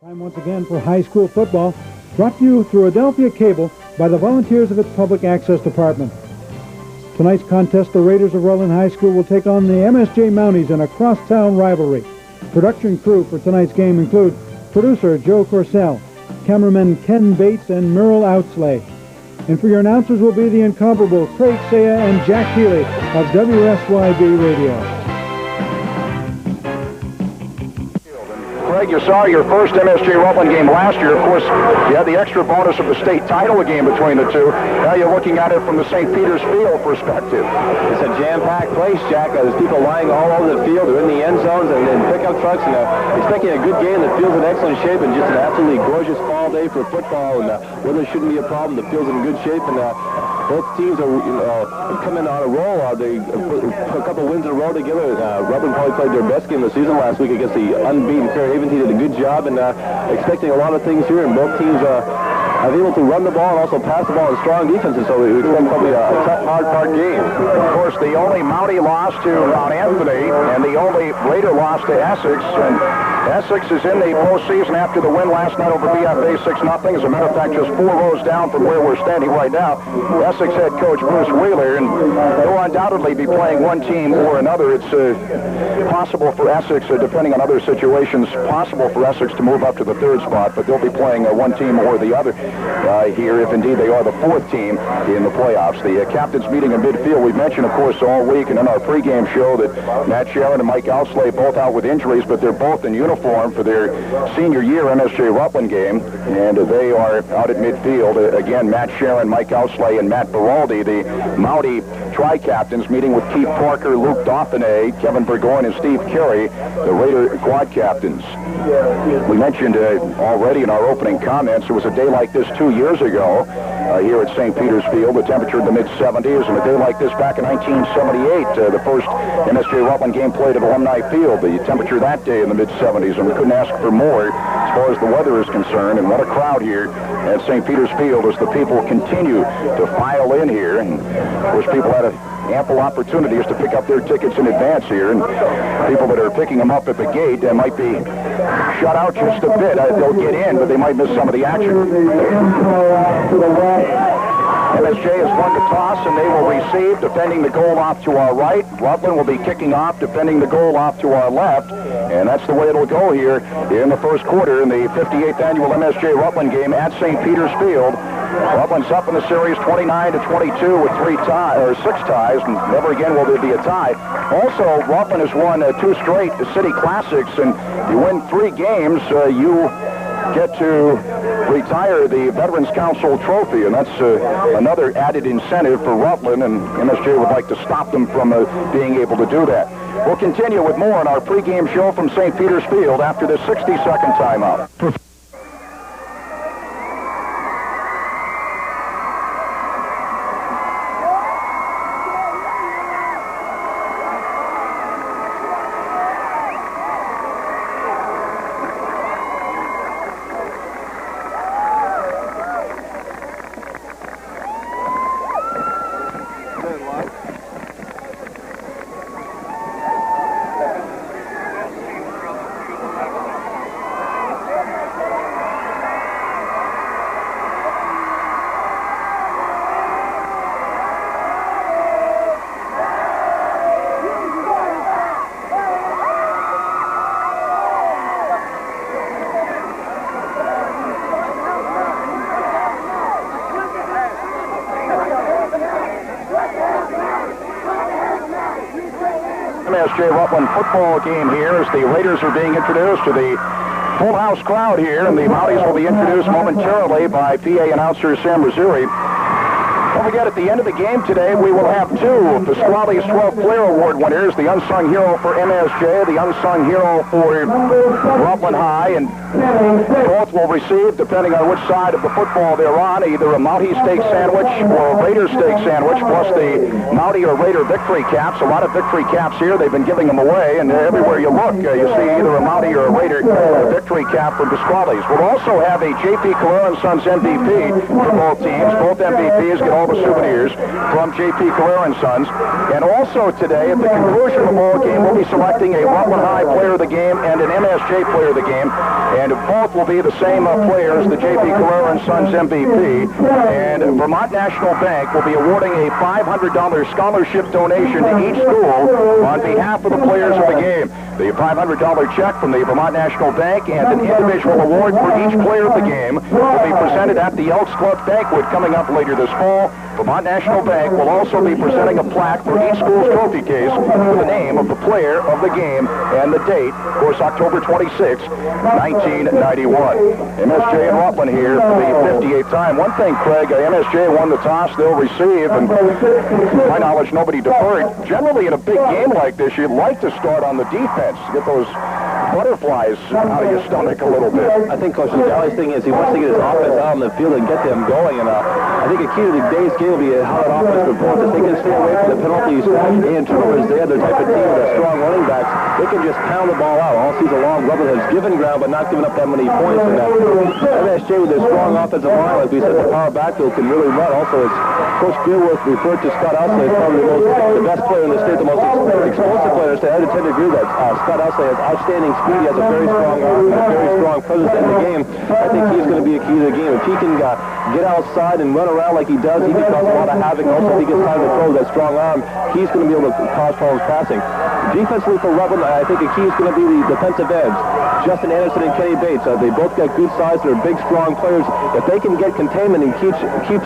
Time once again for high school football, brought to you through Adelphia Cable by the volunteers of its public access department. Tonight's contest, the Raiders of Rutland High School will take on the MSJ Mounties in a crosstown rivalry. Production crew for tonight's game include producer Joe Courcelle, cameramen Ken Bates and Merle Outslay. And for your announcers will be the incomparable Craig Saia and Jack Healey of WSYB Radio. Craig, you saw your first MSJ Rutland game last year. Of course, you had the extra bonus of the state title game between the two. Now you're looking at it from the St. Peter's Field perspective. It's a jam-packed place, Jack. There's people lying all over the field. They're in the end zones and in pickup trucks. And expecting a good game. The field's in excellent shape and just an absolutely gorgeous fall day for football. And weather shouldn't be a problem. The field's in good shape. And both teams are coming on a roll. They put a couple wins in a row together. Rutland probably played their best game of the season last week against the unbeaten Fairhaven. He did a good job, and expecting a lot of things here, and both teams are able to run the ball and also pass the ball in strong defenses, so we expect probably a tough, hard-fought game. Of course, the only Mountie loss to Mount Anthony, and the only Raider loss to Essex, and Essex is in the postseason after the win last night over BFA 6-0. As a matter of fact, just 4 rows down from where we're standing right now. Essex head coach Bruce Wheeler, and he'll undoubtedly be playing one team or another. It's possible for Essex, depending on other situations, possible for Essex to move up to the 3rd spot, but they'll be playing one team or the other here, if indeed they are the 4th team in the playoffs. The captains meeting in midfield, we've mentioned, of course, all week, and in our pregame show that Matt Sharon and Mike Outslay both out with injuries, but they're both in uniform for their senior year MSJ Rutland game, and they are out at midfield. Again, Matt Sharon, Mike Outslay, and Matt Beraldi, the Mountie tri-captains, meeting with Keith Parker, Luke Dauphiné, Kevin Burgoyne, and Steve Carey, the Raider quad captains. We mentioned already in our opening comments, it was a day like this 2 years ago here at St. Peter's Field, the temperature in the mid-70s, and a day like this back in 1978, the first MSJ Rutland game played at Alumni Field, the temperature that day in the mid-70s, and we couldn't ask for more as far as the weather is concerned. And what a crowd here at St. Peter's Field as the people continue to file in here. And of course, people had ample opportunities to pick up their tickets in advance here, and people that are picking them up at the gate might be shut out just a bit. They'll get in, but they might miss some of the action. MSJ has won the toss, and they will receive, defending the goal off to our right. Rutland will be kicking off, defending the goal off to our left, and that's the way it'll go here in the first quarter in the 58th annual MSJ Rutland game at St. Peter's Field. Rutland's up in the series 29-22 with 6 ties, and never again will there be a tie. Also, Rutland has won 2 straight city classics, and you win 3 games, you get to retire the Veterans Council trophy, and that's another added incentive for Rutland, and MSJ would like to stop them from being able to do that. We'll continue with more on our pregame show from St. Peter's Field after this 60-second timeout. MSJ Rutland football game here as the Raiders are being introduced to the full house crowd here, and the Mounties will be introduced momentarily by PA announcer Sam Rizzuri. Don't forget, at the end of the game today, we will have 2 of Pasquale's 12th Player Award winners, the unsung hero for MSJ, the unsung hero for Rutland High, and both will receive, depending on which side of the football they're on, either a Mountie steak sandwich or a Raider steak sandwich, plus the Mountie or Raider victory caps. A lot of victory caps here. They've been giving them away, and everywhere you look, you see either a Mountie or a Raider victory cap from Pasquale's. We'll also have a J.P. Calera & Sons MVP for both teams. Both MVPs get all the souvenirs from J.P. Carrera and Sons. And also today, at the conclusion of the ball game, we'll be selecting a Rutland High player of the game and an MSJ player of the game. And both will be the same players, the J.P. Carrera and Sons MVP. And Vermont National Bank will be awarding a $500 scholarship donation to each school on behalf of the players of the game. The $500 check from the Vermont National Bank and an individual award for each player of the game will be presented at the Elks Club banquet coming up later this fall. Vermont National Bank will also be presenting a plaque for each school's trophy case with the name of the player of the game and the date, of course, October 26, 1991. MSJ and Rutland here for the 58th time. One thing, Craig, MSJ won the toss, they'll receive, and to my knowledge, nobody deferred. Generally, in a big game like this, you'd like to start on the defense, get those butterflies out of your stomach a little bit. I think Coach Healey's thing is he wants to get his offense out on the field and get them going, and I think a key to today's game will be how that offense performs. If they can stay away from the penalties and turnovers, they have their type of team with their strong running backs. They can just pound the ball out all season long. Rutland has given ground, but not given up that many points. And MSJ with their strong offensive line, like we said, the power backfield can really run. Also, as Coach Beerworth referred to Scott Outslay as probably the best player in the state, the most explosive player. So I would tend to agree that Scott Outslay has outstanding speed. He has a very strong arm and a very strong presence in the game. I think he's going to be a key to the game. If he can get outside and run around like he does, he can cause a lot of havoc. Also, if he gets time to throw with that strong arm, he's going to be able to cause problems passing. Defensively for Rutland, I think the key is going to be the defensive edge. Justin Anderson and Kenny Bates, they both got good size. They're big, strong players. If they can get containment and keep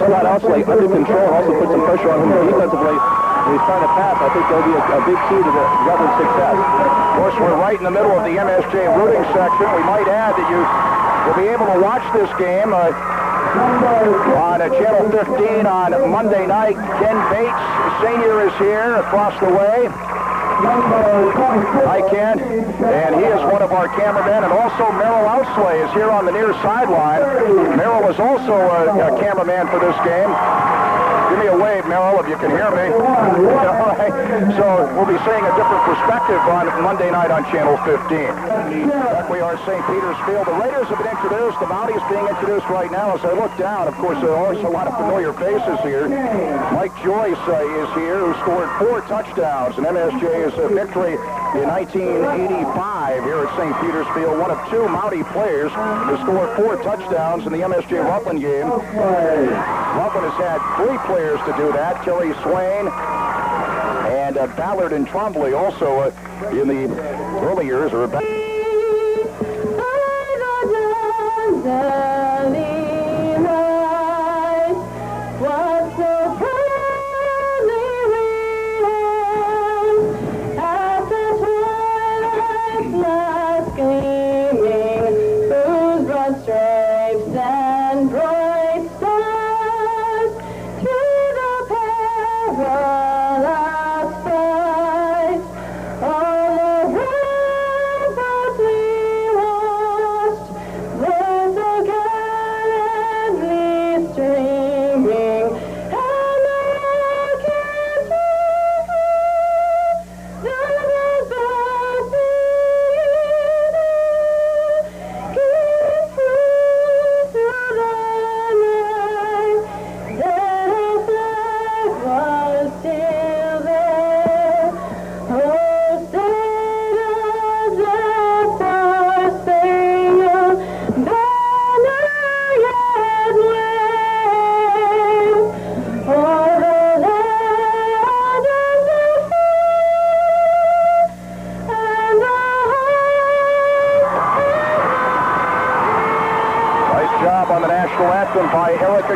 Scott Outslay under control and also put some pressure on him defensively, and he's trying to pass, I think that'll be a big key to the Rutland success. Of course, we're right in the middle of the MSJ rooting section. We might add that you will be able to watch this game on Channel 15 on Monday night. Ken Bates, senior, is here across the way. Hi, Ken. And he is one of our cameramen. And also Merle Outslay is here on the near sideline. Merle is also a cameraman for this game. Give me a wave, Merle, if you can hear me. All right. So we'll be seeing a different perspective on Monday night on Channel 15. Back we are at St. Peter's Field. The Raiders have been introduced. The Mounties being introduced right now. As I look down, of course, there are also a lot of familiar faces here. Mike Joyce is here, who scored 4 touchdowns in MSJ's victory in 1985 here at St. Peter's Field. One of 2 Mountie players to score 4 touchdowns in the MSJ Rutland game. Rutland has had 3 players to do that. Terry Swain and Ballard and Trombley also in the early years are about.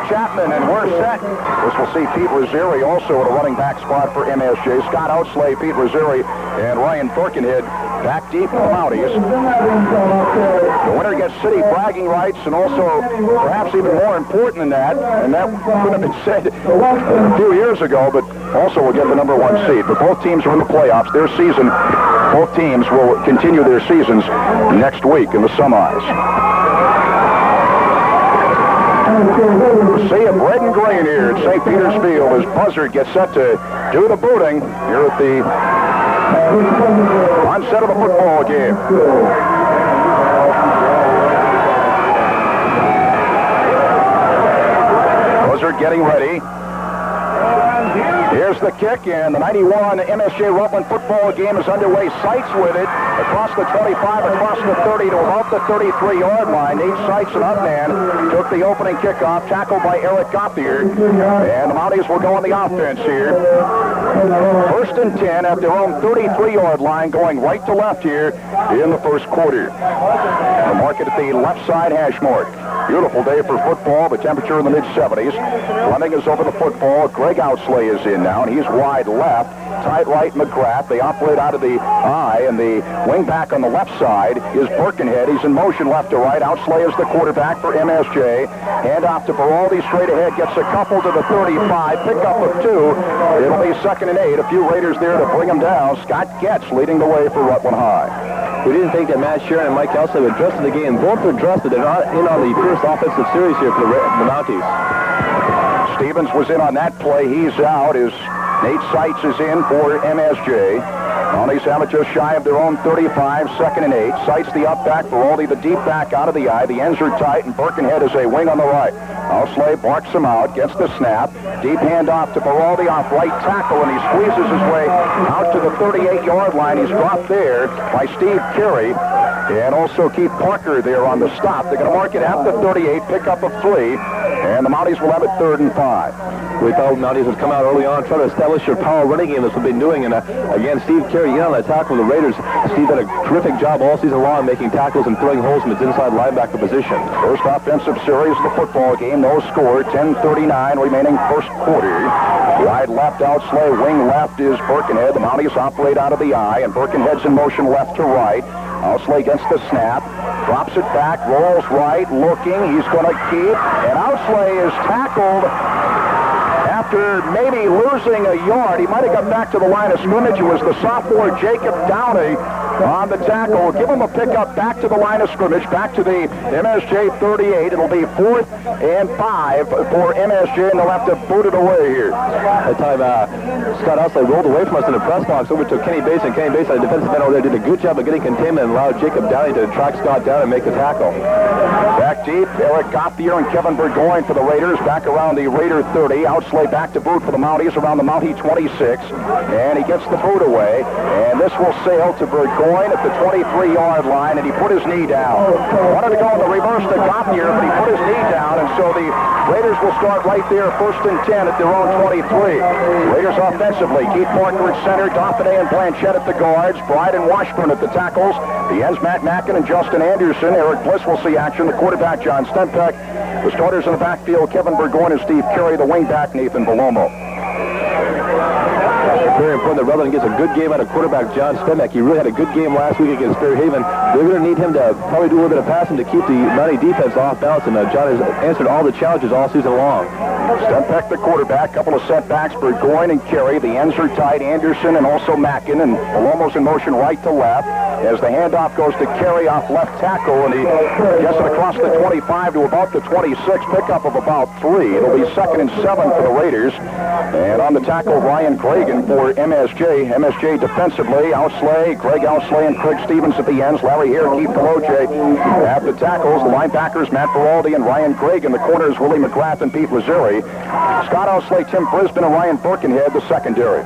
Chapman, and we're set. This will see Pete Rosieri also at a running back spot for MSJ. Scott Outslay, Pete Rosieri, and Ryan Thorkenhead back deep for the Mounties. The winner gets city bragging rights, and also, perhaps even more important than that, and that could have been said a few years ago, but also will get the #1 seed. But both teams are in the playoffs. Their season, both teams will continue their seasons next week in the semis. Saia red and green here at St. Peter's Field as Buzzard gets set to do the booting here at the onset of the football game. Buzzard getting ready. There's the kick, and the 91 MSJ Rutland football game is underway. Seitz with it across the 25, across the 30 to about the 33-yard line. Nate Seitz, an up man, took the opening kickoff, tackled by Eric Gauthier, and the Mounties will go on the offense here. First and 10 at their own 33-yard line, going right to left here in the first quarter. The mark it at the left side hash mark. Beautiful day for football, the temperature in the mid-70s. Fleming is over the football. Greg Outslay is in now, and he's wide left. Tight right McGrath. They operate out of the I, and the wing back on the left side is Birkenhead. He's in motion left to right. Outslay is the quarterback for MSJ. Hand off to Baraldi straight ahead. Gets a couple to the 35. Pickup of 2. It'll be 2nd and 8. A few Raiders there to bring them down. Scott Getz leading the way for Rutland High. We didn't think that Matt Sharon and Mike Outslay would dress in the game. Both were dressed, but they're not in on the first offensive series here for the Mounties. Stevens was in on that play. He's out as Nate Seitz is in for MSJ. Mounties have it just shy of their own 35, 2nd and 8. Seitz the up back, Baraldi the deep back out of the I. The ends are tight, and Birkenhead is a wing on the right. Outslay barks him out, gets the snap. Deep handoff to Baraldi off right tackle, and he squeezes his way out to the 38-yard line. He's dropped there by Steve Carey. And also Keith Parker there on the stop. They're going to mark it at the 38, pickup of 3, and the Mounties will have it 3rd and 5. We thought the Mounties would come out early on, try to establish your power running game that's what they've been doing. And again, Steve Carey in on that tackle with the Raiders. Steve did a terrific job all season long making tackles and filling holes in his inside linebacker position. First offensive series of the football game, no score, 10:39 remaining first quarter. Wide left Outslay, wing left is Birkenhead. The Mounties operate out of the I, and Birkenhead's in motion left to right. Outslay gets the snap, drops it back, rolls right, looking. He's going to keep, and Outslay is tackled after maybe losing a yard. He might have got back to the line of scrimmage. It was the sophomore Jacob Downey on the tackle. Give him a pickup back to the line of scrimmage, back to the MSJ 38. It'll be 4th and 5 for MSJ, and they'll have to boot it away here. That time, Scott Outslay rolled away from us in the press box over to Kenny Bates, and Kenny Bates, the defensive end over there, did a good job of getting containment and allowed Jacob Downey to track Scott down and make the tackle. Back deep, Eric Gauthier and Kevin Burgoyne for the Raiders, back around the Raider 30. Outslay back to boot for the Mounties around the Mountie 26, and he gets the boot away, and this will sail to Burgoyne at the 23-yard line, and he put his knee down. Wanted to go in the reverse to Gauthier, but he put his knee down, and so the Raiders will start right there, 1st and 10 at their own 23. Raiders offensively, Keith Parker at center, Dauphiné and Blanchette at the guards, Bride and Washburn at the tackles, the ends Matt Mackin and Justin Anderson. Eric Bliss will see action, the quarterback John Stenpeck, the starters in the backfield Kevin Burgoyne and Steve Carey, the wingback Nathan Belomo. Very important that Rutland gets a good game out of quarterback John Stenpeck. He really had a good game last week against Fairhaven. They're going to need him to probably do a little bit of passing to keep the Mountie defense off balance, and John has answered all the challenges all season long. Stenpeck, the quarterback, couple of setbacks, Burgoyne and Carey. The ends are tight, Anderson and also Mackin, and Belomo's in motion right to left as the handoff goes to Carey off left tackle, and he gets it across the 25 to about the 26, pickup of about 3. It'll be 2nd and 7 for the Raiders, and on the tackle, Ryan Cragen for MSJ. MSJ defensively, Outslay, Greg Outslay and Craig Stevens at the ends, Larry Hare, Keith Peloche at the tackles, the linebackers, Matt Baraldi and Ryan Craig, and the corners, Willie McGrath and Pete Rizzeri. Scott Outslay, Tim Brisbane, and Ryan Birkenhead, the secondary.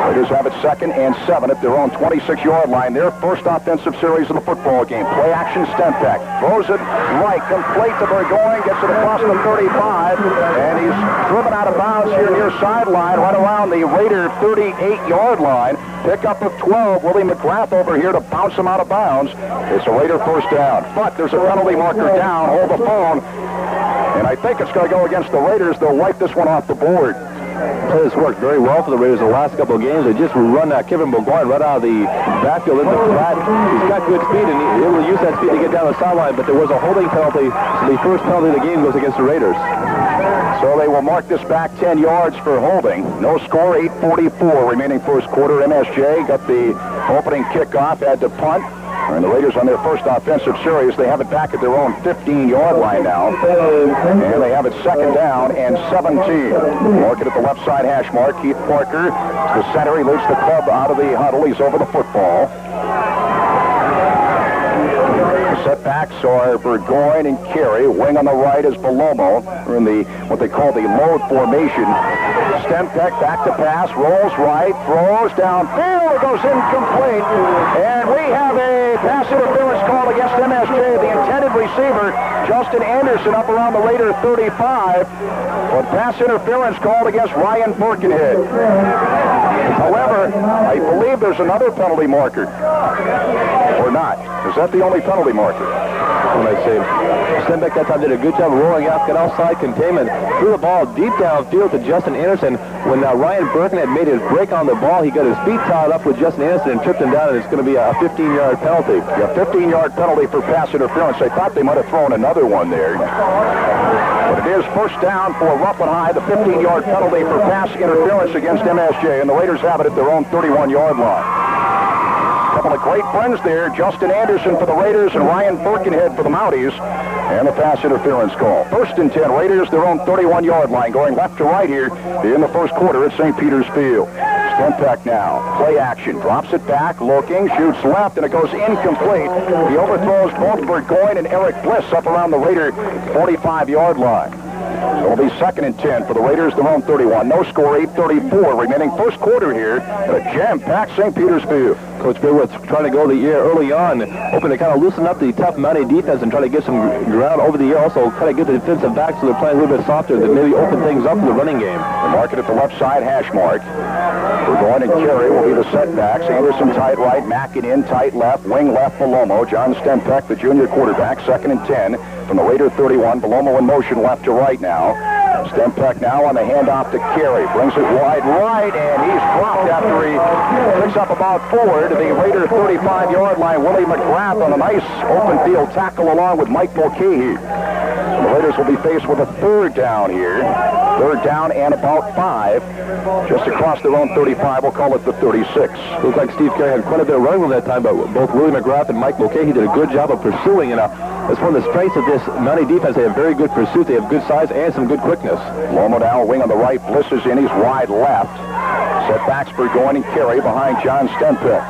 Raiders have it 2nd and 7 at their own 26-yard line. Their first offensive series of the football game. Play action, Stenpeck throws it right, complete to Burgoyne, gets it across the 35, and he's driven out of bounds here near sideline, right around the Raider 38-yard line. Pickup of 12, Willie McGrath over here to bounce him out of bounds. It's a Raider first down, but there's a penalty marker down. Hold the phone, and I think it's going to go against the Raiders. They'll wipe this one off the board. Play has worked very well for the Raiders the last couple of games. They just run Kevin Burgoyne right out of the backfield into the flat. He's got good speed, and he will use that speed to get down the sideline, but there was a holding penalty, so the first penalty of the game goes against the Raiders. So they will mark this back 10 yards for holding. No score, 8:44 remaining first quarter. MSJ got the opening kickoff, had to punt. And the Raiders on their first offensive series, they have it back at their own 15-yard line now. And they have it 2nd down and 17. Mark it at the left side hash mark. Keith Parker to the center. He leads the club out of the huddle. He's over the football. The setbacks are Burgoyne and Carey. Wing on the right is Belomo. We're in what they call the load formation. Stempeck back to pass, rolls right, throws downfield, it goes incomplete. And we have a pass interference call against MSJ. The intended receiver, Justin Anderson, up around the Raider 35. But pass interference called against Ryan Birkenhead. However, I believe there's another penalty marker. Or not. Is that the only penalty marker? When I say Stembeck that time did a good job of rolling out, got outside containment, threw the ball deep downfield to Justin Anderson. When Ryan Birkenhead made his break on the ball, he got his feet tied up with Justin Anderson and tripped him down, and it's going to be a 15-yard penalty. Yeah, 15-yard penalty for pass interference. I thought they might have thrown another one there. But it is first down for Rutland High, the 15-yard penalty for pass interference against MSJ, and the Raiders have it at their own 31-yard line. A couple of great friends there, Justin Anderson for the Raiders and Ryan Birkenhead for the Mounties, and the pass interference call. First and 10, Raiders, their own 31-yard line, going left to right here in the first quarter at St. Peter's Field. Stempeck now, play action, drops it back, looking, shoots left, and it goes incomplete. He overthrows both Burgoyne and Eric Bliss up around the Raider 45-yard line. So it'll be second and 10 for the Raiders, their own 31. No score, 8:34 remaining first quarter here at a jam-packed St. Peter's Field. Coach Bidworth trying to go the air early on, hoping to kind of loosen up the tough Mountie defense and try to get some ground over the air. Also, kind of get the defensive back so they're playing a little bit softer to maybe open things up in the running game. The market at the left side, hash mark. Burgoyne and Carey will be the setbacks. Anderson tight right, Mackin in tight left, wing left Belomo. John Stempeck, the junior quarterback, second and 10 from the Raider 31. Belomo in motion left to right now. Stempeck now on the handoff to Carey. Brings it wide right, and he's dropped after he picks up about 4 to the Raider 35-yard line. Willie McGrath on a nice open field tackle along with Mike Mulcahy. The Raiders will be faced with a third down here. Third down and about 5. Just across their own 35, we'll call it the 36. Looks like Steve Carey had quite a bit of running room that time, but both Willie McGrath and Mike Mulcahy did a good job of pursuing, and that's one of the strengths of this Mountie defense. They have very good pursuit. They have good size and some good quickness. Lomo down, wing on the right. Bliss is in. He's wide left. Setbacks Burgoyne and Carey behind John Stempeck.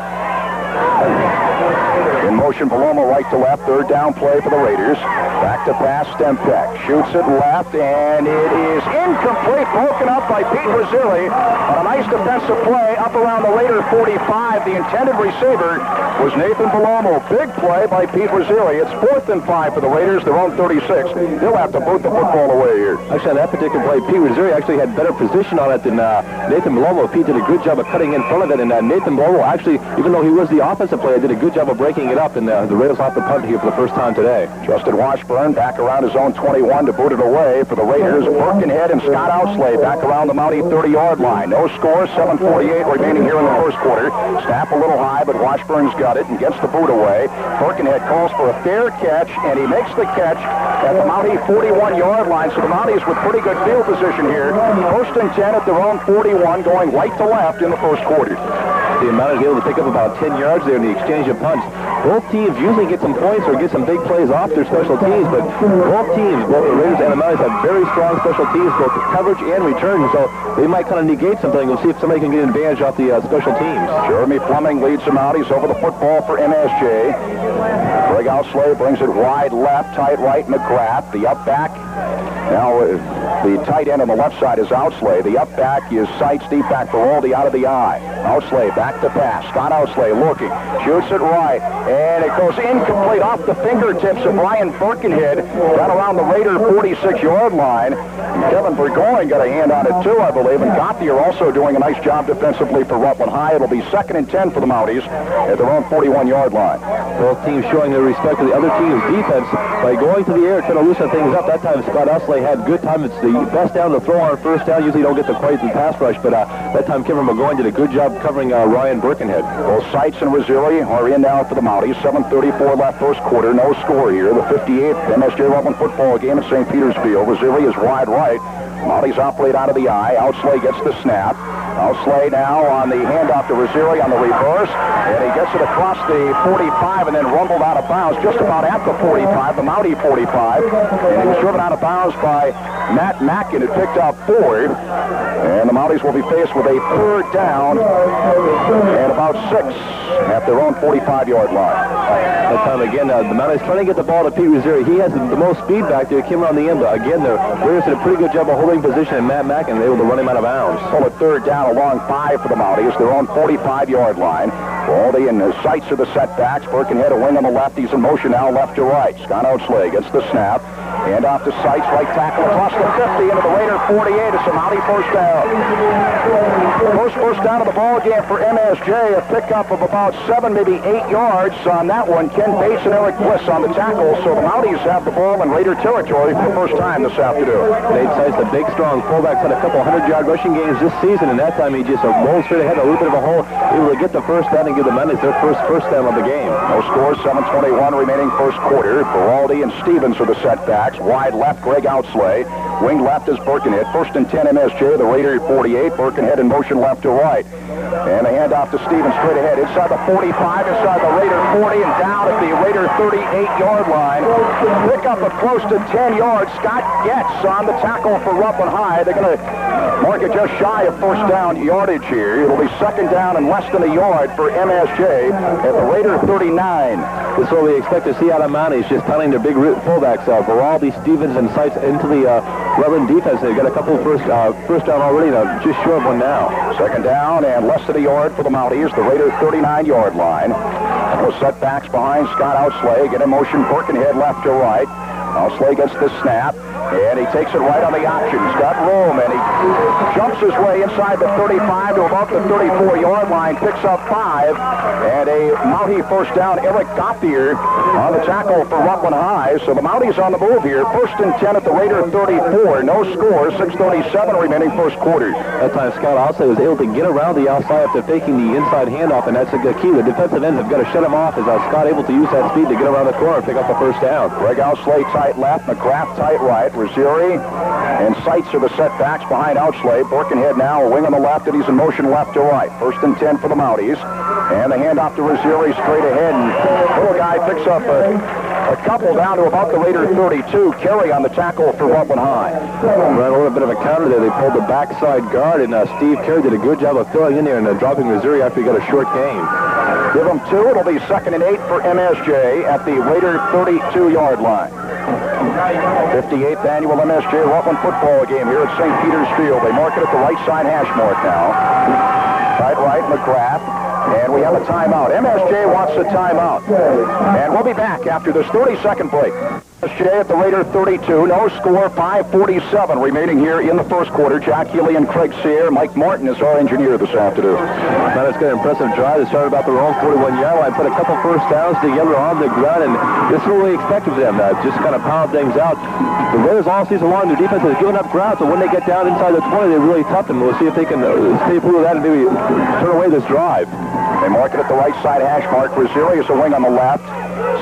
In motion, Belomo right to left. Third down play for the Raiders. Back to pass, Stempeck. Shoots it left, and it is incomplete. Broken up by Pete Rizzilli on a nice defensive play up around the Raider 45. The intended receiver was Nathan Belomo. Big play by Pete Rizzilli. It's 4th and 5 for the Raiders, their own 36. They'll have to boot the football away here. Actually, on that particular play, Pete Rizzilli actually had better position on it than Nathan Belomo. Pete did a good job of cutting in front of it, and Nathan Belomo actually, even though he was the offensive player, did a good job of breaking it up, and the Raiders will have to punt here for the first time today. Justin Washburn back around his own 21 to boot it away for the Raiders. Birkenhead and Scott Outslay back around the Mountie 30-yard line. No score, 7:48 remaining here in the first quarter. Snap a little high, but Washburn's got it and gets the boot away. Birkenhead calls for a fair catch, and he makes the catch at the Mountie 41-yard line. So the Mounties with pretty good field position here. First and 10 at their own 41, going right to left in the first quarter. The Mounties able to pick up about 10 yards there in the exchange of punts. Both teams usually get some points or get some big plays off their special teams, but both teams, both the Raiders and the Mounties, have very strong special teams, both coverage and return, so they might kind of negate something. We'll see if somebody can get an advantage off the special teams. Jeremy Fleming leads the Mounties over the football for MSJ. Greg Outslay brings it wide left, tight right, McGrath. The up back, now the tight end on the left side is Outslay. The up back is sights deep back, Baroldi out of the eye. Outslay back to pass. Scott Outslay looking, shoots it right, and it goes incomplete off the fingertips of Ryan Birkenhead down around the Raider 46-yard line. And Kevin Burgoyne got a hand on it too, I believe, and Gauthier also doing a nice job defensively for Rutland High. It'll be 2nd and 10 for the Mounties at their own 41-yard line. Both teams showing their respect to the other team's defense by going to the air, trying to loosen things up. That time Scott Outslay had good time. It's the best down to throw on first down. Usually don't get the quite the pass rush, but that time Kevin Burgoyne did a good job covering Ryan Birkenhead. Both Sights and Rizzilli are in now for the Mounties. 7:34 left first quarter. No score here. The 58th MSJ Rutland football game at St. Peter's Field. Rizzilli is wide right. Mounties operate out of the eye. Outslay gets the snap. Outslay now on the handoff to Rizzilli on the reverse, and he gets it across the 45 and then rumbled out of bounds just about at the 45, the Mountie 45, and he was driven out of bounds by Matt Mackin, who picked up 4, and the Mounties will be faced with a third down and about about 6 at their own 45-yard line. That time again, the Mounties trying to get the ball to Pete Rosieri. He has the most speed back there. Came around the end, but again, the Raiders did a pretty good job of holding position, and Matt Mackin able to run him out of bounds. So a 3rd down, a long 5 for the Mounties. Their own 45-yard line. Baldy in the sights of the setbacks. Birkenhead a wing on the left. He's in motion now, left to right. Scott Outslay gets the snap. Hand off to Sights, right tackle across the 50 into the Raider 48. It's a Mountie first down. First down of the ball game for MSJ. A pickup of about 7, maybe 8 yards on that one. Ken Bates and Eric Bliss on the tackle. So the Mounties have the ball in Raider territory for the first time this afternoon. Nate Sights, the big, strong fullback, had a couple 100-yard rushing games this season, and that time he just rolled straight ahead, a little bit of a hole, able to get the first down and give the Mounties their first down of the game. No score, 7:21 remaining first quarter. Beraldi and Stevens are the setbacks. Wide left, Greg Outslay. Wing left is Birkenhead. 1st and 10 MSJ, the Raider 48. Birkenhead in motion left to right. And a handoff to Stevens straight ahead. Inside the 45, inside the Raider 40, and down at the Raider 38-yard line. Pick up of close to 10 yards. Scott Getz on the tackle for Rutland High. They're going to mark it just shy of first down yardage here. It'll be 2nd down and less than a yard for MSJ at the Raider 39. This is what we expect to see out of Mounties, just pounding their big fullbacks. Beraldi, Stevens, and Sights into the Rutland defense. They've got a couple first down already, just short of one now. 2nd down and less than a yard for the Mounties, the Raider 39-yard line. Those setbacks behind Scott Outslay. Get in motion, Birkenhead left to right. Outslay gets the snap, and he takes it right on the option. He's got room, and he jumps his way inside the 35 to about the 34-yard line, picks up 5, and a Mountie first down. Eric Gauthier on the tackle for Rutland High. So the Mounties on the move here. 1st and 10 at the Raider 34. No score, 6:37 remaining first quarter. That time Scott Outslay was able to get around the outside after taking the inside handoff, and that's the key. The defensive ends have got to shut him off as Scott able to use that speed to get around the corner and pick up the first down. Greg Outslay tight left, McGrath tight right. Rosieri and Sights are the setbacks behind Outslay. Birkenhead now a wing on the left, and he's in motion left to right. 1st and 10 for the Mounties. And the handoff to Rosieri straight ahead, and little guy picks up a couple down to about the Raider 32. Carey on the tackle for Rutland High. Ran a little bit of a counter there. They pulled the backside guard, and Steve Carey did a good job of filling in there and dropping Rosieri after he got a short gain. Give them 2. It'll be 2nd and 8 for MSJ at the Raider 32-yard line. 58th annual MSJ Rutland football game here at St. Peter's Field. They mark it at the right side hash mark now. Tight right, McGrath. And we have a timeout. MSJ wants a timeout. And we'll be back after this 30-second break. MSJ at the Raider 32. No score, 5:47 remaining here in the first quarter. Jack Healey and Craig Sear. Mike Martin is our engineer this afternoon. Now it's got an impressive drive. They started about their own 41-yard line, put a couple first downs together on the ground, and this is what we expected of them. Just kind of pound things out. The Raiders all season long, their defense has given up ground, so when they get down inside the 20, they really tough them. We'll see if they can stay through that and maybe turn away this drive. They mark it at the right side hash mark. Rosieri is a wing on the left.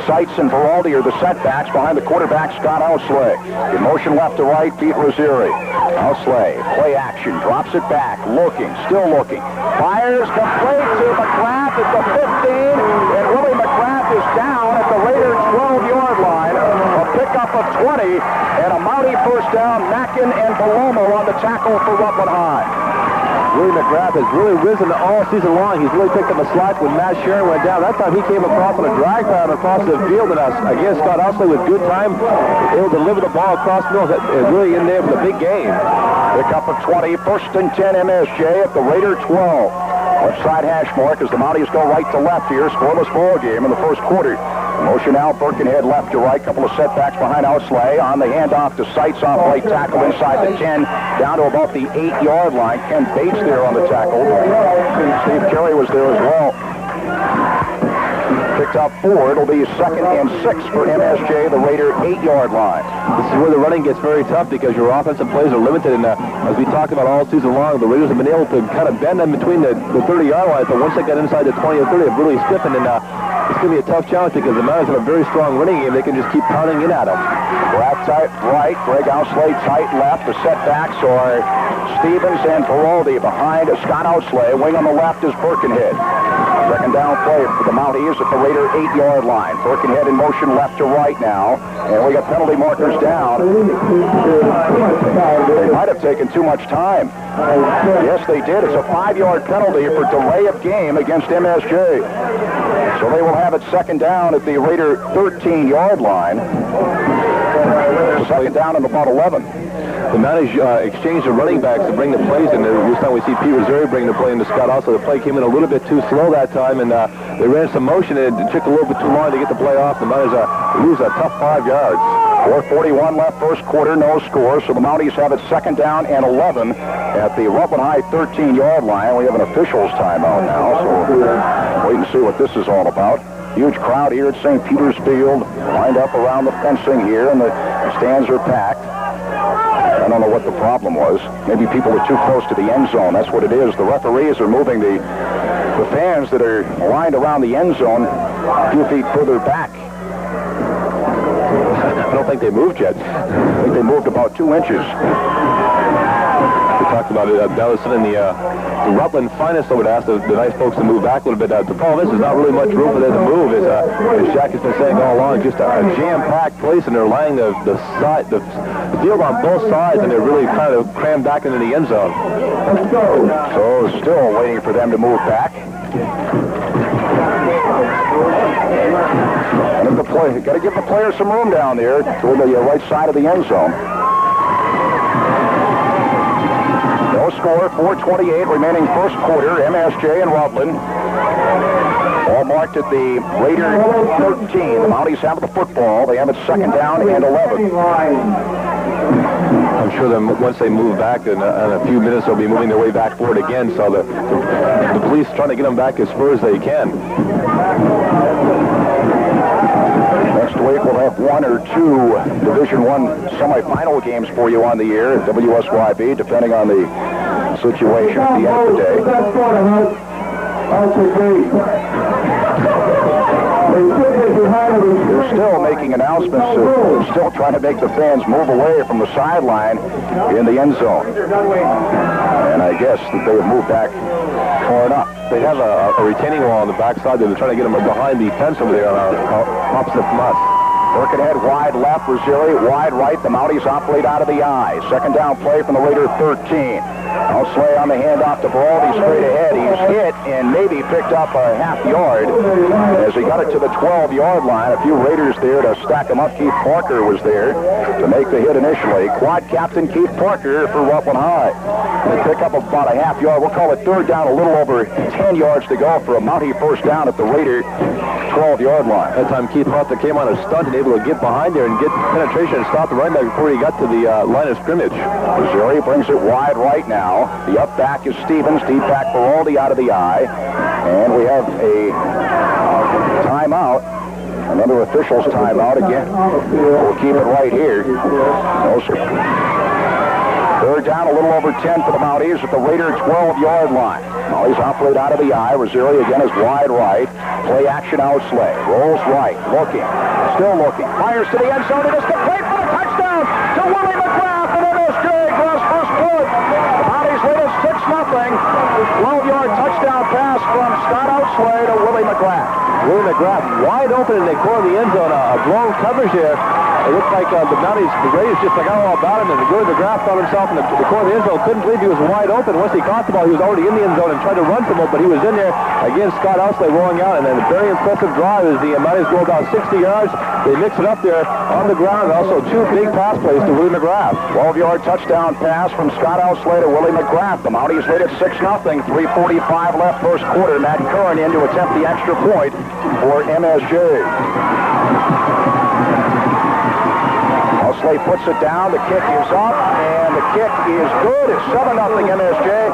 Sights and Beraldi are the setbacks behind the quarterback, Scott Outslay. In motion left to right, Pete Rosieri. Outslay, play action, drops it back, looking, still looking. Fires complete to McGrath at the 15, and Willie McGrath is down at the Raider 12-yard line. A pickup of 20, and a Mountie first down. Mackin and Palomo on the tackle for Rutland High. Willie McGrath has really risen all season long. He's really picked up a slack when Matt Sharon went down. That time he came across on a drag route across the field, and again, Scott Outslay with good time, able to deliver the ball across the middle. Really in there with a big game. Pickup of 20, 1st and 10 MSJ at the Raider 12. Left side hash mark as the Mounties go right to left here. Scoreless ball game in the first quarter. Motion out, Birkenhead left to right. Couple of setbacks behind Outslay. On the handoff to Sights off right tackle inside the 10, down to about the 8-yard line. Ken Bates there on the tackle. Steve Carey was there as well. Picked up 4. It'll be 2nd and 6 for MSJ, the Raider 8-yard line. This is where the running gets very tough because your offensive plays are limited, and as we talked about all season long, the Raiders have been able to kind of bend them between the 30-yard line, but once they get inside the 20 or 30, they've really stiffened, and it's going to be a tough challenge because the Mounties have a very strong running game. They can just keep pounding in at them. Brad tight right, Greg Outslay tight left. The setbacks are Stevens and Beraldi behind Scott Outslay. Wing on the left is Birkenhead. Second down play for the Mounties at the Raider 8-yard line. Birkenhead in motion left to right now. And we got penalty markers down. They might have taken too much time. Yes, they did. It's a 5-yard penalty for delay of game against MSJ. So they will have it second down at the Raider 13-yard line. Second down and about 11. The Mounties exchanged the running backs to bring the plays in. This time we see Pete Reserve bring the play into Scott. Also, the play came in a little bit too slow that time, and they ran some motion, and it took a little bit too long to get the play off. The Mounties lose a tough 5 yards. 4:41 left first quarter, no score. So the Mounties have it second down and 11 at the Rutland High 13-yard line. We have an officials timeout now, so we'll wait and see what this is all about. Huge crowd here at St. Peter's Field, lined up around the fencing here, and the stands are packed. I don't know what the problem was. Maybe people were too close to the end zone. That's what it is. The referees are moving the fans that are lined around the end zone a few feet further back. I don't think they moved yet. I think they moved about 2 inches. We talked about it. Bellison and the Rutland finest would ask the nice folks to move back a little bit. The problem is there's not really much room for them to move. As Jack has been saying all along, just a jam-packed place, and they're lining the field on both sides, and they're really kind of crammed back into the end zone. So still waiting for them to move back. And got to give the players some room down there toward the right side of the end zone. No score, 4:28 remaining first quarter. MSJ and Rutland. All marked at the Raider 13. The Mounties have the football. They have it second down and 11. I'm sure that once they move back in a few minutes, they'll be moving their way back forward again. So the police trying to get them back as far as they can. Next week we'll have 1 or 2 Division I semifinal games for you on the air at WSYB, depending on the situation at the end of the day. They're still making announcements, still trying to make the fans move away from the sideline in the end zone. And I guess that they have moved back far enough. They have a retaining wall on the backside. They're trying to get them behind the fence over there opposite from us. Birkenhead wide left, Brazili wide right. The Mounties operate out of the eye. Second down play from the Raider 13. Outslay on the handoff to Baraldi straight ahead. He's hit and maybe picked up a half yard as he got it to the 12-yard line. A few Raiders there to stack him up. Keith Parker was there to make the hit initially. Quad captain Keith Parker for Rutland High. They pick up about a half yard. We'll call it third down, a little over 10 yards to go for a Mountie first down at the Raider 12-yard line. That time Keith Parker came on a stunt and able to get behind there and get penetration and stop the running back before he got to the line of scrimmage. Missouri brings it wide right now. The up back is Stevens. Deep back Baraldi out of the eye. And we have a timeout. Another official's timeout again. We'll keep it right here. No, sir. Third down, a little over 10 for the Mounties at the Raider 12-yard line. Mounties operate out of the eye. Roseri again is wide right. Play action Outslay. Rolls right. Looking. Still looking. Fires to the end zone. It is complete for the touchdown to Willie McGrath. And MSJ draws first blood. The Mounties lead us 6-0. 12-yard touchdown pass from Scott Outslay to Willie McGrath. Willie McGrath wide open in the corner of the end zone. A blown coverage there. It looked like the Mounties, the Raiders just forgot all about him, and Willie McGrath found himself in the corner of the end zone. Couldn't believe he was wide open. Once he caught the ball, he was already in the end zone and tried to run from it, but he was in there. Again, Scott Outslay rolling out, and then a very impressive drive as the Mounties go about 60 yards. They mix it up there on the ground, and also 2 big pass plays to Willie McGrath. 12-yard touchdown pass from Scott Outslay to Willie McGrath. The Mounties lead at 6-0. 3:45 left first quarter. Matt Curran in to attempt the extra point for MSJ. Outslay puts it down. The kick is up, and the kick is good. It's 7-0 MSJ.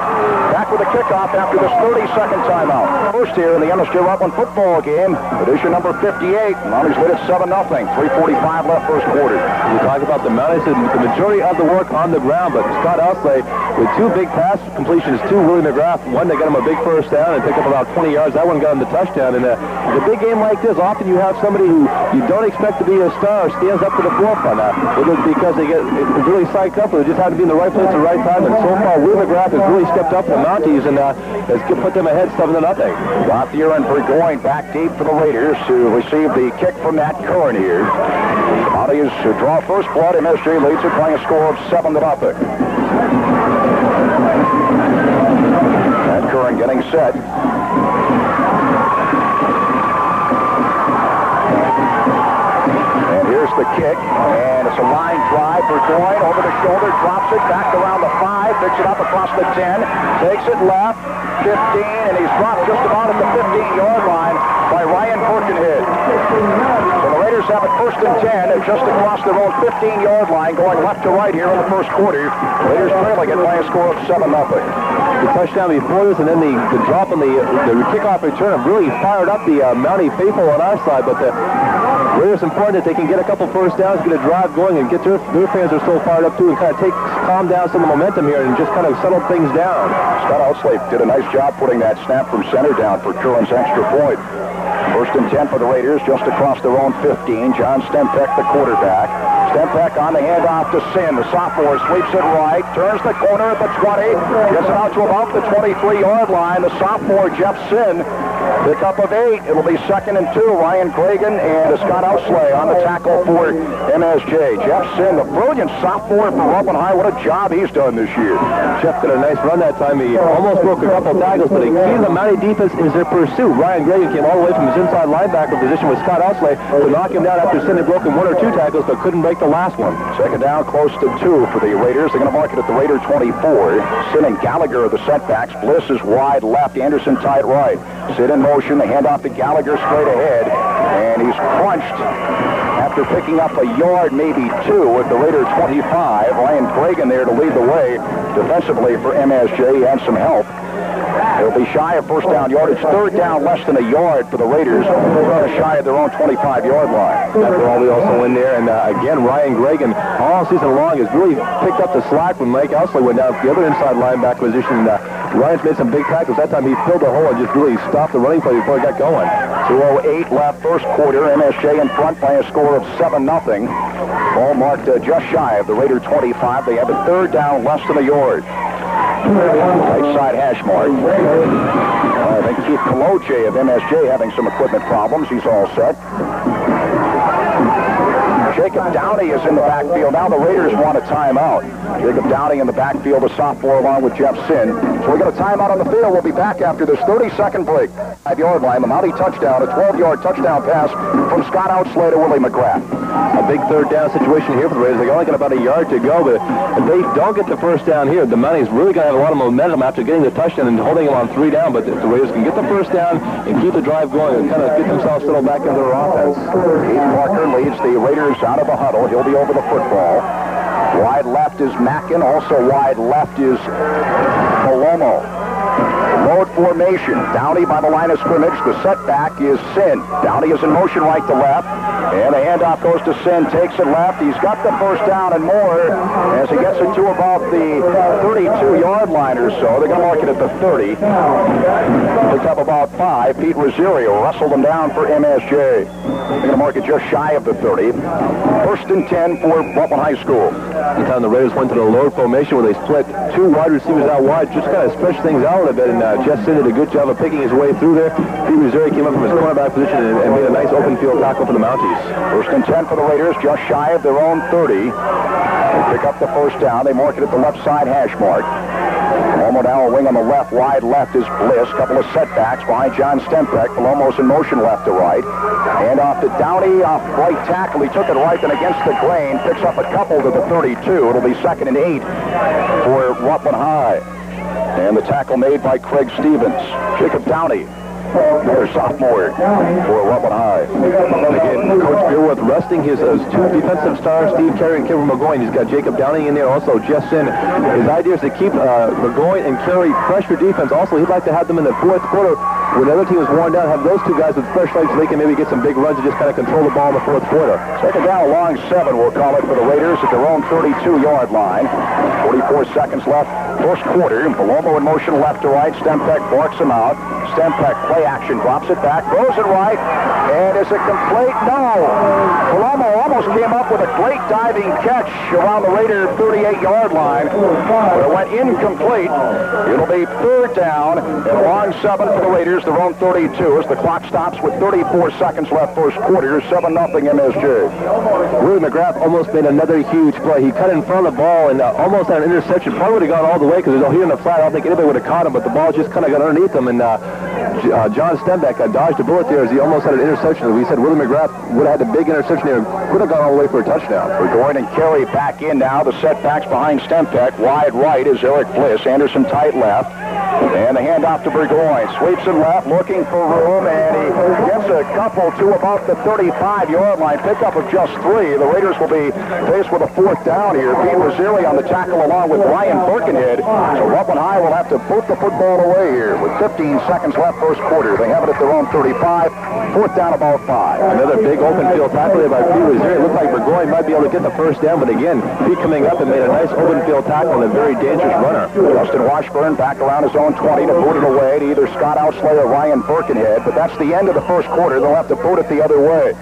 Back with a kickoff after this 30-second timeout. First here in the MSJ Rutland football game, edition number 58. Mounties lead at 7-0. 3:45 left first quarter. We talk about the Mounties and the majority of the work on the ground, but Scott Outslay with 2 big pass completions to Willie McGrath. One that got him a big first down and picked up about 20 yards. That one got him the touchdown. And a big game like this, often you have somebody who you don't expect to be a star stands up to the forefront. Whether it's because they get really psyched up or they just have to be in the right place at the right time. And so far, Willie McGrath has really stepped up. The Mounties Mounties and has put them ahead 7-0. Lothier and Burgoyne back deep for the Raiders to receive the kick from Matt Curran here. The Mounties draw first blood. MSJ leads it by a score of 7-0. Matt Curran getting set. Here's the kick, and it's a line drive. Burgoyne over the shoulder, drops it back around the 5, picks it up across the 10, takes it left, 15, and he's dropped just about at the 15-yard line by Ryan Birkenhead. So the Raiders have it first and 10, and just across their own 15-yard line, going left to right here in the first quarter. Raiders trailing it by a score of 7-0. The touchdown before this, and then the drop on the kickoff return have really fired up the Mountie faithful on our side, but the Raiders important that they can get a couple first downs, get a drive going, and get their fans are so fired up too, and kind of calm down some of the momentum here and just kind of settle things down. Scott Outslay did a nice job putting that snap from center down for Curran's extra point. First and 10 for the Raiders, just across their own 15. John Stempeck, the quarterback. Stempeck on the handoff to Sin. The sophomore sweeps it right, turns the corner at the 20, gets it out to about the 23-yard line. The sophomore, Jeff Sin, pick up of 8. It'll be 2nd and 2. Ryan Cragen and Scott Outslay on the tackle for MSJ. Jeff Sin, the brilliant sophomore from Rutland High. What a job he's done this year. Jeff did a nice run that time. He almost broke a couple tackles, but the key to the Mountie defense is their pursuit. Ryan Cragen came all the way from his inside linebacker position with Scott Outslay to knock him down after Sin had broken 1 or 2 tackles, but couldn't break the last one. Second down, close to 2 for the Raiders. They're going to mark it at the Raider 24. Sin and Gallagher are the setbacks. Bliss is wide left, Anderson tight right. Sin in motion, they hand off to Gallagher straight ahead, and he's crunched after picking up a yard, maybe 2 at the Raider 25. Ryan Cragen there to lead the way defensively for MSJ and some help. They'll be shy of first down yardage. Third down, less than a yard for the Raiders. They're shy of their own 25-yard line. After all, we also in there. And again, Ryan Cragen, all season long, has really picked up the slack when Mike Outslay went down to the other inside linebacker position. Ryan's made some big tackles. That time he filled the hole and just really stopped the running play before he got going. 2:08 left first quarter. MSJ in front by a score of 7-0. Ball marked just shy of the Raider 25. They have a third down, less than a yard. Right side hash mark. I think Keith Kaloche of MSJ having some equipment problems. He's all set. Jacob Downey is in the backfield. Now the Raiders want a timeout. Jacob Downey in the backfield, a sophomore, along with Jeff Sin. So we got a timeout on the field. We'll be back after this 30-second break. 5-yard line, the Mountie touchdown, a 12-yard touchdown pass from Scott Outslay to Willie McGrath. A big third down situation here for the Raiders. They only got about a yard to go, but if they don't get the first down here, the Mountie's really going to have a lot of momentum after getting the touchdown and holding them on 3 down. But if the Raiders can get the first down and keep the drive going and kind of get themselves settled back into their offense. Keith Parker leads the Raiders out of the huddle. He'll be over the football. Wide left is Mackin. Also wide left is Palomo. Load formation. Downey by the line of scrimmage. The setback is Sin. Downey is in motion right to left. And the handoff goes to Sin. Takes it left. He's got the first down and more as he gets it to about the 32-yard line or so. They're going to mark it at the 30. Picked up about 5. Pete Rosario wrestled them down for MSJ. They're going to mark it just shy of the 30. First and 10 for Rutland High School. The time the Raiders went to the load formation where they split 2 wide receivers out wide, just kind of stretched things out a little bit, and Jeff Sin did a good job of picking his way through there. Pete Rosario came up from his cornerback position and made a nice open field tackle for the Mounties. First and 10 for the Raiders, just shy of their own 30. They pick up the first down. They mark it at the left side hash mark. Palomo now a wing on the left. Wide left is Bliss. Couple of setbacks behind John Stempeck. Palomo's in motion left to right. And off to Downey, off right tackle. He took it right then against the grain. Picks up a couple to the 32. It'll be 2nd and 8 for Rutland High. And the tackle made by Craig Stevens. Jacob Downey, their sophomore for Rutland High. Again, Coach Beerworth resting his 2 defensive stars, Steve Carey and Kevin McGowan. He's got Jacob Downey in there, also Jeff Sin. His idea is to keep McGowan and Carey pressure defense. Also, he'd like to have them in the fourth quarter when the other team is worn down, have those two guys with fresh legs so they can maybe get some big runs and just kind of control the ball in the fourth quarter. Second down along 7, we'll call it, for the Raiders at their own 32-yard line. 44 seconds left, first quarter. Paloma in motion left to right. Stempeck barks him out. Stempeck play action, drops it back, throws it right, and is it complete? No. Paloma almost came up with a great diving catch around the Raider 38-yard line, but it went incomplete. It'll be third down and along 7 for the Raiders, their own 32, as the clock stops with 34 seconds left first quarter, 7-0 MSJ. Willie McGrath almost made another huge play. He cut in front of the ball and almost had an interception. Probably would have gone all the way because he in the flat. I don't think anybody would have caught him, but the ball just kind of got underneath him, and John Stembeck dodged a bullet there as he almost had an interception. We said Willie McGrath would have had a big interception there, could have gone all the way for a touchdown. We're going and Carey back in now. The setbacks behind Stempeck. Wide right is Eric Bliss. Anderson tight left. And the handoff to Burgoyne. Sweeps it left, looking for room, and he gets a couple to about the 35-yard line. Pickup of just 3. The Raiders will be faced with a fourth down here. Pete Mazzilli on the tackle along with Ryan Birkenhead. So Rutland High will have to boot the football away here with 15 seconds left first quarter. They have it at their own 35. Fourth down, about 5. Another big open field tackle there by Pete Mazzilli. It looked like Burgoyne might be able to get the first down, but again, Pete coming up and made a nice open field tackle on a very dangerous runner. Justin Washburn back around his own 20 to boot it away to either Scott Outslay or Ryan Birkenhead, but that's the end of the first quarter. They'll have to boot it the other way.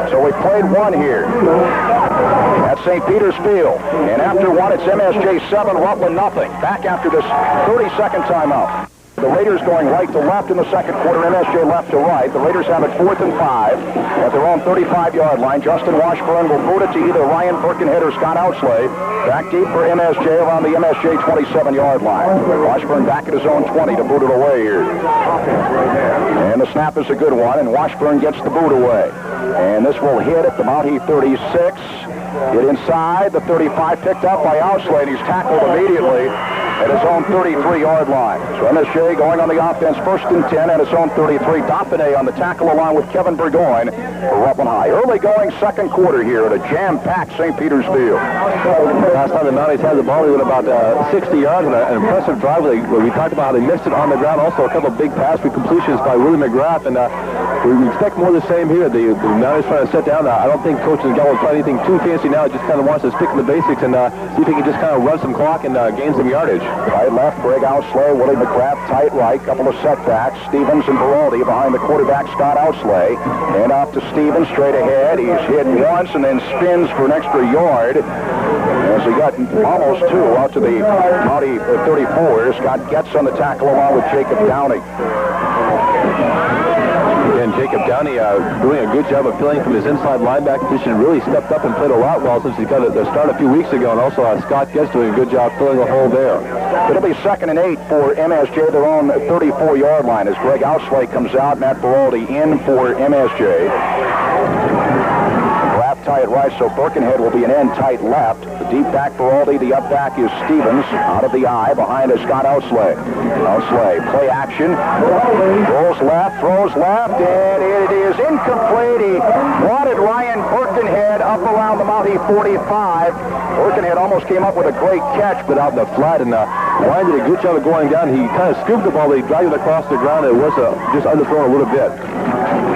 So we played 1 here at St. Peter's Field. And after 1, it's MSJ 7, Rutland nothing. Back after this 30-second timeout. The Raiders going right to left in the second quarter, MSJ left to right. The Raiders have it 4th and 5 at their own 35-yard line. Justin Washburn will boot it to either Ryan Birkenhead or Scott Outslay. Back deep for MSJ around the MSJ 27-yard line. Washburn back at his own 20 to boot it away here. And the snap is a good one, and Washburn gets the boot away. And this will hit at the Mountie 36. Get inside, the 35 picked up by Outslay, and he's tackled immediately at his own 33-yard line. So MSJ going on the offense, 1st and 10 at his own 33. Dauphiné on the tackle along with Kevin Burgoyne for Rutland High. Early going second quarter here at a jam-packed St. Peter's Field. Last time the Mounties had the ball, he went about 60 yards on an impressive drive. We talked about how they missed it on the ground. Also, a couple of big pass completions by Willie McGrath, and we expect more of the same here. The Mounties trying to set down. I don't think Coach Gal will try anything too fancy now. He just kind of wants to stick to the basics and see if he can just kind of run some clock and gain some yardage. Right left, Greg Outslay, Willie McGrath tight right, couple of setbacks. Stevens and Baraldi behind the quarterback, Scott Outslay. And off to Stevens, straight ahead. He's hit once and then spins for an extra yard. As he got almost 2 out to the Mountie 34. Scott gets on the tackle along with Jacob Downey. And Jacob Downey doing a good job of filling from his inside linebacker position. Really stepped up and played a lot well since he got the start a few weeks ago. And also Scott Getz doing a good job filling the hole there. It'll be 2nd and 8 for MSJ, their own 34-yard line, as Greg Outslay comes out. Matt Baraldi in for MSJ. Tight right, so Birkenhead will be an end tight left. The deep back Baraldi, the up back is Stevens, out of the eye, behind is Scott Outslay. Outslay, play action, rolls left, throws left, and it is incomplete. He wanted Ryan Birkenhead up around the Mountie 45. Birkenhead almost came up with a great catch, but out in the flat, and Ryan did a good job of going down. He kind of scooped the ball, he dragged it across the ground, and it was just underthrown a little bit.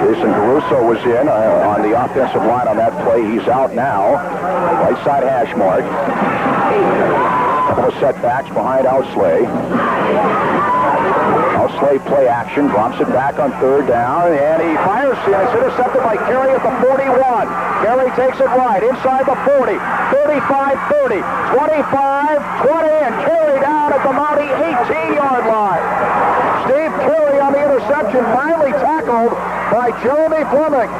Jason Caruso was in on the offensive line on that play. He's out now. Right side hash mark. Couple of setbacks behind Outslay. Outslay play action, drops it back on 3rd down, and he fires. It's intercepted by Carey at the 41. Carey takes it right, inside the 40, 35, 30, 25, 20, and Carey down at the Mountie 18-yard line. Steve Carey on the interception, finally tackled by Jeremy Fleming.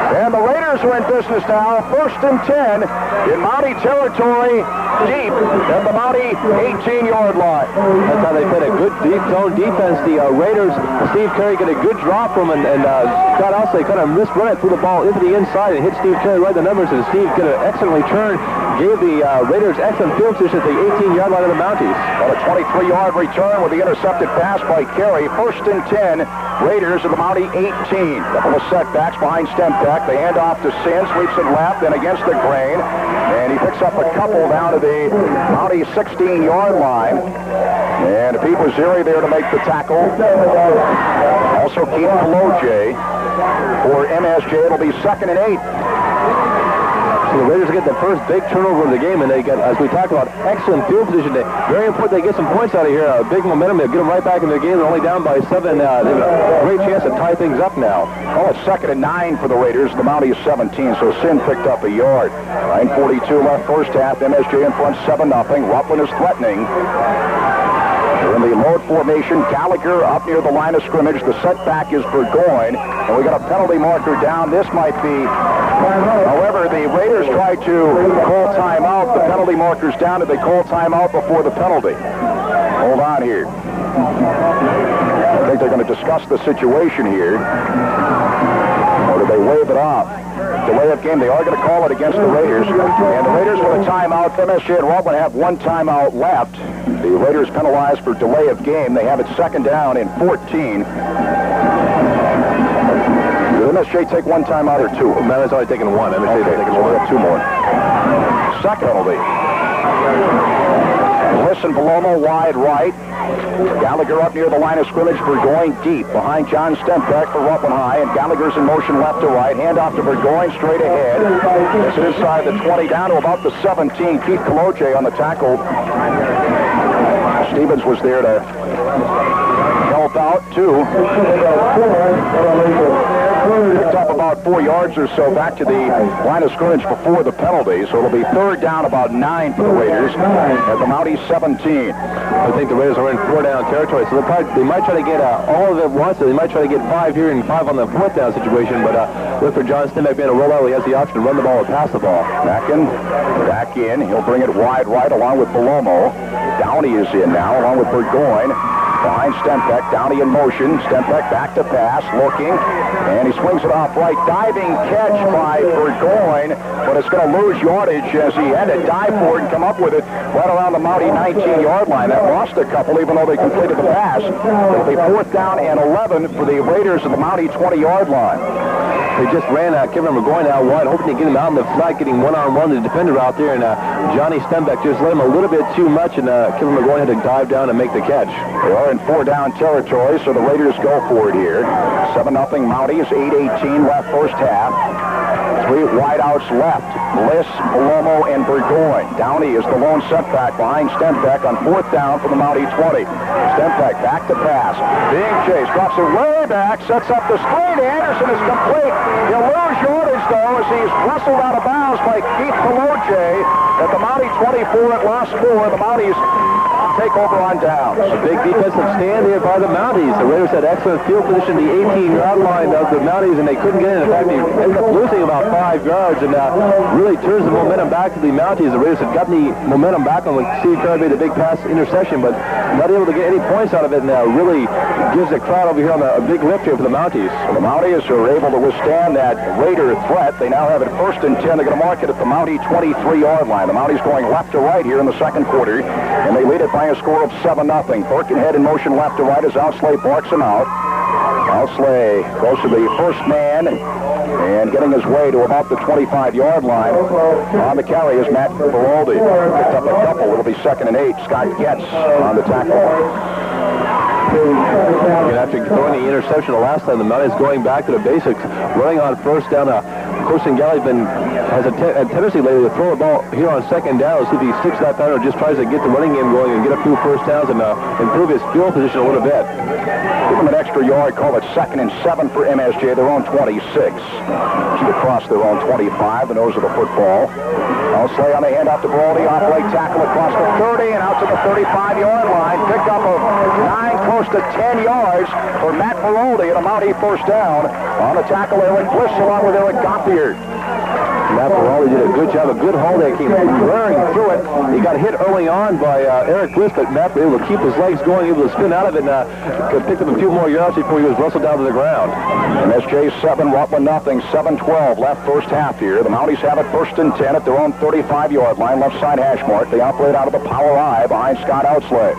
And the Raiders are in business now, 1st and 10 in Mountie territory, deep at the Mountie 18-yard line. That's how they played a good deep zone defense. The Raiders, Steve Carey got a good drop from him, and Scott Outslay kind of misrun it, threw the ball into the inside and hit Steve Carey right in the numbers, and Steve got an excellent return, gave the Raiders excellent field position at the 18-yard line of the Mounties. Well, a 23-yard return with the intercepted pass by Carey. 1st and 10, Raiders at the Mountie 18. Couple of setbacks behind Stempeck. They hand off to Sin, sweeps it left and against the grain, and he picks up a couple down to the Mountie 16-yard line. And Pete Mazzilli there to make the tackle. official, Keith Peloge. For MSJ, it'll be 2nd and 8. So the Raiders get the first big turnover of the game, and they get, as we talked about, excellent field position. Very important they get some points out of here. Big momentum. They'll get them right back in their game. They're only down by 7. They have a great chance to tie things up now. Oh, it's 2nd and 9 for the Raiders. The Mounties 17, so Sin picked up a yard. 9:42 left first half. MSJ in front 7-0. Rutland is threatening. They're in the load formation. Gallagher up near the line of scrimmage. The setback is Burgoyne. And we got a penalty marker down. This might be... However, the Raiders tried to call timeout. The penalty marker's down. Did they call timeout before the penalty? Hold on here. I think they're going to discuss the situation here. Or do they wave it off? Delay of game. They are going to call it against the Raiders. And the Raiders with a timeout. MSJ and Rutland have 1 timeout left. The Raiders penalized for delay of game. They have it 2nd down and 14. Did MSJ take 1 timeout or 2? Man's only taken 1. MSJ's taken 1. We have 2 more. Second penalty. Listen, Palomo wide right. Gallagher up near the line of scrimmage for going deep behind John Stempeck for Rutland High, and Gallagher's in motion left to right. Handoff to Burgoyne straight ahead. It's inside the 20 down to about the 17. Keith Peloge on the tackle. Stevens was there to help out too. Picked up about 4 yards or so back to the line of scrimmage before the penalty, so it'll be 3rd down, about 9 for the Raiders at the Mounties 17. I think the Raiders are in 4-down territory, so they might try to get all of it once, or they might try to get 5 here and 5 on the 4th down situation, but look for John Stembeck being a rollout. He has the option to run the ball or pass the ball. Back in. He'll bring it wide right along with Palomo. Downey is in now along with Burgoyne. Behind Stempeck, Downey in motion. Stempeck back to pass, looking, and he swings it off right. Diving catch by Burgoyne, but it's going to lose yardage as he had to dive for it and come up with it right around the Mountie 19-yard line. That lost a couple, even though they completed the pass. It'll be 4th down and 11 for the Raiders at the Mountie 20-yard line. They just ran Kevin Burgoyne out wide, hoping to get him out in the flat, getting one-on-one the defender out there, and Johnny Stembeck just let him a little bit too much, and Kevin Burgoyne had to dive down and make the catch. They are in 4-down territory, so the Raiders go for it here. 7-0 Mounties, 8:18 left first half. 3 wideouts left. Bliss, Palomo, and Burgoyne. Downey is the lone setback behind Stempeck on 4th down for the Mountie 20. Stempeck back to pass. Being chased. Drops it way back. Sets up the screen. Anderson is complete. He'll lose yardage, though, as he's wrestled out of bounds by Keith Peloge at the Mountie 24 at loss 4. The Mounties take over on downs. A big defensive stand here by the Mounties. The Raiders had excellent field position, the 18-yard line of the Mounties, and they couldn't get in. In fact, they ended up losing about 5 yards, and really turns the momentum back to the Mounties. The Raiders had gotten the momentum back on Steve Kerr made a big pass interception, but not able to get any points out of it, and really gives the crowd over here on a big lift here for the Mounties. So the Mounties are able to withstand that Raider threat. They now have it 1st and 10. They're going to mark it at the Mountie 23-yard line. The Mounties going left to right here in the 2nd quarter, and they lead it by a score of 7-0. Birkenhead in motion left to right as Outslay barks him out. Outslay goes to the first man and getting his way to about the 25-yard line. On the carry is Matt Beraldi. Picked up a couple. It'll be 2nd and 8. Scott Getz on the tackle. After throwing the interception the last time, the Mounties going back to the basics, running on 1st down. Coach Galley has a tendency lately to throw the ball here on 2nd down. See if he sticks that down or just tries to get the running game going and get a few first downs and improve his field position a little bit. Give him an extra yard. Call it 2nd and 7 for MSJ. Their own 26. Just across their own 25, the nose of the football. Outslay on the handoff to Brody. Off-leg tackle across the 30 and out to the 35-yard line. Pick up of 9, close to 10 yards for Matt Beraldi and a Mountie 1st down. On the tackle, Eric Bliss along with Eric Gothier. Matt Beraldi did a good job, a good hold there. Came wearing through it. He got hit early on by Eric Bliss, but Matt was able to keep his legs going, able to spin out of it, and picked up a few more yards before he was wrestled down to the ground. MSJ 7, Rutland nothing. 7-12 left first half here. The Mounties have it 1st and 10 at their own 35-yard line, left side hash mark. They operate out of the power I behind Scott Outslay.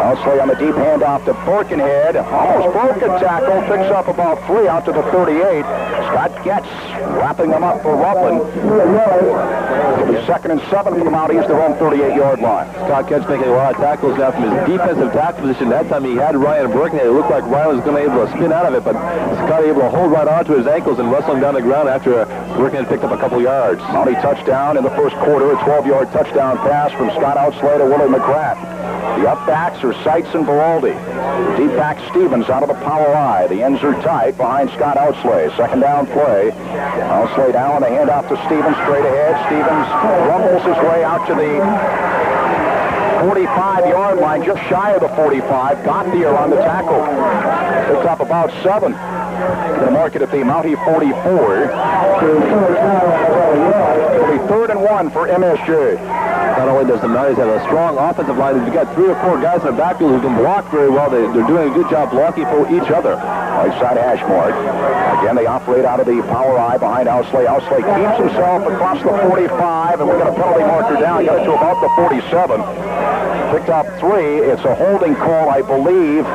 Outslay on the deep handoff to Birkenhead. Almost broke a tackle. Picks up about 3 out to the 38. Scott Getz wrapping them up for Rutland. It'll be 2nd and 7 for the Mounties, their own 38-yard line. Scott Kent's making a lot of tackles now from his defensive tackle position. That time he had Ryan working it. It looked like Ryan was going to be able to spin out of it, but Scott able to hold right onto his ankles and wrestling down the ground after working it picked up a couple yards. Mountie touchdown in the first quarter, a 12-yard touchdown pass from Scott Outslay to Willie McGrath. The up-backs are Seitz and Baraldi. Deep back Stevens out of the power I. The ends are tight behind Scott Outslay. Second down play. Outslay down, the handoff to Stevens straight ahead. Stevens rumbles his way out to the 45-yard line, just shy of the 45. Got there on the tackle. Picked up about 7. Going to mark it at the Mountie 44. It'll be 3rd and 1 for MSJ. Not only does the Mounties have a strong offensive line, they've got 3 or 4 guys in the backfield who can block very well. They're doing a good job blocking for each other. Right side hash mark. Again, they operate out of the power I behind Outslay. Outslay keeps himself across the 45, and we got a penalty marker down. Got it to about the 47. Picked up 3. It's a holding call, I believe,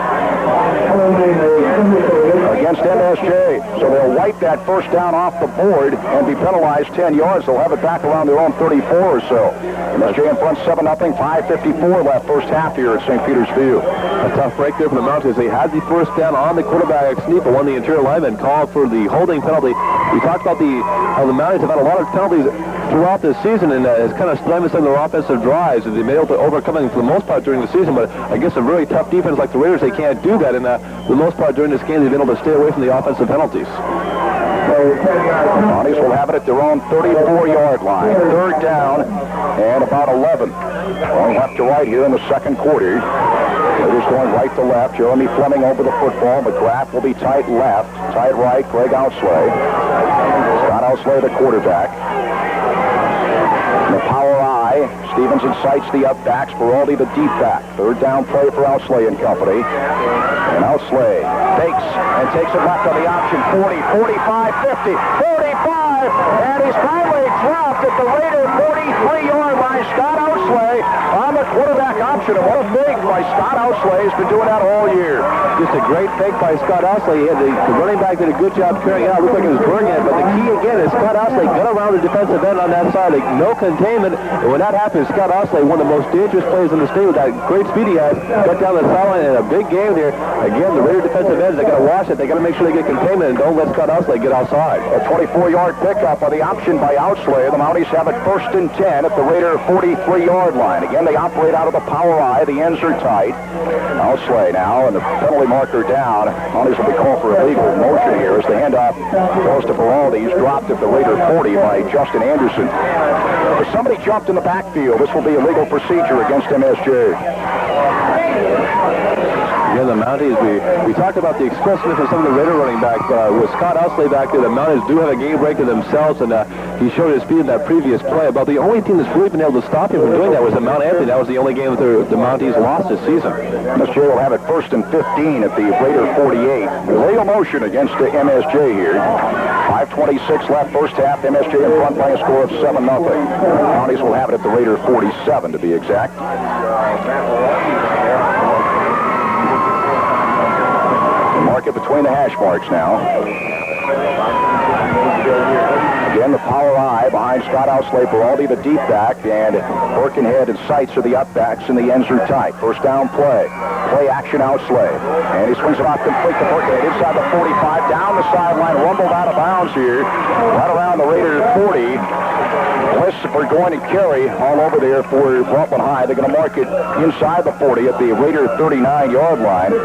against MSJ. So they'll wipe that first down off the board and be penalized 10 yards. They'll have it back around their own 34 or so. MSJ in front 7-0, 5:54 left first half here at St. Peter's Field. A tough break there for the Mounties. They had the first down on the quarterback sneak, but one of the interior linemen called for the holding penalty. We talked about how the Mounties have had a lot of penalties throughout this season, and it's kind of stymied some of their offensive drives. They've been able to overcome it for the most part during the season, but against a very tough defense like the Raiders, they can't do that, and for the most part during this game, they've been able to stay away from the offensive penalties. Mounties will have it at their own 34-yard line. 3rd down and about 11. Going left to right here in the second quarter. Raiders going right to left. Jeremy Fleming over the football. McGrath will be tight left. Tight right, Greg Outslay. Scott Outslay, the quarterback. The power I. Stevens incites the up backs. Baraldi the deep back. 3rd down play for Outslay and company. And Outslay fakes and takes it left on the option. 40, 45, 50, 45. And he's finally dropped at the Raider 43-yard line. Scott Outslay on the quarterback option. And what a fake by Scott Outslay. He's been doing that all year. Just a great fake by Scott Outslay. The running back did a good job carrying it out. Looked like he was burning it. But the key again is Scott Outslay got around the defensive end on that side. Like, no containment. And when that happens, Scott Outslay, one of the most dangerous players in the state with that great speed he has, got down the sideline in a big game here. Again, the Raider defensive ends, they got to watch it. They got to make sure they get containment and don't let Scott Outslay get outside. A 24-yard pickup on the option by Outslay. The Mounties have it 1st and 10 at the Raider 43-yard line. Again, they operate out of the power I. The ends are tight. Outslay now, and the penalty marker down. Mounties will be called for illegal motion here as the handoff goes to Baraldi. He's dropped at the Raider 40 by Justin Anderson. If somebody jumped in the backfield, this will be a legal procedure against MSJ. Again, the Mounties, we talked about the expressiveness of some of the Raider running backs, but with Scott Outslay back there, the Mounties do have a game break to themselves, and he showed his speed in that previous play. About the only team that's really been able to stop him from doing that was the Mount Anthony. That was the only game that the Mounties lost this season. MSJ will have it 1st and 15 at the Raider 48. Illegal motion against the MSJ here. 5:26 left first half. MSJ in front by a score of 7-0. Mounties will have it at the Raider 47 to be exact. Mark it between the hash marks now. Again, the power I behind Scott Outslay, Baraldi the deep back, and Birkenhead and Seitz are the up backs, and the ends are tight. First down play. Play action Outslay. And he swings it off complete to Birkenhead inside the 45, down the sideline, rumbled out of bounds here. Right around the Raider 40. Lists are going to carry all over there for Rutland High. They're going to mark it inside the 40 at the Raider 39-yard line. He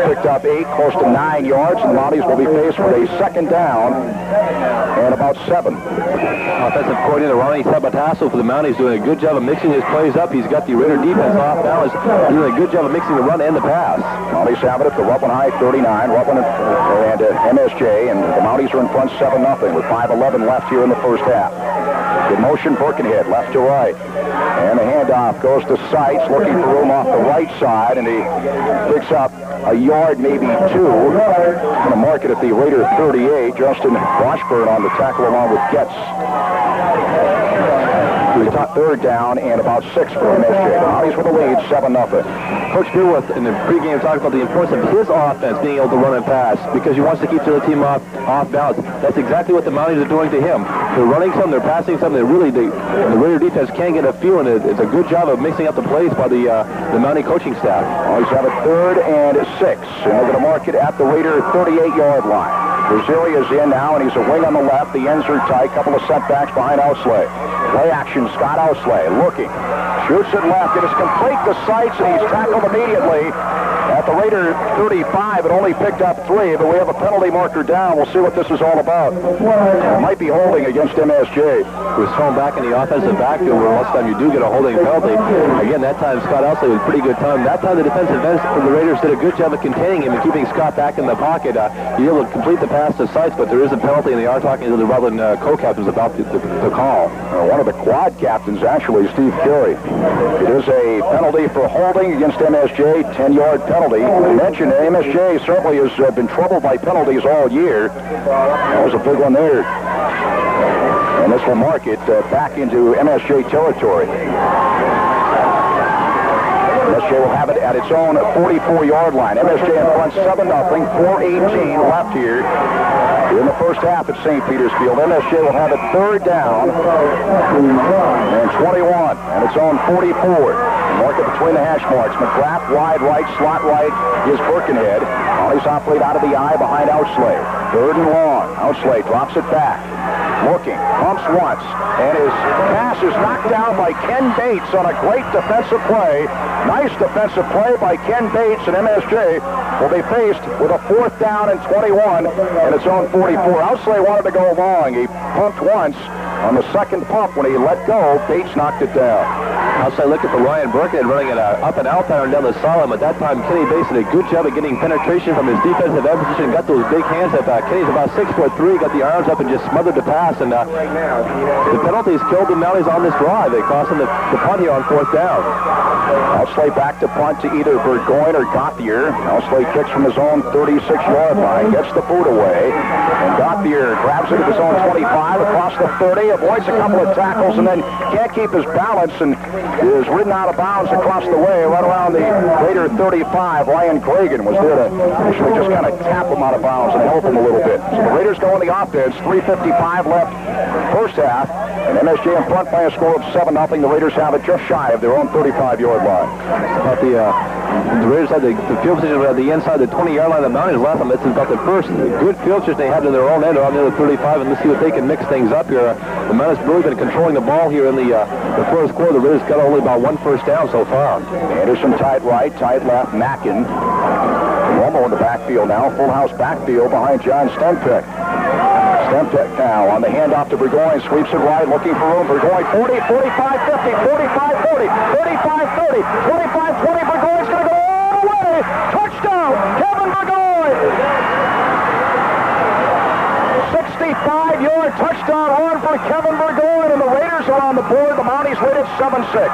picked up 8, close to 9 yards, and the Mounties will be faced with a 2nd down and about 7. Offensive coordinator Ronnie Sabatasso for the Mounties doing a good job of mixing his plays up. He's got the Raider defense off now. He's doing a good job of mixing the run and the pass. Mounties have it at the Rutland High 39. Rutland and MSJ, and the Mounties are in front 7-0 with 5:11 left here in the first half. Good motion, Birkenhead, left to right. And the handoff goes to Seitz, looking for room off the right side, and he picks up a yard, maybe 2. Going to mark it at the Raider 38. Justin Washburn on the tackle along with Getz. third down and about 6 for MSJ. The Mounties with the lead, 7-0. Coach Beerworth in the pregame talked about the importance of his offense being able to run and pass because he wants to keep the other team off balance. That's exactly what the Mounties are doing to him. They're running some, they're passing some. The Raider defense can't get a feel, and it's a good job of mixing up the plays by the Mountie coaching staff. Always have a 3rd and 6, and they're going to mark it at the Raider 38-yard line. Brazili is in now, and he's a wing on the left. The ends are tight. Couple of setbacks behind Outslay. Play action, Scott Outslay looking. Shoots it left. It is complete to sights, and he's tackled immediately at the Raider 35. It only picked up 3, but we have a penalty marker down. We'll see what this is all about. It might be holding against MSJ. It was thrown back in the offensive backfield where most of the time you do get a holding penalty. Again, that time Scott Outslay was pretty good time. That time the defensive ends for the Raiders did a good job of containing him and keeping Scott back in the pocket. He was able to complete the pass to sights, but there is a penalty, and they are talking to the Rutland co-captains about the call. One of the quad captains, actually, Steve Carey. It is a penalty for holding against MSJ, 10-yard penalty. I mentioned MSJ certainly has been troubled by penalties all year. That was a big one there. And this will mark it back into MSJ territory. MSJ will have it at its own 44-yard line. MSJ in front 7-0, 4:18 left here in the first half at St. Peter's Field. MSJ will have it 3rd down and 21, and its own 44. Mark it between the hash marks. McGrath wide right, slot right is Birkenhead. He's off-played out of the eye behind Outslay. 3rd and long. Outslay drops it back. Looking, pumps once, and his pass is knocked down by Ken Bates on a great defensive play. Nice defensive play by Ken Bates, and MSJ will be faced with a 4th down and 21 and its own 44. Outslay wanted to go long. He pumped once. On the second pump, when he let go, Bates knocked it down. Outside look at the Ryan Birkenhead running it up and out pattern down the sideline. At that time, Kenny Bates did a good job of getting penetration from his defensive end position, got those big hands up. Kenny's about 6'3", got the arms up and just smothered the pass. And the penalties killed the Mounties on this drive. They cost them the punt here on 4th down. Outslay back to punt to either Burgoyne or Gauthier. Outslay kicks from his own 36-yard line, gets the boot away, and Gauthier grabs it at his own 25 across the 30, avoids a couple of tackles, and then can't keep his balance and is ridden out of bounds across the way right around the Raider 35. Ryan Cragen was there to actually just kind of tap him out of bounds and help him a little bit. So the Raiders go on the offense, 3:55 left first half, and MSJ in front by a score of 7-0. The Raiders have it just shy of their own 35-yard line. About the Raiders had the field position at the inside the 20-yard line. The Mounties last time. This is about the first good field position they had in their own end around near the 35, and let's see what they can mix things up here. The Mounties have really been controlling the ball here in the first quarter. The Raiders got only about 1 first down so far. Anderson tight right, tight left, Mackin. Romo in the backfield now, full house backfield behind John Stenpeck. Stenpeck now on the handoff to Burgoyne, sweeps it right, looking for room. Burgoyne 40, 45, 50, 45, 40, 35, 30, 25, 20. Burgoyne's going to go all the way. Touchdown, Kevin Burgoyne. 65-yard touchdown run for Kevin Burgoyne, and the Raiders are on the board. The Mounties lead at 7-6.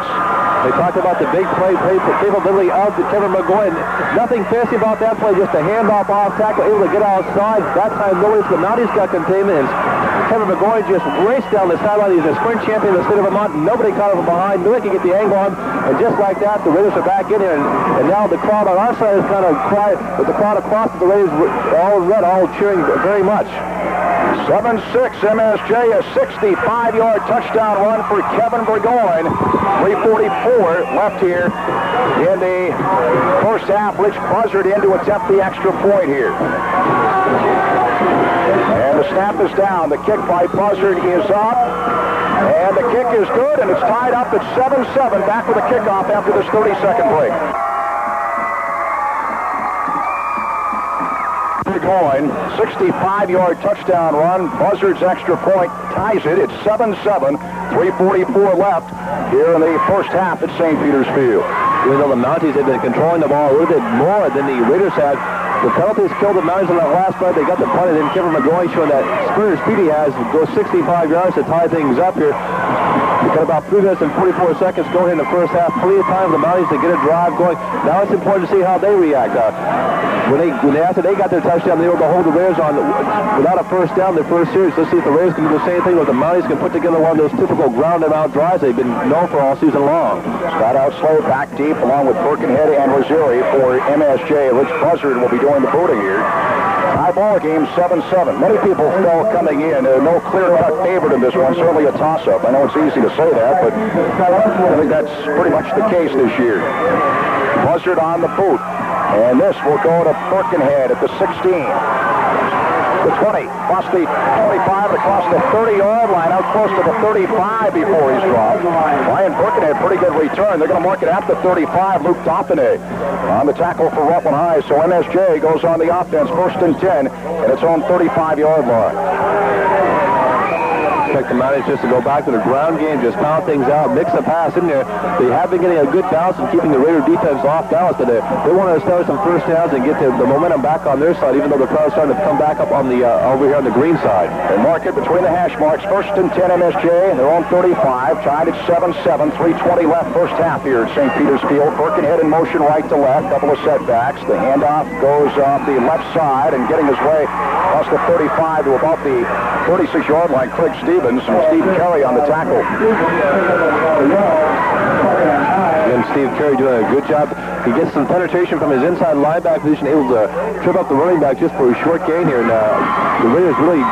They talked about the big play capability of Kevin Burgoyne. Nothing fancy about that play, just a handoff off tackle, able to get outside. That time, the Mounties got containment, and Kevin Burgoyne just raced down the sideline. He's a sprint champion of the state of Vermont. Nobody caught him from behind. Knew he could get the angle on, and just like that, the Raiders are back in here, and now the crowd on our side is kind of quiet, but the crowd across the Raiders all red, all cheering very much. 7-6, MSJ, a 65-yard touchdown run for Kevin Burgoyne. 3:44 left here in the first half. Rich Buzzard in to attempt the extra point here. And the snap is down. The kick by Buzzard is up. And the kick is good, and it's tied up at 7-7. Back with a kickoff after this 30-second break. Burgoyne, 65-yard touchdown run. Buzzard's extra point ties it. It's 7-7. 3:44 left here in the first half at St. Peter's Field. Even though the Mounties have been controlling the ball a little bit more than the Raiders had, the penalties killed the Mounties on that last play. They got the punt, and then Kevin Burgoyne showing that sprinter speed he has, goes 65 yards to tie things up here. We've got about 3 minutes and 44 seconds going in the first half. Plenty of time for the Mounties to get a drive going. Now it's important to see how they react. after they got their touchdown, they were able to hold the Raiders on without a first down their first series. Let's see if the Raiders can do the same thing, or the Mounties can put together one of those typical ground-and-out drives they've been known for all season long. Scott Outslay back deep along with Birkenhead and Rosieri for MSJ. Rich Buzzard will be doing the booting here. High ball game, 7-7. Many people felt coming in. No clear-cut favorite in this one. Certainly a toss-up. I know it's easy to say that, but I think that's pretty much the case this year. Buzzard on the boot. And this will go to Birkenhead at the 16. The 20, across the 25, across the 30-yard line, out close to the 35 before he's dropped. Ryan Birkenhead, pretty good return. They're going to mark it at the 35. Luke Dauphinay on the tackle for Rutland High. So MSJ goes on the offense, 1st and 10, at its own 35-yard line. Expect the Mounties just to go back to the ground game, just pound things out, mix the pass in there. They have been getting a good balance and keeping the Raider defense off balance, but they want to establish some first downs and get the momentum back on their side, even though the crowd's starting to come back up on the over here on the green side. They mark it between the hash marks, 1st and 10 MSJ, their own 35, tied at 7-7, 3:20 left first half here at St. Peter's Field. Birkenhead in motion right to left, couple of setbacks. The handoff goes off the left side and getting his way across the 35 to about the 36-yard line. Craig Stevens and Steve Carey on the tackle. And Steve Carey doing a good job. He gets some penetration from his inside linebacker position, able to trip up the running back just for a short gain here. And the Raiders really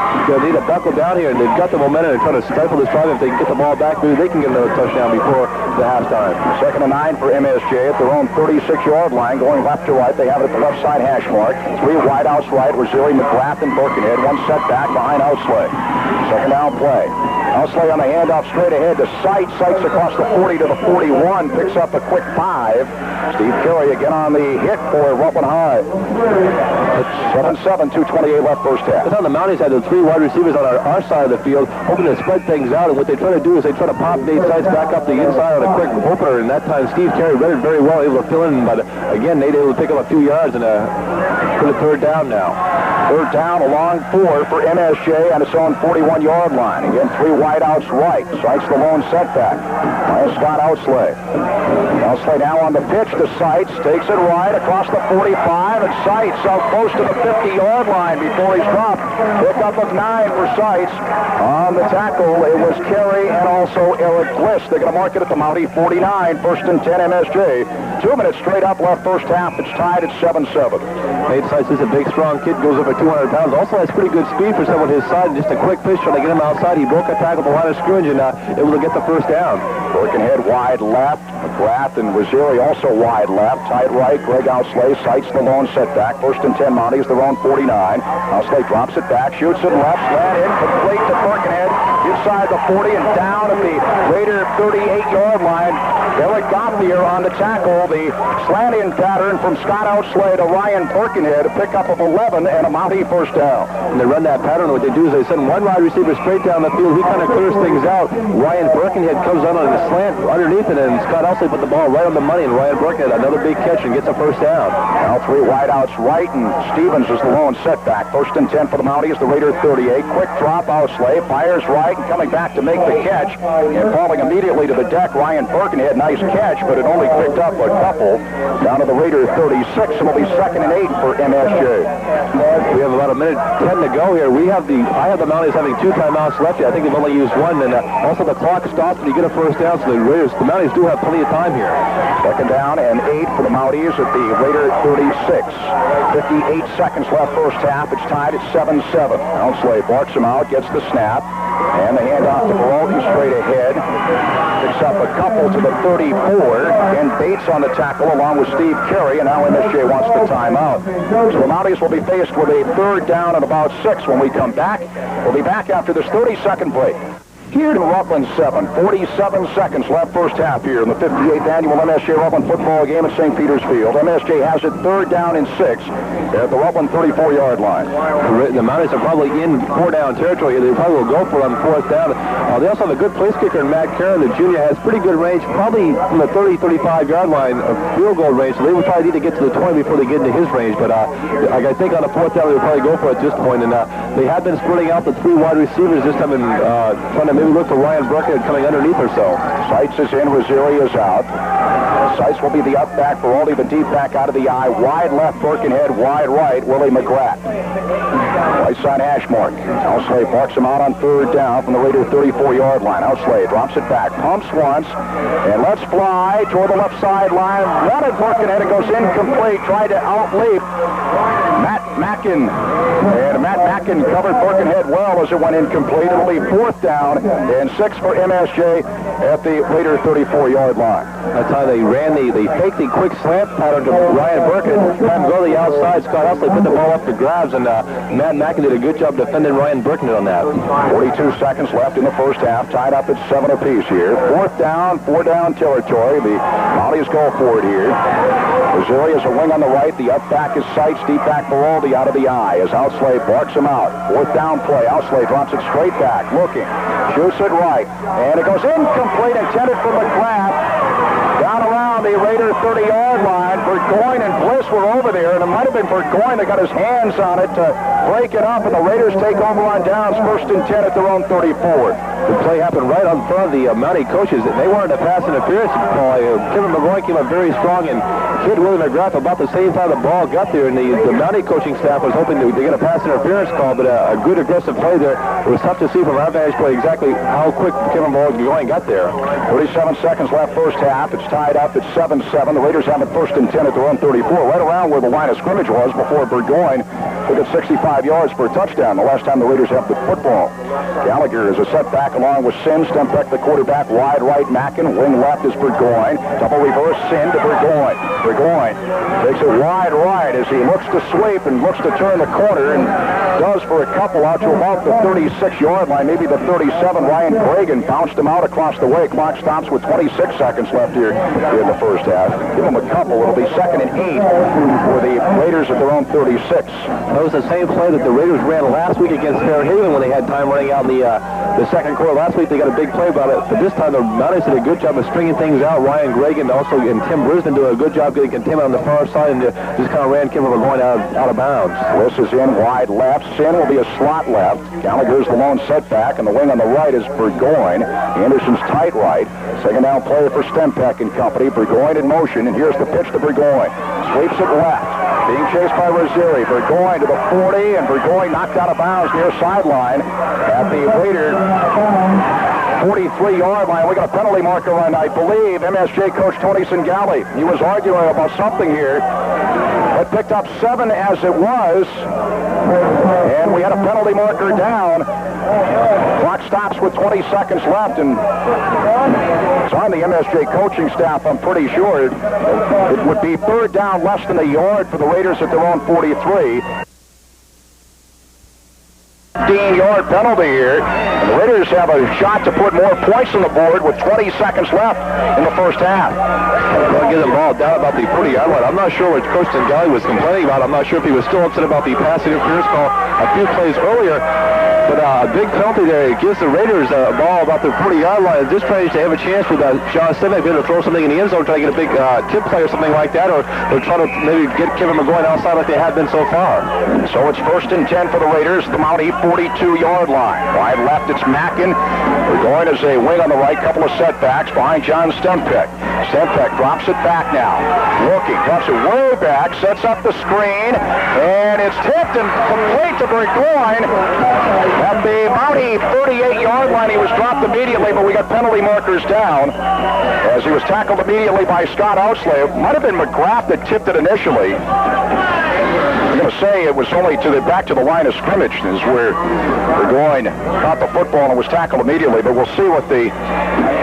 need to buckle down here, and they've got the momentum to try to stifle this drive. If they can get the ball back, maybe they can get another touchdown before the halftime. 2nd and 9 for MSJ at their own 36-yard line, going left to right. They have it at the left side hash mark. 3 wideouts right, Rosieri, McGrath, and Birkenhead. 1 setback behind Outslay. 2nd down play. Outslay on the handoff straight ahead to Sites. Sites across the 40 to the 41. Picks up a quick 5. Steve Carey again on the hit for Rutland High. 7-7, 2:28 left first half. That's how the Mounties had the 3 wide receivers on our side of the field, hoping to spread things out. And what they try to do is they try to pop Nate Sites back up the inside on a quick opener. And that time Steve Carey read it very well, able to fill in. But again, Nate able to pick up a few yards and for the 3rd down now. 3rd down, a long 4 for MSJ on its own 41-yard line. Again, 3 wideouts right. Sites the lone setback by Scott Outslay. Outslay now on the pitch to Sites. Takes it right across the 45, and Sites out close to the 50-yard line before he's dropped. Pickup of 9 for Sites. On the tackle, it was Carey and also Eric Bliss. They're going to mark it at the Mountie 49, 1st and 10 MSJ. 2 minutes straight up left first half. It's tied at 7-7. Nate Sites is a big, strong kid, goes over 200 pounds. Also has pretty good speed for someone his side. Just a quick pitch trying to get him outside. He broke a tackle at the line of scrimmage and able to get the first down. Birkenhead wide left. McGrath and Rosieri also wide left. Tight right. Greg Outslay Sites the lone setback. 1st and 10 Mounties, their own 49. Outslay drops it back, shoots it left, slant in, complete to Birkenhead. Inside the 40 and down at the Raider 38-yard line. Eric Gauthier on the tackle. The slant-in pattern from Scott Outslay to Ryan Birkenhead. A pickup of 11 and a Mountie first down. And they run that pattern. What they do is they send one wide receiver straight down the field. He kind of clears things out. Ryan Birkenhead comes on a slant underneath it, and Scott Outslay put the ball right on the money, and Ryan Birkenhead another big catch and gets a first down. Now 3 wideouts right, and Stevens is the lone setback. 1st and 10 for the Mounties, the Raider 38. Quick drop, Outslay fires right and coming back to make the catch. And falling immediately to the deck, Ryan Birkenhead. Nice catch, but it only picked up a couple. Down to the Raider 36, and it'll be 2nd and 8 for MSJ. We have about a minute 10 to go here. I have the Mounties having 2 timeouts left here. I think they've only used 1, and also the clock stops when you get a first down, so the Mounties do have plenty of time here. 2nd down and 8 for the Mounties at the Raider 36. 58 seconds left first half. It's tied at 7-7. Outslay barks him out, gets the snap, and the handoff to Barone straight ahead. Picks up a couple to the 34. And Bates on the tackle along with Steve Carey, and now MSJ wants the timeout. So the Mounties will be faced with a 3rd down and about 6 when we come back. We'll be back after this 30-second break. Here to Rutland 7, 47 seconds left first half here in the 58th annual MSJ Rutland football game at St. Peter's Field. MSJ has it 3rd down and 6 at the Rutland 34-yard line. The Mounties are probably in 4-down territory. They probably will go for it on 4th down. They also have a good place kicker in Matt Carroll. The junior has pretty good range, probably from the 30-35-yard line of field goal range. So they will probably need to get to the 20 before they get into his range. But I think on the 4th down, they will probably go for it at this point. And they have been splitting out the 3 wide receivers this time and trying to maybe look for Ryan Birkenhead coming underneath or so. Sites is in, Rosieri is out. Sites will be the up back for Aldi, the deep back out of the I. Wide left, Birkenhead. Wide right, Willie McGrath. Right side hash mark. Outslay barks him out on third down from the Raider 34-yard line. Outslay drops it back, pumps once, and let's fly toward the left sideline. Wanted Birkenhead, it goes incomplete. Tried to outleap Matt Mackin. And Matt Mackin covered Birkenhead well as it went incomplete. It'll be fourth down and 6 for MSJ at the Raider 34-yard line. That's how they faked the quick slant pattern to Ryan Birkenhead. Had him go to the outside. Scott Outslay put the ball up for grabs, and Matt Mackin did a good job defending Ryan Birkenhead on that. 42 seconds left in the first half. Tied up at 7 apiece here. Fourth down, 4-down territory. The Mounties go for it here. Missouri is a wing on the right. The up back is Sites. Deep back for Aldi out of the I as Outslay barks him out. Fourth down play. Outslay drops it straight back. Looking. Shoots it right. And it goes incomplete. Intended for McGrath. Down around the Raider 30-yard line. Burgoyne and Bliss were over there, and it might have been Burgoyne that got his hands on it to break it up, and the Raiders take over on downs, 1st and 10 at their own 34. The play happened right on front of the Mountie coaches. They wanted to pass interference call. Kevin McGoy came up very strong and hit Willie McGrath about the same time the ball got there, and the Mountie coaching staff was hoping to get a pass interference call, but a good aggressive play there. It was tough to see from our vantage point exactly how quick Kevin McGoy got there. 37 seconds left first half. It's tied up at 7-7. The Raiders have it 1st and 10 at their own 34, right around where the line of scrimmage was before Burgoyne took it 65 yards for a touchdown the last time the Raiders have the football. Gallagher is a setback along with Sin. Stempeck, the quarterback, wide right. Mackin, wing left is Burgoyne. Double reverse, Sin to Burgoyne. Burgoyne takes it wide right as he looks to sweep and looks to turn the corner and does for a couple out to about the 36-yard line, maybe the 37. Ryan Reagan bounced him out across the way. Clock stops with 26 seconds left here in the first half. Give them a couple. It'll be 2nd and 8 for the Raiders at their own 36. That was the same play that the Raiders ran last week against Fairhaven when they had time running out in the second quarter. Last week they got a big play about it, but this time the Mounties did a good job of stringing things out. Ryan Reagan also and Tim Brisbane doing a good job getting containment on the far side and just kind of ran Kevin McGoy out of bounds. Bliss is in wide left. Sin will be a slot left. Gallagher's the lone setback, and the wing on the right is Burgoyne. Anderson's tight right. Second down play for Stempeck and company. Burgoyne in motion, and here's the pitch to Burgoyne. Sweeps it left. Being chased by Rosieri. Burgoyne to the 40, and Burgoyne knocked out of bounds near sideline at the Raider 43-yard line. We got a penalty marker on, I believe, MSJ coach Tony Singali. He was arguing about something here. It picked up 7 as it was, and we had a penalty marker down. Clock stops with 20 seconds left, and it's on the MSJ coaching staff, I'm pretty sure. It would be 3rd down, less than a yard for the Raiders at their own 43. 15-yard penalty here. And the Raiders have a shot to put more points on the board with 20 seconds left in the first half. Well, get them all down about the 40-yard line. I'm not sure what Coach Singali was complaining about. I'm not sure if he was still upset about the pass interference call a few plays earlier. But a big penalty there. It gives the Raiders a ball about the 40-yard line. Just trying to have a chance with Sean Stempeck to throw something in the end zone, try to get a big tip play or something like that, or try to maybe get Kevin McGoy outside like they have been so far. So it's 1st and 10 for the Raiders. The Mountie 42-yard line. Wide left, it's Mackin. McGoy is a wing on the right. Couple of setbacks behind John Stempeck. Stempeck drops it back now. Looking, drops it way back, sets up the screen, and it's tipped and complete to Burgoyne. At the Mountie 38-yard line, he was dropped immediately, but we got penalty markers down as he was tackled immediately by Scott Outslay. It might have been McGrath that tipped it initially. I'm going to say it was only back to the line of scrimmage is where Burgoyne caught the football and was tackled immediately, but we'll see what the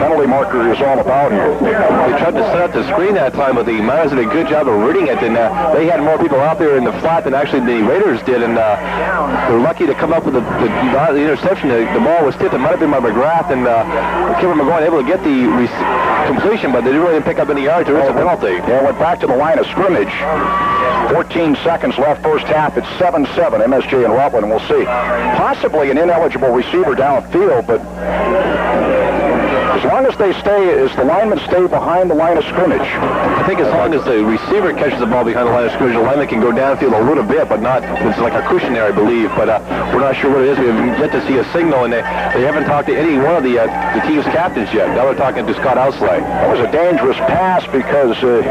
penalty marker is all about here. They tried to set up the screen that time, but the Mounties did a good job of reading it, and they had more people out there in the flat than actually the Raiders did, and they're lucky to come up with the interception. The ball was tipped. It might have been by McGrath, and Kevin McGoy able to get the completion, but they didn't really pick up any yards. There is a penalty. Yeah, went back to the line of scrimmage. 14 seconds left first half. It's 7-7, MSJ and Rutland. We'll see. Possibly an ineligible receiver downfield, but as long as as the linemen stay behind the line of scrimmage? I think as long as the receiver catches the ball behind the line of scrimmage, the lineman can go downfield a little bit, but not, it's like a cushion there, I believe. But we're not sure what it is. We haven't yet to see a signal, and they haven't talked to any one of the team's captains yet. Now they're talking to Scott Outslay. That was a dangerous pass because it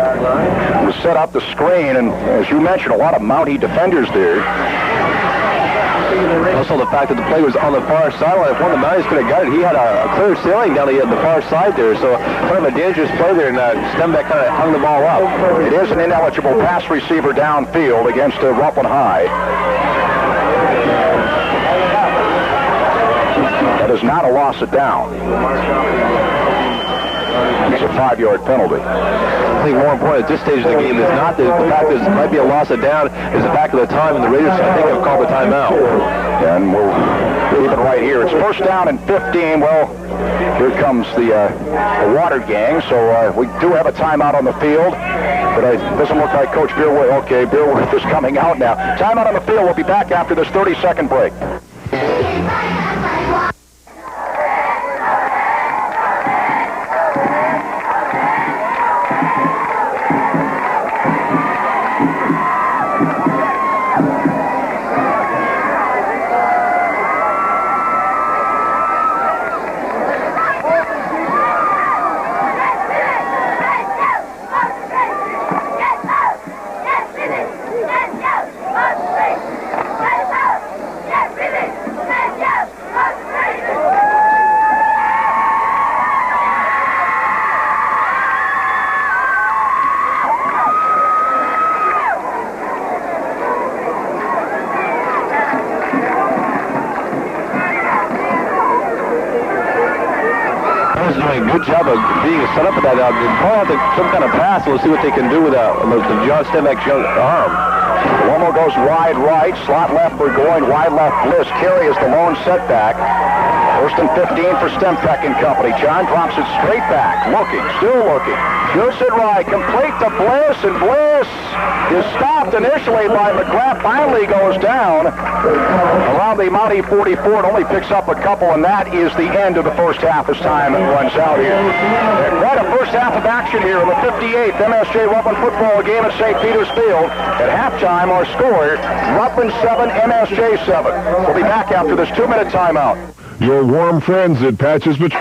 was set up the screen, and as you mentioned, a lot of Mountie defenders there. Also, the fact that the play was on the far sideline. If one of the Mounties could have got it, he had a clear sailing down the far side there. So kind of a dangerous play there, and Stembeck kind of hung the ball up. It is an ineligible pass receiver downfield against Rutland High. That is not a loss of down. It's a 5-yard penalty. I think more important at this stage of the game is not the fact that it might be a loss of down, is the fact of the time, and the Raiders, I think, have called the timeout. And we'll leave it right here. It's first down and 15. Well, here comes the water gang, so we do have a timeout on the field, but it doesn't look like Coach Beerworth. Okay, Beerworth is coming out now. Timeout on the field. We'll be back after this 30-second break. Good job of being set up for that. Call out some kind of pass. We'll see what they can do with John Stembeck's arm. Lomo goes wide right, slot left for going, wide left Bliss. Carey is the lone setback. First and 15 for Stembeck and company. John drops it straight back, looking, still looking. Shoots it right, complete to Bliss, and Bliss is stopped initially by McGrath, finally goes down around the Mountie 44. It only picks up a couple, and that is the end of the first half as time runs out here. Quite a first half of action here in the 58th MSJ Rutland football game at St. Peter's Field. At halftime, our score, Rutland 7, MSJ 7. We'll be back after this 2-minute timeout. Your warm friends at Patches Between.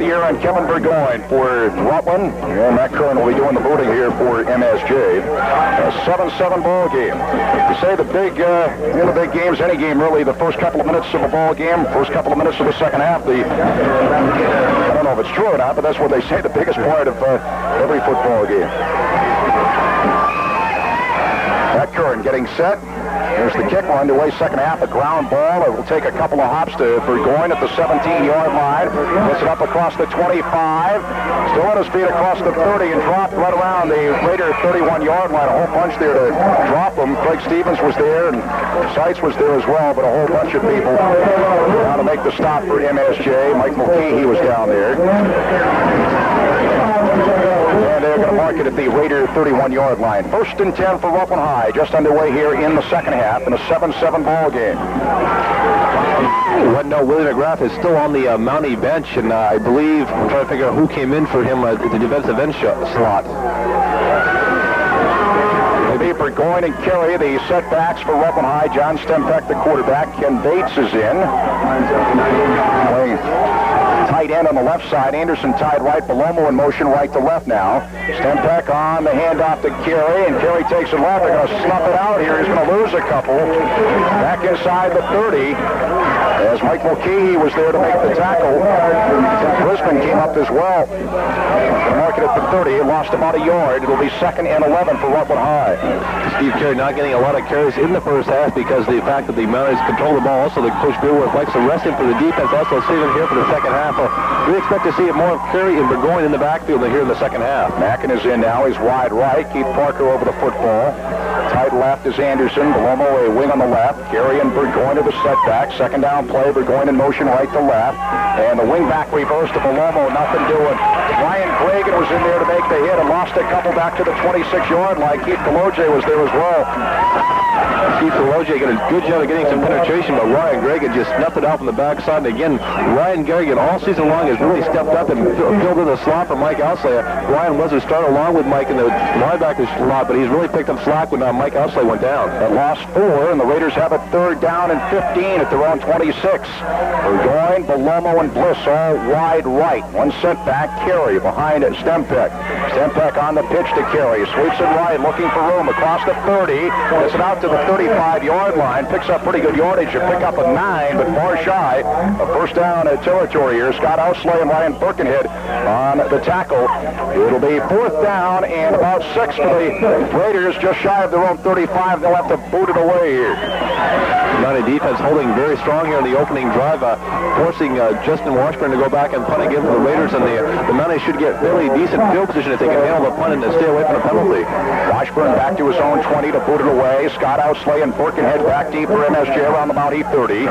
And Kevin Burgoyne for Rutland, and Matt Curran will be doing the voting here for MSJ. A 7-7 ball game. To say the big, in the big games, any game really, the first couple of minutes of a ball game, first couple of minutes of the second half, I don't know if it's true or not, but that's what they say, the biggest part of every football game. Matt Curran getting set. Here's the kick. We're underway second half. A ground ball. It will take a couple of hops for Burgoyne at the 17-yard line. Gets it up across the 25. Still on his feet across the 30 and dropped right around the Raider 31-yard line. A whole bunch there to drop him. Blake Stevens was there, and Seitz was there as well, but a whole bunch of people down to make the stop for MSJ. Mike Mulcahy was down there. And they're going to mark it at the Raider 31-yard line. 1st and 10 for Rutland High, just underway here in the second half in a 7-7 ball game. No, Willie McGrath is still on the Mountie bench, and I believe, I'm trying to figure out who came in for him at the defensive end slot. Maybe Burgoyne and Carey, the setbacks for Rutland High. John Stempeck, the quarterback. Ken Bates is in. Playing tight end on the left side. Anderson tied right. Belomo in motion right to left now. Stempeck on the handoff to Carey, and Carey takes it left. They're going to snuff it out here. He's going to lose a couple. Back inside the 30. As Mike Mulcahy was there to make the tackle. Brisbane came up as well. Mark it at the 30. Lost about a yard. It'll be 2nd and 11 for Rutland High. Steve Carey not getting a lot of carries in the first half because of the fact that the Mounties control the ball. Also, the Coach Billworth likes to rest him for the defense. Also, save him here for the second half. We expect to see more of Carey and Burgoyne in the backfield here in the second half. Mackin is in now. He's wide right. Keith Parker over the football. Tight left is Anderson. Belomo a wing on the left. Carey and Burgoyne to the setback. Second down play. Burgoyne in motion right to left. And the wing back reverse to Belomo. Nothing doing. Ryan Gregan was in there to make the hit and lost a couple back to the 26-yard line. Keith Deloge was there as well. Keith Deloge got a good job of getting some penetration, but Ryan Gregan just snuffed it out from the backside. And again, Ryan Gregan all season long has really stepped up and filled in the slot for Mike Outslay. Ryan was a starter along with Mike in the linebacker slot, but he's really picked up slack when Mike Outslay went down. That lost 4, and the Raiders have it 3rd down and 15 at their own 26. Burgoyne, Belomo, and Bliss all wide right. One setback, Carey behind Stempeck. Stempeck on the pitch to Carey. Sweeps it right, looking for room across the 30. Gets it out to the 35-yard line. Picks up pretty good yardage. A pick up a 9, but far shy of 1st down territory here. Scott Outslay and Ryan Birkenhead on the tackle. It'll be 4th down and about 6 for the Raiders, just shy of their own 35. They'll have to boot it away here. Mountie defense holding very strong here in the opening drive, forcing Justin Washburn to go back and punt again for the Raiders, and the Mounties should get fairly decent field position if they can handle the punt and stay away from the penalty. Washburn back to his own 20 to boot it away. Scott Outslay and Birkenhead back deep for MSJ around the Mountie 30.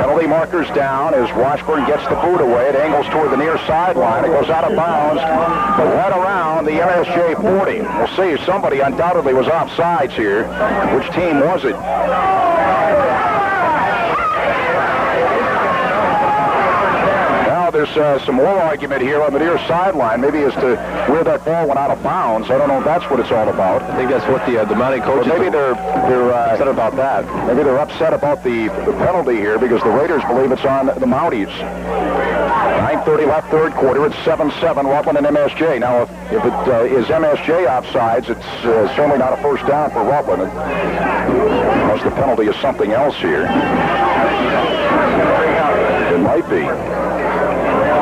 Penalty markers down as Washburn gets the boot away. It angles toward the near sideline. It goes out of bounds, but right around the MSJ 40. We'll see. Somebody undoubtedly was offsides here. Which team was it? There's some more argument here on the near sideline, maybe as to where that ball went out of bounds. I don't know if that's what it's all about. I think that's what the Mountie coaches. Maybe they're upset about that. Maybe they're upset about the penalty here because the Raiders believe it's on the Mounties. 9:30 left, 3rd quarter. It's 7-7 Rutland and MSJ. Now, if it is MSJ offsides, it's certainly not a 1st down for Rutland, unless the penalty is something else here. It might be.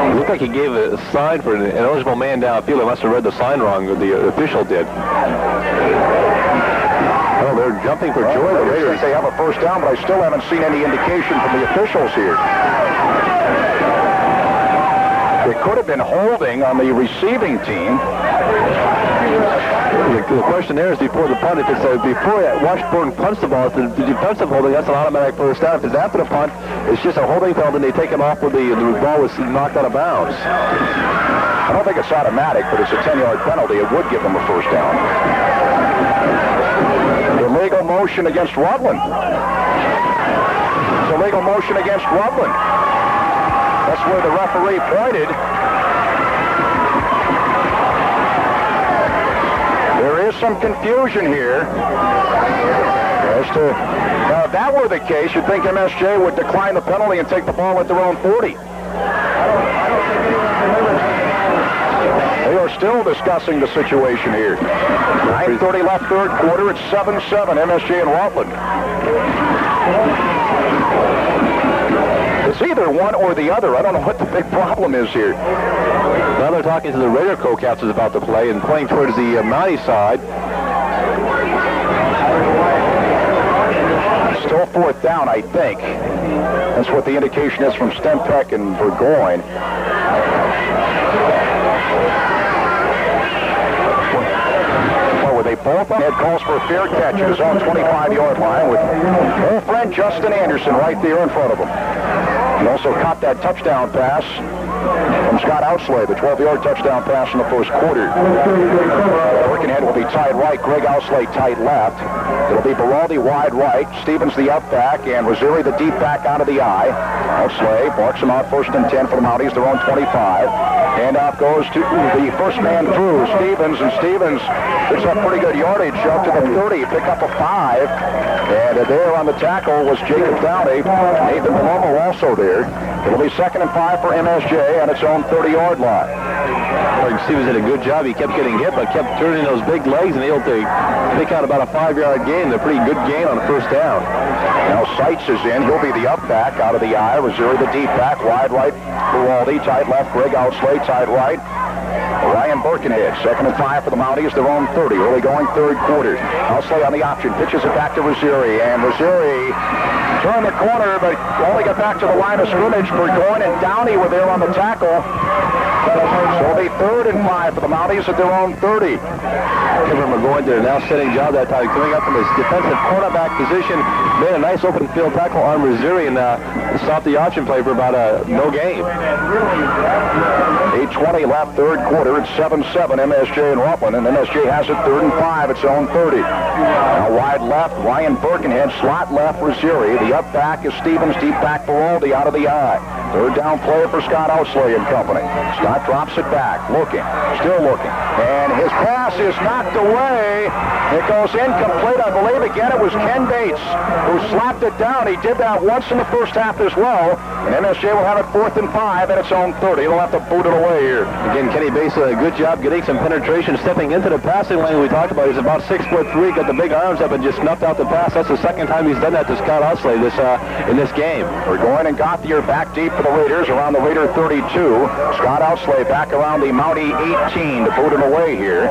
It looked like he gave a sign for an eligible man downfield. He must have read the sign wrong, or the official did. Oh, they're jumping for joy. The Raiders. They have a 1st down, but I still haven't seen any indication from the officials here. It could have been holding on the receiving team. The question there is before the punt. If it's before Washburn punts the ball, if the defensive holding, that's an automatic 1st down. If it's after the punt, it's just a holding penalty, and they take him off when the ball was knocked out of bounds. I don't think it's automatic, but it's a 10-yard penalty. It would give them a 1st down. Illegal motion against Rutland. It's illegal motion against Rutland. That's where the referee pointed. There is some confusion here as to, now if that were the case, you'd think MSJ would decline the penalty and take the ball at their own 40. They are still discussing the situation here. 9:30 left, 3rd quarter. It's 7-7, MSJ and Rutland. It's either one or the other. I don't know what the big problem is here. Now they're talking to the Raider co-captains about the play and playing towards the Mountie side. Still 4th down, I think. That's what the indication is from Stempeck and Burgoyne. Well, were they Both head calls for a fair catch at his own 25-yard line with old friend Justin Anderson right there in front of him. He also caught that touchdown pass from Scott Outslay, the 12-yard touchdown pass in the first quarter. Birkenhead will be tight right, Greg Outslay tight left. It'll be Beraldi wide right, Stevens the up back, and Rosieri the deep back out of the eye. Outslay barks him out 1st and 10 for the Mounties, their own 25. Handoff goes to the first man through, Stevens, and Stevens picks up pretty good yardage up to the 30, pick up a 5. And there on the tackle was Jacob Downey. Nathan Malomo also there. It'll be 2nd and 5 for MSJ on its own 30-yard line. Stevens did a good job. He kept getting hit, but kept turning those big legs and able to pick out about a 5-yard gain. A pretty good gain on the first down. Now Seitz is in. He'll be the up back out of the eye. Rosieri the deep back, wide right. Beraldi tight left. Greg Outslay tight right. Ryan Birkenhead, 2nd and 5 for the Mounties, their own 30, early going third quarter. Outslay on the option, pitches it back to Rosieri, and Rosieri turned the corner, but only got back to the line of scrimmage. Burgoyne and Downey were there on the tackle. So it'll be 3rd and 5 for the Mounties at their own 30. Kevin McGowan did an outstanding job that time, coming up from his defensive cornerback position, made a nice open field tackle on Rosieri, and stopped the option play for about no gain. 8:20 left, third quarter. It's 7-7 MSJ and Rutland, and MSJ has it 3rd and 5, its own 30. Now wide left, Ryan Birkenhead, slot left, Rosieri. The up back is Stevens, deep back Beraldi out of the eye. 3rd down play for Scott Outslay and company. Scott drops it back, looking, still looking, and his pass is knocked away. It goes incomplete. I believe again it was Ken Bates who slapped it down. He did that once in the first half as well, and MSJ will have it 4th and 5 at its own 30. They'll have to boot it away here. Again, Kenny Bates did a good job getting some penetration, stepping into the passing lane we talked about. He's about 6'3", got the big arms up and just snuffed out the pass. That's the second time he's done that to Scott Outslay in this game. We're going and Gauthier back deep for the Raiders around the Raider 32. Scott Outslay back around the Mountie 18 to boot it away here.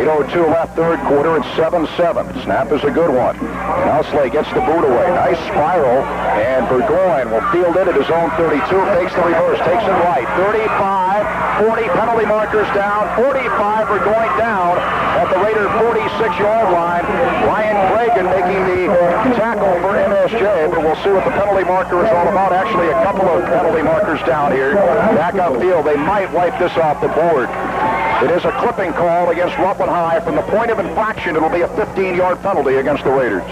8:02 left, third quarter. It's 7-7. Snap is a good one. And Outslay gets the boot away. Nice spiral, and Burgoyne will field it at his own 32. Fakes the reverse, takes it right. 35, 40, penalty markers down. 45, Burgoyne down at the Raider 46-yard line. Ryan Cragen making the tackle for MSJ, but we'll see what the penalty marker is all about. Actually, a couple of penalty markers down here. Back upfield, they might wipe this off the board. It is a clipping call against Rutland High. From the point of infraction, it'll be a 15-yard penalty against the Raiders.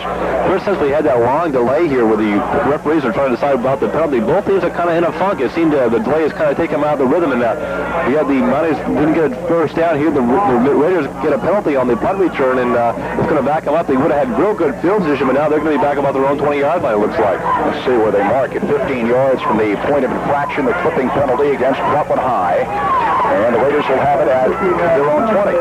Ever since we had that long delay here where the referees are trying to decide about the penalty, both teams are kind of in a funk. It seemed the delay has kind of taken them out of the rhythm, and we had the Mounties didn't get a first down here. The Raiders get a penalty on the punt return, and it's going to back them up. They would have had real good field position, but now they're going to be back about their own 20-yard line, it looks like. Let's see where they mark it. 15 yards from the point of infraction, the clipping penalty against Rutland High. And the Raiders will have it at their own 20.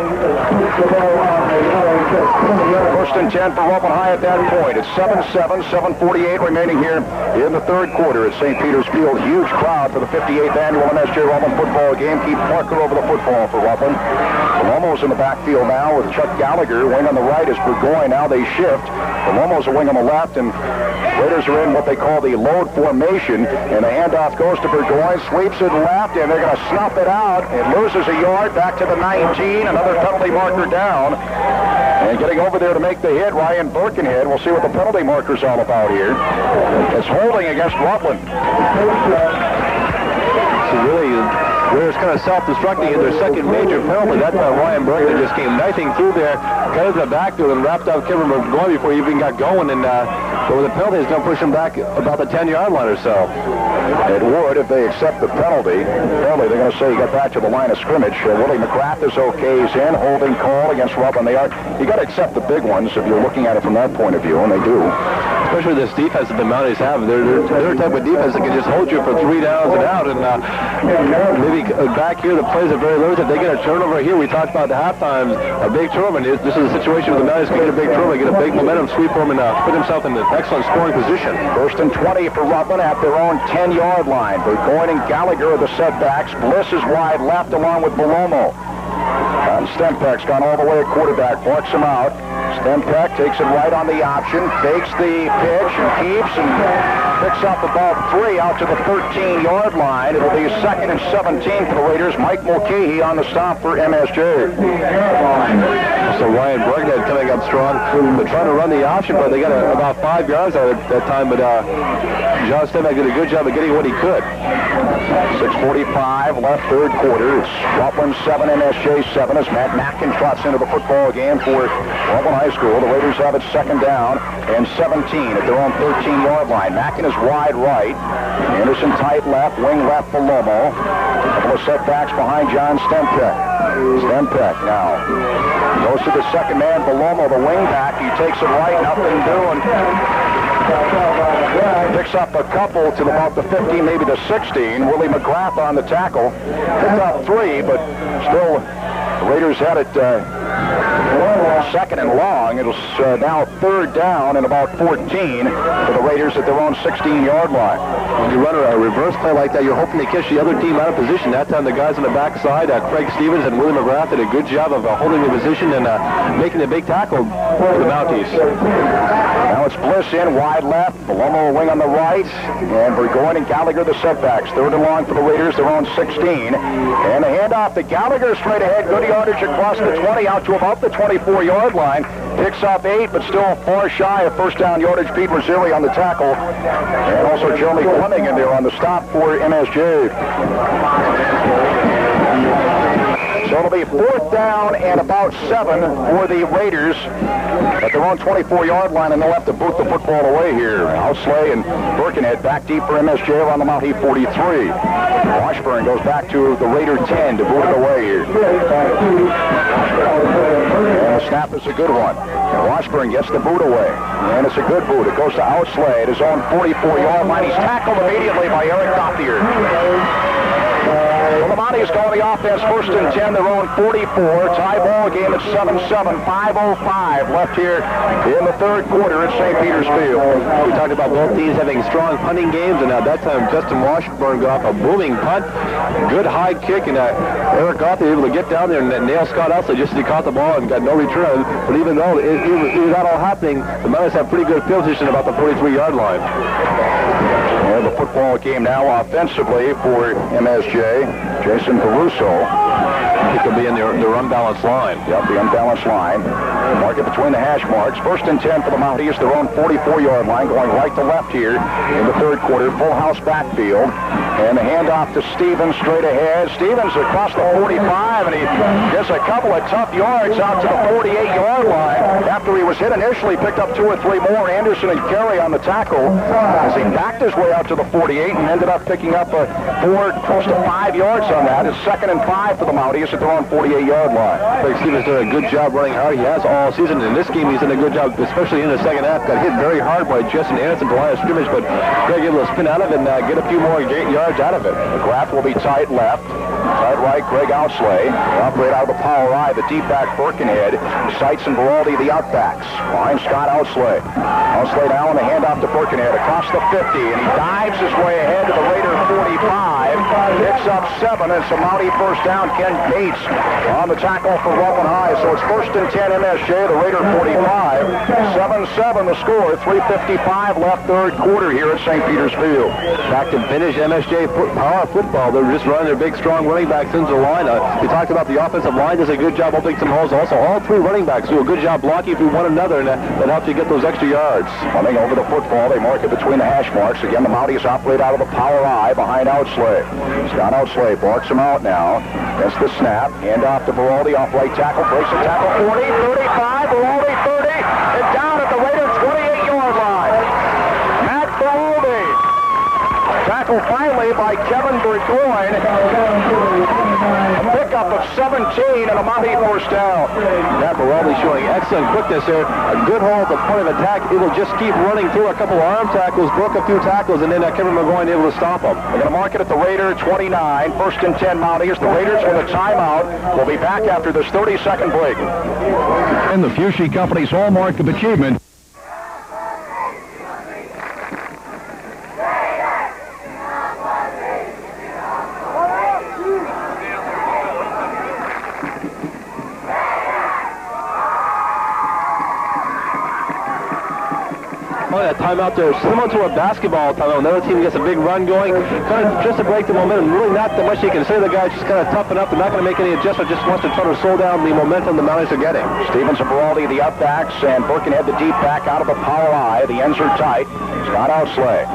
1st and 10 for Rutland High at that point. It's 7-7, 7:48 remaining here in the third quarter at St. Peter's Field. Huge crowd for the 58th annual MSJ Rutland football game. Keith Parker over the football for Rutland. Palomo's in the backfield now with Chuck Gallagher. Wing on the right is Burgoyne. Now they shift. Palomo's a wing on the left, and Raiders are in what they call the load formation. And the handoff goes to Burgoyne, sweeps it left, and they're going to snuff it out. It loses a yard back to the 19. Another penalty marker down. And getting over there to make the hit, Ryan Birkenhead. We'll see what the penalty marker's all about here. It's holding against Rutland. So really, Raiders kind of self-destructing in their second major penalty. That time Ryan Birkenhead just came knifing through there, cut into the backfield and wrapped up Kevin McGowan before he even got going. And but with the penalty, it's going to push him back about the 10-yard line or so. It would if they accept the penalty. Apparently, they're going to say he got back to the line of scrimmage. Willie McGrath is okay. He's in. Holding call against Rutland. You got to accept the big ones if you're looking at it from that point of view, and they do. Especially this defense that the Mounties have. They're the type of defense that can just hold you for 3 downs and out. And maybe back here, the plays are very limited. If they get a turnover here, we talked about the halftime, a big turnover. This is a situation where the Mounties can get a big turnover, get a big momentum sweep for him, and put himself in an excellent scoring position. 1st and 20 for Rutland at their own 10-yard line. Burgoyne and Gallagher are the setbacks. Bliss is wide left along with Belomo. And Stempek's gone all the way at quarterback, barks him out. Stempek takes it right on the option, fakes the pitch and keeps, and Picks up about 3 out to the 13-yard line. It'll be 2nd and 17 for the Raiders. Mike Mulcahy on the stop for MSJ. So Ryan Burkhead coming up strong. They're trying to run the option, but they got about 5 yards out at that time. But John Stenbeck did a good job of getting what he could. 6:45 left, third quarter. It's Rutland 7, MSJ 7 as Matt Mackin trots into the football game for Rutland High School. The Raiders have it 2nd down and 17 at their own 13-yard line. Mackin is wide right. Anderson tight left, wing left for Lomo. A couple of setbacks behind John Stenbeck. Stenbeck now goes to the second man for Lomo, the wing back. He takes it right, nothing doing. Picks up a couple to about the 15, maybe the 16. Willie McGrath on the tackle. Picked up 3, but still the Raiders had it 2nd and long. It'll now 3rd down and about 14 for the Raiders at their own 16-yard line. When you run a reverse play like that, you're hoping to catch the other team out of position. That time the guys on the backside, Craig Stevens and Willie McGrath, did a good job of holding the position and making a big tackle for the Mounties. Now it's Bliss in, wide left, Palomo wing on the right, and Burgoyne and Gallagher the setbacks. 3rd and long for the Raiders, their own 16. And the handoff to Gallagher straight ahead, good yardage across the 20 out to about the 24-yard line. Picks up 8, but still far shy of first down yardage. Pete Mazzilli on the tackle. And also Jeremy Fleming in there on the stop for MSJ. So it'll be 4th down and about 7 for the Raiders at their own 24-yard line, and they'll have to boot the football away here. Outslay and Birkenhead back deep for MSJ around the Mount Heath 43. Washburn goes back to the Raider 10 to boot it away here. And the snap is a good one. And Washburn gets the boot away. And it's a good boot. It goes to Outslay at his own 44-yard line. He's tackled immediately by Eric Gauthier. Well, the Mounties call the offense 1st and 10, their own 44. Tie ball game at 7-7, 5:05 left here in the 3rd quarter at St. Peter's Field. We talked about both teams having strong punting games, and at that time, Justin Washburn got off a booming punt. Good high kick, and Eric Gauthier able to get down there and nail Scott Outslay just as he caught the ball and got no return. But even though it was that all happening, the Mounties have pretty good field position about the 43-yard line. And the football game now offensively for MSJ. Jason Caruso. He could be in the unbalanced line. Yep, the unbalanced line. Mark it between the hash marks. 1st and 10 for the Mounties, their own 44-yard line, going right to left here in the 3rd quarter. Full house backfield. And the handoff to Stevens straight ahead. Stevens across the 45, and he gets a couple of tough yards out to the 48-yard line. After he was hit initially, picked up 2 or 3 more. Anderson and Carey on the tackle as he backed his way out to the 48 and ended up picking up 4, close to 5 yards on that. It's 2nd and 5 for the Mounties at their own 48-yard line. Craig Stevens did a good job running hard. He has all season. In this game, he's done a good job, especially in the second half. Got hit very hard by Justin Anderson at the line of scrimmage, but Craig able to spin out of it and get a few more yards out of it. McGrath will be tight left. Tight right, Greg Outslay. Operate out of the power eye, the deep back Birkenhead. Seitz and Baraldi, the outbacks. Behind Scott Outslay. Outslay now on the handoff to Birkenhead across the 50, and he dives his way ahead to the Raider 45. Picks up 7, and it's a Mountie first down. Ken Bates on the tackle for Rutland High. So it's 1st and 10 MSJ, the Raider 45. 7-7 the score. 3:55 left, 3rd quarter here at St. Peter's Field. Back to vintage MSJ power football. They're just running their big, strong running backs into the line. We talked about the offensive line does a good job opening some holes. Also, all 3 running backs do a good job blocking through one another, and that helps you get those extra yards. Running over the football, they mark it between the hash marks. Again, the Mounties operate out of the power eye behind Outslay. Scott Outslay barks him out now. That's the snap. Hand off to Baraldi, off right tackle. Breaks the tackle. 40, 35, Baraldi 30, and down at the Raider 28-yard line. Matt Baraldi. Tackle finally by Kevin Burgoyne. A pickup of 17 and a Mountie first down. Matt Baraldi showing excellent quickness there. A good hole at the point of attack. It will just keep running through a couple of arm tackles, broke a few tackles, and then Kevin Burgoyne able to stop him. They're going to mark it at the Raider 29. 1st and 10 Mounties. The Raiders with a timeout. We'll be back after this 30-second break. And the Fushi Company's hallmark of achievement. Probably a timeout there, similar to a basketball timeout. Another team gets a big run going, kind of just to break the momentum. Really not that much you can say. The guy's just kind of toughen up. They're not going to make any adjustment. Just wants to try to slow down the momentum the Mounties are getting. Stevens and Baraldi, the up backs, and Birkenhead, the deep back out of the power I. The ends are tight. Scott Outslay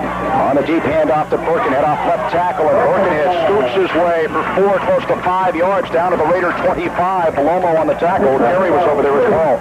on the deep handoff to Birkenhead off left tackle, and Birkenhead scoots his way for 4, close to 5 yards down to the Raider 25. Palomo on the tackle. Gary was over there as well.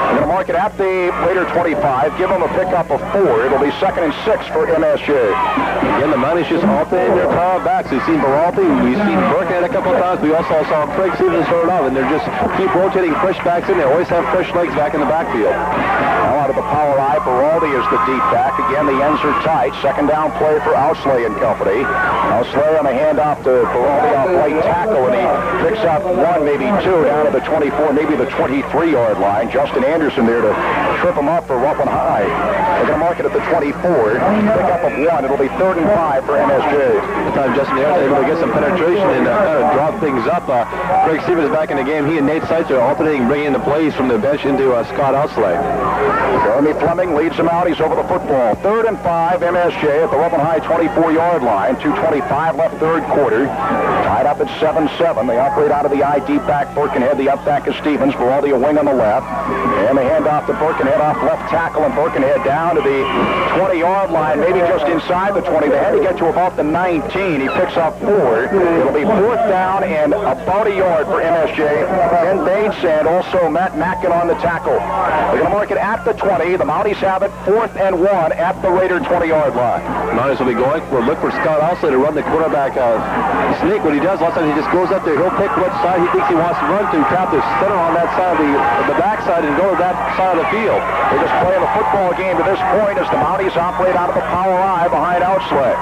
They're going to mark it at the Raider 25, give them a pickup of 4. It'll be 2nd and 6 for MSJ. Again, the Mounties just alternating their power backs. We've seen Baraldi, we've seen Birkenhead a couple of times. We also saw Craig Stevens start off, and they're just keep rotating fresh backs in. They always have fresh legs back in the backfield. Now out of the power I, Baraldi is the deep back. Again, the ends are tight. 2nd down play for Outslay and company. Outslay on a handoff to Baraldi off right tackle, and he picks up 1, maybe 2, down to the 24, maybe the 23-yard line. Justin Anderson there to trip him up for Rutland High. They're going to mark it at the 24. Pickup of 1. It'll be 3rd and 5 for MSJ. This time Justin Anderson able to get some penetration and kind of drop things up. Craig Stevens back in the game. He and Nate Seitz are alternating, bringing in the plays from the bench into Scott Outslay. Jeremy Fleming leads them out. He's over the football. 3rd and 5, MSJ at the Rutland High 24-yard line. 2:25 left, 3rd quarter. Tied up at 7-7. They operate out of the I deep back. Birkenhead, the up back is Stevens. Baraldi a wing on the left. And they hand off to Birkenhead off left tackle, and Birkenhead down to the 20-yard line, maybe just inside the 20. They had to get to about the 19. He picks up 4. It'll be 4th down and about a yard for MSJ. Ken Bates and also Matt Mackin on the tackle. They're going to mark it at the 20. The Mounties have it 4th and 1 at the Raider 20-yard line. Mounties will be going for look for Scott Outslay to run the quarterback sneak. What he does, lots of times he just goes up there. He'll pick what side he thinks he wants to run to, trap the center on that side of the backside, and go to that side of the field. They're just playing a football game to this point as the Mounties operate out of the power I behind Outslay.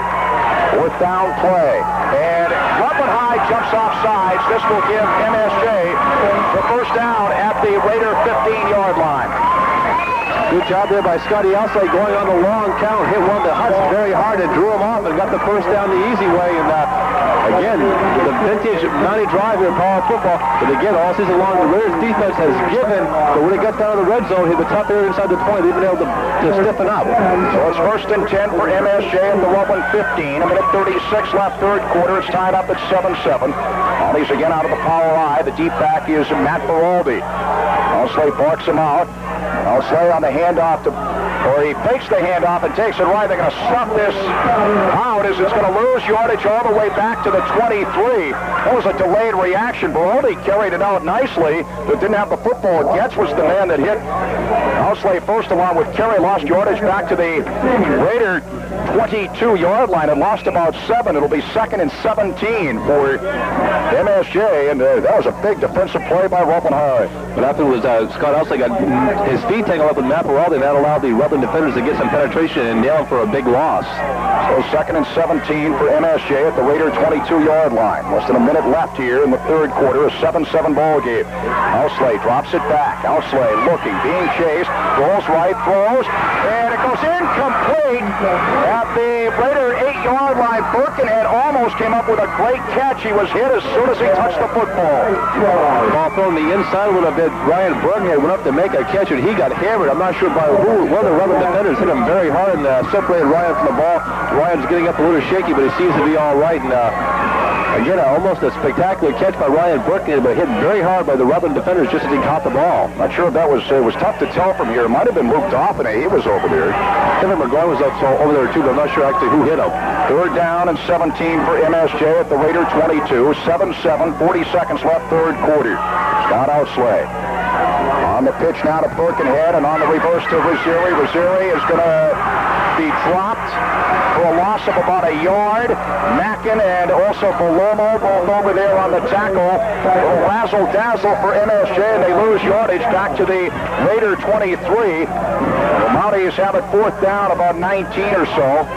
4th down play. And Rutland High jumps off sides. This will give MSJ the 1st down at the Raider 15-yard line. Good job there by Scotty Outslay going on the long count. Hit one of the Huts very hard and drew him off and got the 1st down the easy way. And again, the vintage Mountie drive here in power football. But again, all season long, the Raiders defense has given. But when it gets down to the red zone, hit the tough area inside the 20. They've been able to stiffen up. So it's 1st and 10 for MSJ at the Rutland 15. A minute 36 left, 3rd quarter. It's tied up at 7-7. Mounties again out of the power I. The deep back is Matt Baraldi. Outslay barks him out. Outslay on the handoff he fakes the handoff and takes it right. They're going to stuff this out as it's going to lose yardage all the way back to the 23. That was a delayed reaction. Baraldi carried it out nicely, but didn't have the football. Getz was the man that hit Outslay first, along with Kerry, lost yardage back to the Raider 22-yard line and lost about 7. It'll be 2nd and 17 for MSJ, and that was a big defensive play by Rutland High. What happened was Scott Outslay got his feet tangled up with Matt Baraldi, and that allowed the Rutland defenders to get some penetration and nail him for a big loss. So 2nd and 17 for MSJ at the Raider 22-yard line. Less than a minute left here in the 3rd quarter, a 7-7 ball game. Outslay drops it back. Outslay looking, being chased, rolls right, throws, and it goes incomplete at the Raider 8-yard line. Birkenhead almost came up with a great catch. He was hit as soon as he touched the football. Ball thrown the inside a little bit. Ryan Birkenhead went up to make a catch, and he got hammered. I'm not sure by who. One of the Rutland defenders hit him very hard and separated Ryan from the ball. Ryan's getting up a little shaky, but he seems to be all right. And again, almost a spectacular catch by Ryan Birkenhead, but hit very hard by the Rutland defenders just as he caught the ball. Not sure if that was, it was tough to tell from here. It might have been Luke Dauphin. He was over there. Kevin McGuire was over there too, but I'm not sure actually who hit him. 3rd down and 17 for MSJ at the Raider 22. 7-7, 40 seconds left, 3rd quarter. Scott Outslay on the pitch now to Birkenhead, and on the reverse to Rizzeri. Rizzeri is going to be dropped for a loss of about a yard. Mackin and also Palomo both over there on the tackle. A little razzle-dazzle for MSJ, and they lose yardage back to the Raider 23. The Mounties have it 4th down, about 19 or so.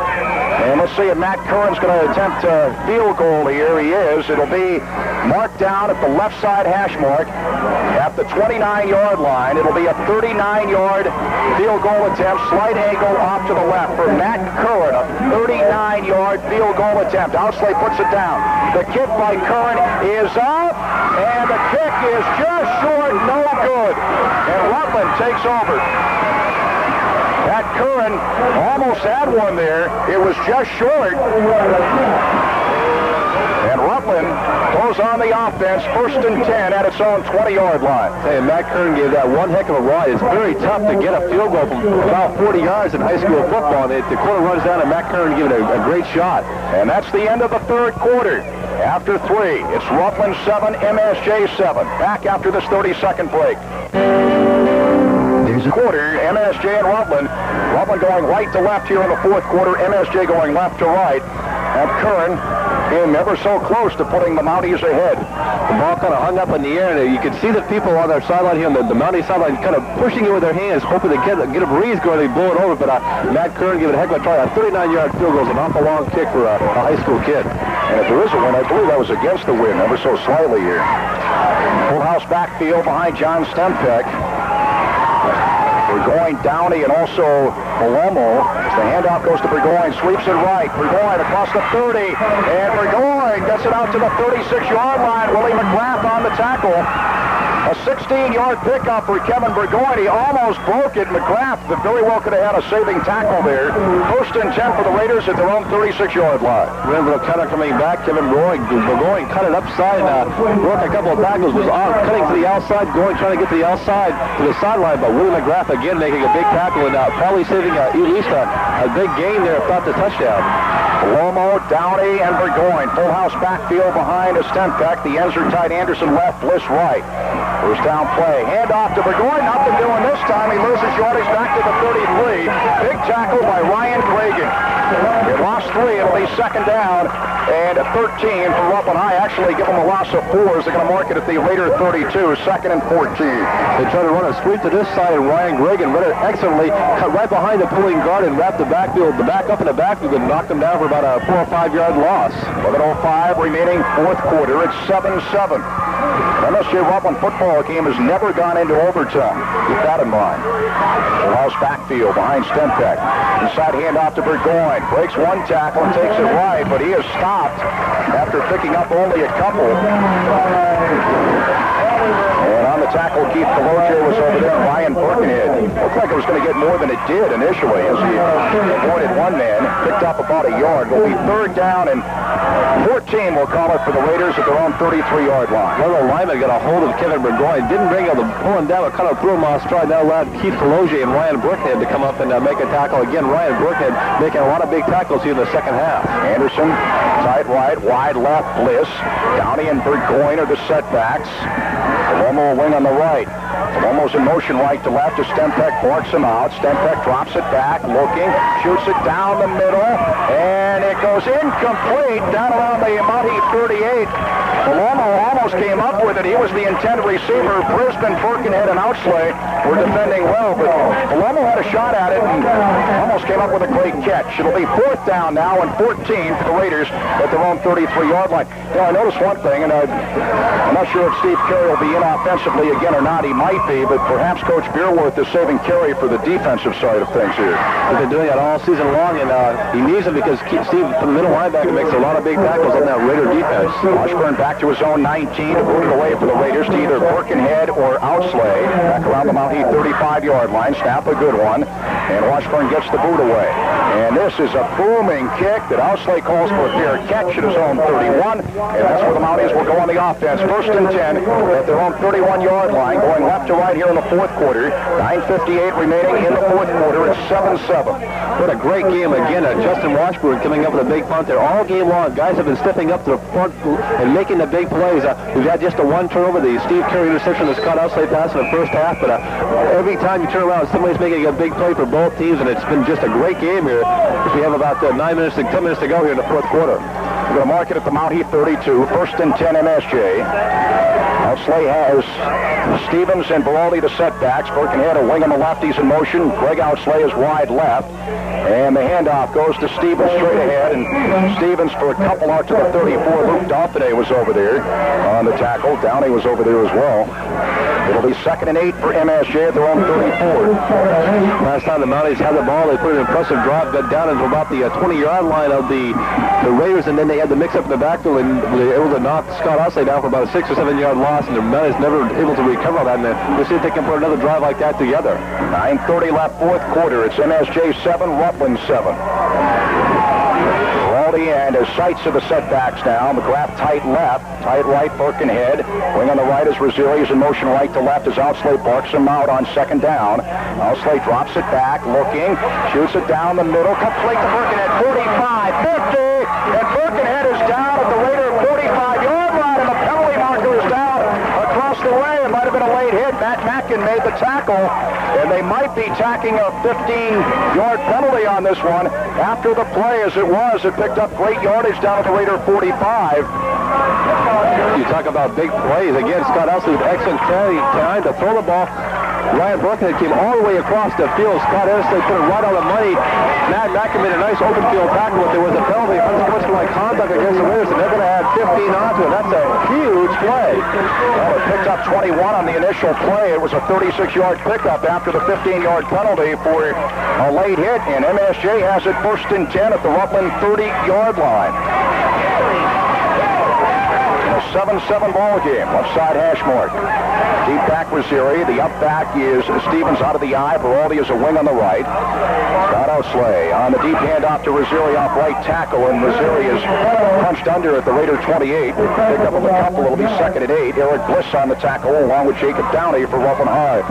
And let's see if Matt Curran's going to attempt a field goal here. He is. It'll be marked down at the left side hash mark at the 29-yard line. It'll be a 39-yard field goal attempt, slight angle off to the left for Matt Curran, a 39-yard field goal attempt. Outslay puts it down. The kick by Curran is up, and the kick is just short, no good. And Rutland takes over. Curran almost had one there. It was just short. And Rutland goes on the offense, 1st and 10 at its own 20-yard line. Hey, Matt Curran gave that one heck of a ride. It's very tough to get a field goal from about 40 yards in high school football. And the corner runs down, and Matt Curran gave it a great shot. And that's the end of the 3rd quarter. After 3, it's Rutland 7, MSJ 7. Back after this 30-second break. There's a quarter, MSJ and Rutland. Rutland going right to left here in the 4th quarter. MSJ going left to right. And Curran came ever so close to putting the Mounties ahead. The ball kind of hung up in the air, and you could see the people on their sideline here, on the Mountie sideline, kind of pushing it with their hands, hoping to get a breeze going, they blow it over. But Matt Curran gave it a heck of a try. A 39-yard field goal is an awful long kick for a high school kid. And if there is a win, I believe that was against the wind, ever so slightly here. Full house backfield behind John Stempeck. Burgoyne, Downey, and also Palomo. The handoff goes to Burgoyne, sweeps it right. Burgoyne across the 30, and Burgoyne gets it out to the 36-yard line. Willie McGrath on the tackle. A 16-yard pickup for Kevin Burgoyne. He almost broke it. McGrath very well could have had a saving tackle there. 1st and 10 for the Raiders at their own 36-yard line. Remember the cutter coming back. Kevin Burgoyne cut it upside. Broke a couple of tackles. Was cutting to the outside, trying to get to the outside to the sideline. But Willie McGrath again making a big tackle and probably saving at least a big gain there, if not the touchdown. Lomo, Downey, and Burgoyne. Full house backfield behind Stempeck. The ends are tight. Anderson left, Bliss right. First down play. Hand off to Burgoyne. Nothing doing this time. He loses yardage back to the 33. Big tackle by Ryan Reagan. They lost 3. It'll be 2nd down and 13 for Rutland High. Actually, give them a loss of 4. They're going to mark it at the Raider 32. 2nd and 14. They try to run a sweep to this side, and Ryan Reagan read it excellently. Cut right behind the pulling guard and wrapped the backfield, the back up in the backfield, and knocked him down for about a 4 or 5 yard loss. 11:05 remaining 4th quarter. It's 7-7. MSJ Rutland football game has never gone into overtime. Keep that in mind. Full house backfield behind Stempeck. Inside handoff to Burgoyne. Breaks one tackle and takes it right, but he is stopped after picking up only a couple. And on the tackle, Keith Cologe was over there. Ryan Birkenhead. Looked like it was going to get more than it did initially as he avoided one man. Picked up about a yard. Will be 3rd down and 14, we'll call it, for the Raiders at their own 33-yard line. One of the linemen got a hold of Kevin Burgoyne. Didn't bring out the pulling down, but kind of threw him off stride. Now allowed Keith Cologe and Ryan Birkenhead to come up and make a tackle. Again, Ryan Birkenhead making a lot of big tackles here in the 2nd half. Anderson, tight right, wide left, Bliss. Downey and Burgoyne are the setbacks. Palomo wing on the right. Palomo's in motion right to left as Stempeck barks him out. Stempeck drops it back, looking, shoots it down the middle, and it goes incomplete down around the Mountie 38. Palomo almost came up with it. He was the intended receiver. Brisbane, Birkenhead, and Outslay were defending well, but Palomo had a shot at it and almost came up with a great catch. It'll be 4th down now and 14 for the Raiders at their own 33-yard line. Now, I noticed one thing, and I'm not sure if Steve Carey will be in offensively again or not. He might be, but perhaps Coach Beerworth is saving Carey for the defensive side of things here. He's been doing that all season long, and he needs him because Steve, from the middle linebacker, makes a lot of big tackles on that Raider defense. Washburn back to his own 19 to boot it away for the Raiders to either Birkenhead or Outslay. Back around the Mountie 35-yard line. Snap a good one, and Washburn gets the boot away. And this is a booming kick that Outslay calls for a fair catch at his own 31, and that's where the Mounties will go on the offense. 1st and 10 at their own 31-yard line, going left to right here in the 4th quarter. 9:58 remaining in the 4th quarter. It's 7-7. What a great game again. Justin Washburn coming up with a big punt there all game long. Guys have been stepping up to the front and making the big plays. We've had just a one turnover, the Steve Carey interception, the Scott Outslay pass in the 1st half, but every time you turn around, somebody's making a big play for both teams, and it's been just a great game here. We have about 10 minutes to go here in the 4th quarter. We're going to mark it at the Mountie 32. 1st and 10 MSJ. Outslay has Stevens and Baraldi the setbacks. Birkenhead a wing on the left. He's in motion. Greg Outslay is wide left. And the handoff goes to Stevens straight ahead. And Stevens for a couple out to the 34. Luke Dauphine was over there on the tackle. Downey was over there as well. It'll be 2nd and 8 for MSJ at their own 34. Last time the Mounties had the ball, they put an impressive drive, got down into about the 20-yard line of the Raiders, and then they had to mix up in the backfield, and they were able to knock Scott Outslay down for about a 6 or 7 yard loss. loss, and the Mounties never able to recover on that. And we'll see if they can put another drive like that together. 9:30 left, fourth quarter. It's MSJ 7, Rutland 7. Giraldi and his sights to the setbacks now. McGrath tight left, tight right, Birkenhead. Wing on the right is Rosili. Is in motion right to left as Outslay barks him out on second down. Outslay drops it back, looking, shoots it down the middle, complete to Birkenhead, 45, 50, and Birkenhead is down at the Raider 45-yard line, and the penalty marker is down across the way. It might have been a late hit. Matt Mackin made the tackle, and they might be tacking a 15-yard penalty on this one. After the play, as it was, it picked up great yardage down at the Raider 45. You talk about big plays. Again, Scott Outslay with excellent time to throw the ball. Ryan Birkenhead came all the way across the field. Scott Outslay put it right on the money. Matt Mackin made a nice open field tackle, but there was a penalty, unsportsmanlike conduct against the Raiders, and they're going to add 15 onto it. That's a huge play. Well, it picked up 21 on the initial play. It was a 36-yard pickup after the 15-yard penalty for a late hit, and MSJ has it first and 10 at the Rutland 30-yard line. 7-7 ball game. Left side hash mark. Deep back Rosili. The up back is Stevens out of the eye. Giraldi is a wing on the right. Scott Outslay on the deep handoff to Rosili off right tackle, and Rosili is punched under at the Raider 28. Picked up a couple. It'll be second and 8. Eric Bliss on the tackle along with Jacob Downey for Rutland High.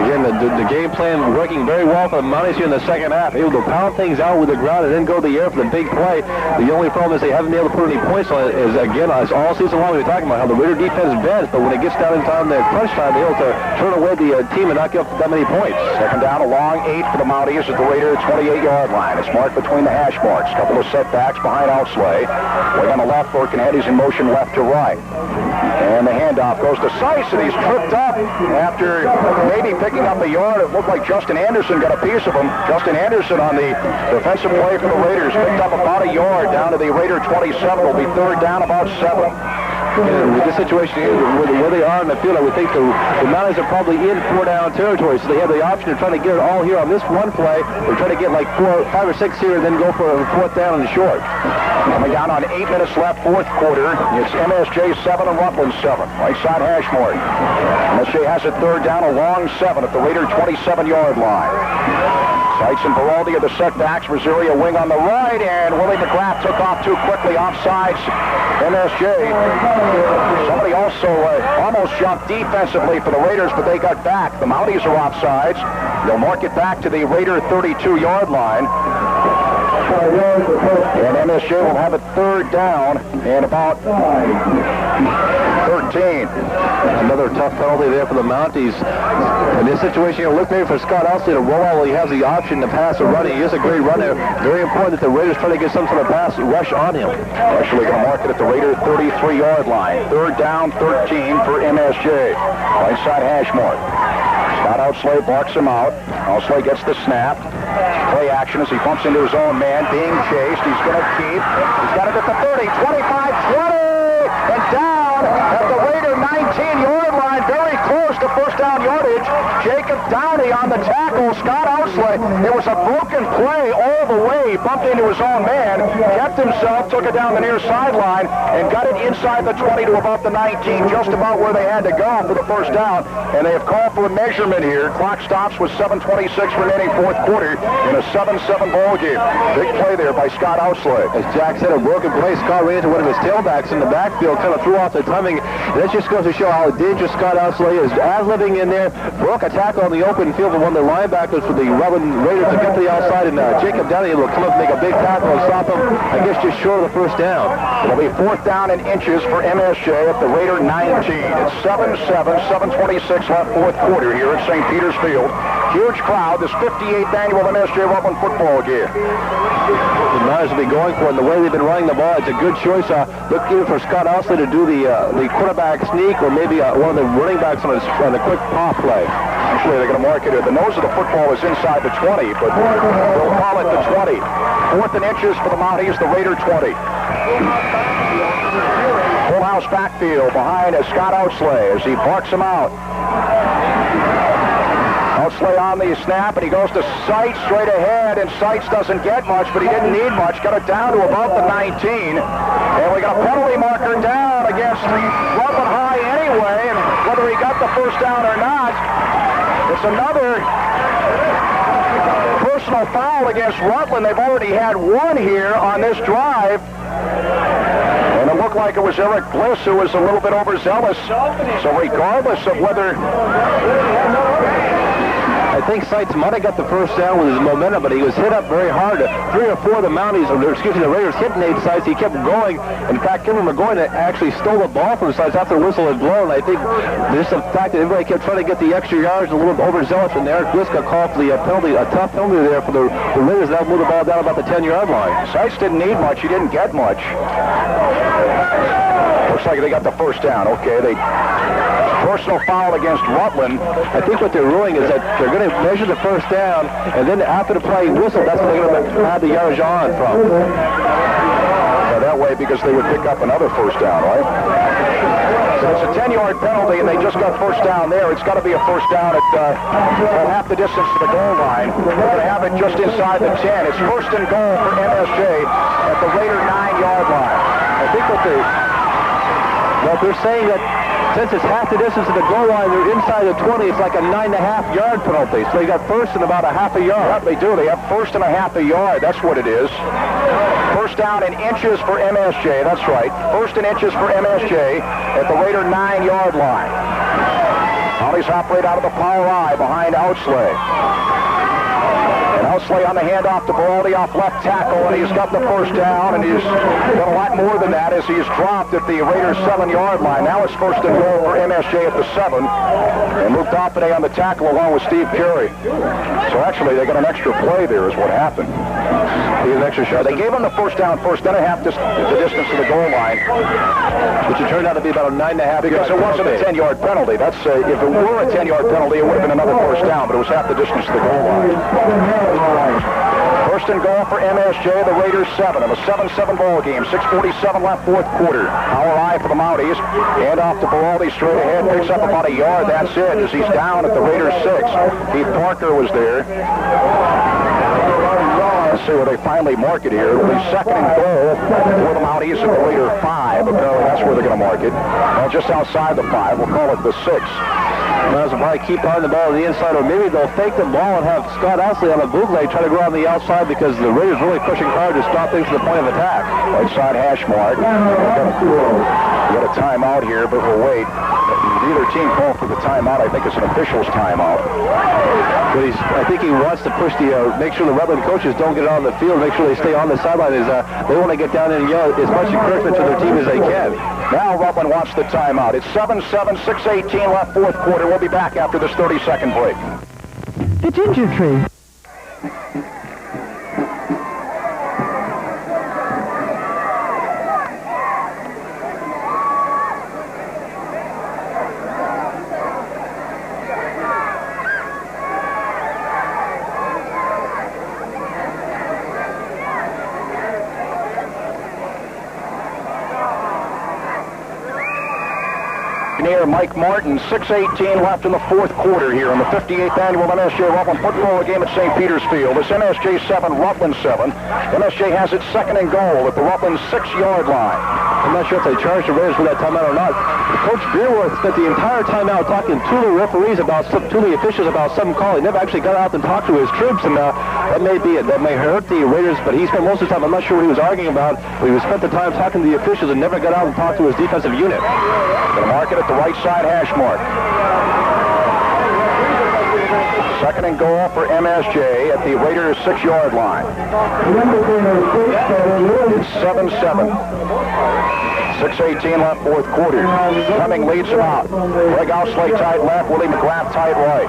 Again, the game plan working very well for the Mounties here in the second half. Able to pound things out with the ground and then go to the air for the big play. The only problem is they haven't been able to put any points on it. Is again, as all season long we're talking about how the Raider defense bends, but when it gets down in time, the crunch time, they're able to turn away the team and not give up that many points. Second down, a long 8 for the Mounties at the Raider 28-yard line. It's marked between the hash marks. Couple of setbacks behind Outslay. Way on the left, Birkenhead is in motion left to right. And the handoff goes to Saia, and he's tripped up after maybe picking up a yard. It looked like Justin Anderson got a piece of him. Justin Anderson on the defensive play for the Raiders picked up about a yard down to the Raider 27. It'll be third down, about 7. And with this situation where they are in the field, I would think the Mounties are probably in 4-down territory, so they have the option of trying to get it all here on this one play, or try to get like 5 or 6 here and then go for a fourth down and short. Coming down on 8 minutes left, fourth quarter. It's MSJ 7 and Rutland 7. Right side hash mark. MSJ has it third down, a long 7 at the Raider 27-yard line. Sights and Giraldi are the setbacks. Rosili a wing on the right, and Willie McGrath took off too quickly offsides. MSJ. Somebody also almost jumped defensively for the Raiders, but they got back. The Mounties are offsides. They'll mark it back to the Raider 32-yard line. And MSJ will have it third down and about 13. Another tough penalty there for the Mounties. In this situation, you're looking for Scott Outslay to roll out. He has the option to pass or run. He is a great runner. Very important that the Raiders try to get some sort of pass rush on him. Actually going to mark it at the Raider 33-yard line. Third down, 13 for MSJ. Right side hash mark. Scott Outslay barks him out. Outslay gets the snap. Play action as he bumps into his own man. Being chased. He's going to keep. He's got it at the 30, 25, 20, and down at the Raider 19-yard line. Very close to first down yardage. Jacob Downey on the tackle. Scott Outslay. It was a broken play all the way. He bumped into his own man. Kept himself. Took it down the near sideline and got it inside the 20 to about the 19. Just about where they had to go for the first down. And they have called for a measurement here. Clock stops with 7:26 remaining fourth quarter in a 7-7 ball game. Big play there by Scott Outslay. As Jack said, a broken play. Scott ran into one of his tailbacks in the backfield, kind of threw off the timing. That just goes to show how dangerous Scott Outslay is. Ad-libbing in there, broke a tackle on the open field of one of the linebackers for the Rutland Raiders to get to the outside, and Jacob Downey will come up and make a big tackle and stop him, I guess, just short of the first down. It'll be fourth down in inches for MSJ at the Raider 19. It's 7-7, 7:26 left fourth quarter here at St. Peter's Field. Huge crowd, this 58th annual MSJ Rutland football game. The Mounties will be going for it, and the way they've been running the ball, it's a good choice. Look either for Scott Outslay to do the quarterback sneak, or maybe one of the running backs on a quick pop play. Actually, they're going to mark it. The nose of the football is inside the 20, but they'll call it the 20. Fourth in inches for the Mounties, the Raider 20. Full house backfield behind Scott Outslay as he barks him out. Outslay on the snap, and he goes to Seitz straight ahead, and Seitz doesn't get much, but he didn't need much. Got it down to about the 19. And we got a penalty marker down against Rutland High anyway, and whether he got the first down or not, it's another personal foul against Rutland. They've already had one here on this drive. And it looked like it was Eric Bliss who was a little bit overzealous. So regardless of whether... I think Seitz might have got the first down with his momentum, but he was hit up very hard. 3 or 4 of the Mounties, the Raiders hit Nate Seitz. He kept going. In fact, Kevin McGowan actually stole the ball from Seitz after the whistle had blown. I think just the fact that everybody kept trying to get the extra yards, a little bit overzealous, and Eric Bliss got called for the penalty, a tough penalty there for the Raiders. That moved the ball down about the 10-yard line. Seitz didn't need much. He didn't get much. Looks like they got the first down. Okay, they... Personal foul against Rutland. I think what they're ruling is that they're going to measure the first down, and then after the play whistle, that's when they're going to add the yardage on from. That way, because they would pick up another first down, right? So it's a 10-yard penalty, and they just got first down there. It's got to be a first down at half the distance to the goal line. They're going to have it just inside the 10. It's first and goal for MSJ at the Raider 9-yard line. I think what they're saying that since it's half the distance to the goal line, they're inside the 20. It's like a 9.5-yard penalty. So they got first and about a half a yard. Yeah, they do. They have first and a half a yard. That's what it is. First down in inches for MSJ. That's right. First in inches for MSJ at the Raider 9-yard line. Mounties operate out of the power I behind Outslay. And Outslay on the handoff to Beraldi off left tackle, and he's got the first down, and he's done a lot more than that as he's dropped at the Raiders' 7-yard line. Now it's first and goal for MSJ at the 7, and Luke Dauphiné on the tackle along with Steve Carey. So actually, they got an extra play there is what happened. An extra shot. They gave him the first down first, then a half the distance to the goal line. Which it turned out to be about a 9.5 because it wasn't a 10-yard penalty. That's if it were a 10-yard penalty, it would have been another first down, but it was half the distance to the goal line. First and goal for MSJ, the Raiders 7 in a 7-7 ball game. 6:47 left, fourth quarter. Power I for the Mounties. Hand off to Beraldi straight ahead. Picks up about a yard. That's it as he's down at the Raiders 6. Keith Parker was there. Let's see where they finally mark it here. It'll be second and goal for the Mounties at the Raider 5. Apparently that's where they're going to mark it. Well, just outside the 5. We'll call it the 6. Might probably keep on the ball on the inside, or maybe they'll fake the ball and have Scott Outslay on a bootleg try to go on the outside because the Raiders really pushing hard to stop things to the point of attack. Right side hash mark. We got a timeout here, but we'll wait. Neither team called for the timeout. I think it's an official's timeout. But I think he wants to push make sure the Rutland coaches don't get on the field, make sure they stay on the sideline. They want to get down and yell as much encouragement to their team as they can. Now Rutland wants the timeout. It's 7-7, 6:18 left, fourth quarter. We'll be back after this 30-second break. The Ginger Tree. Mike Martin, 6:18 left in the fourth quarter here in the 58th annual MSJ Rutland football game at St. Peter's Field. It's MSJ 7, Rutland 7. MSJ has its second and goal at the Rutland 6-yard line. I'm not sure if they charged the Raiders for that timeout or not. Coach Beerworth spent the entire timeout talking to the referees to the officials about some call. He never actually got out and talked to his troops, and that may be it. That may hurt the Raiders, but he spent most of the time, I'm not sure what he was arguing about, but he spent the time talking to the officials and never got out and talked to his defensive unit. Going to mark it at the right side hash mark. Second and goal for MSJ at the Raiders 6-yard line. It's 7-7. 6:18 left, fourth quarter. Fleming leads him out. Greg Outslay tight left, Willie McGrath tight right.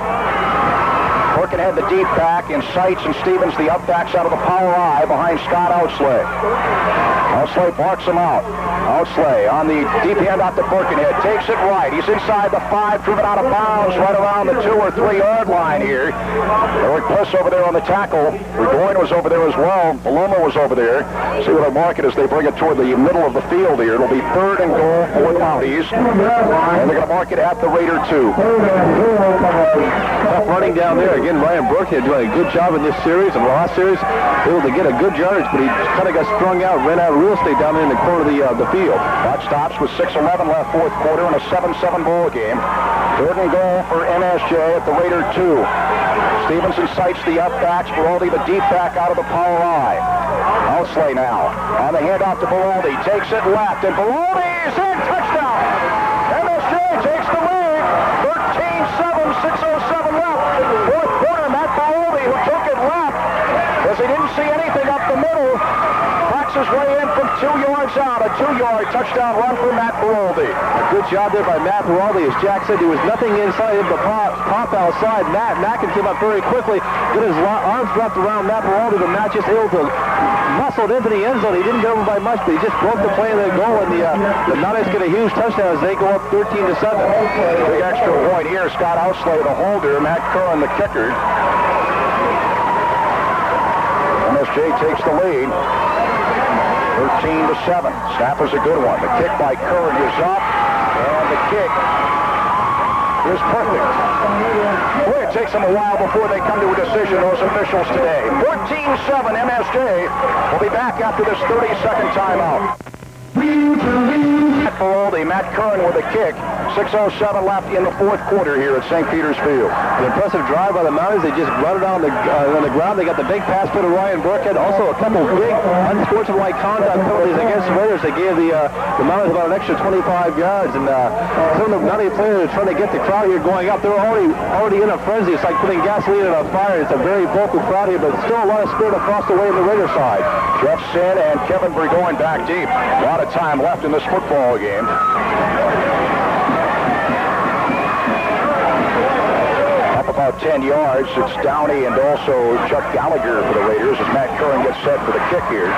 Working Birkenhead, the deep back, and Seitz and Stevens, the up backs out of the power I behind Scott Outslay. Outslay barks him out. Outslay on the deep end out to Birkenhead. Takes it right. He's inside the 5, driven out of bounds right around the 2 or 3 yard line here. Eric Bliss over there on the tackle. Burgoyne was over there as well. Paloma was over there. See what I mark it as they bring it toward the middle of the field here. It'll be 3rd and goal for the Mounties. And they're going to mark it at the Raider 2. Tough running down there. Again, Ryan Burkhead doing a good job in this series. In the last series, able to get a good yardage, but he kind of got strung out, ran out of real estate down there in the corner of the field. That stops with 6:11 left, 4th quarter, in a 7-7 ball game. 3rd and goal for MSJ at the Raider 2. Stevenson Seitz the up backs. Baraldi the deep back out of the power I. Outslay now on the handoff to Baraldi. Takes it left, and Baraldi's in. Touchdown! MSJ takes the lead. 13-7, 6:07 left. 4th quarter, Matt Baraldi, who took it left, because he didn't see anything up the middle, cracks his way in from 2 yards out. A 2-yard touchdown run for Matt Baraldi. A good job there by Matt Baraldi. As Jack said, there was nothing inside him but pop outside. Mackin came up very quickly. Got his arms wrapped around Matt Baraldi, but Matt just able to muscle into the end zone. He didn't get over by much, but he just broke the play of the goal, and the Mounties get a huge touchdown as they go up 13-7. Big extra point here. Scott Outslay, the holder. Matt Curran, the kicker. MSJ takes the lead. 13-7. Snap is a good one. The kick by Curran is up, and the kick is perfect. Boy, it takes them a while before they come to a decision, those officials today. 14-7, MSJ will be back after this 30-second timeout. Matt Baraldi, Matt Curran with a kick. 6:07 left in the 4th quarter here at St. Peter's Field. An impressive drive by the Mounties. They just run it on the ground. They got the big pass play to Ryan Burkhead. Also a couple big unsportsmanlike conduct penalties against the Raiders. They gave the Mounties about an extra 25 yards. And some of the Mountie players are trying to get the crowd here going up. They're already in a frenzy. It's like putting gasoline in a fire. It's a very vocal crowd here, but still a lot of spirit across the way on the Raider side. Jeff Sin and Kevin Burgoyne back deep. A lot of time left in this football game. About 10 yards. It's Downey and also Chuck Gallagher for the Raiders as Matt Curran gets set for the kick here.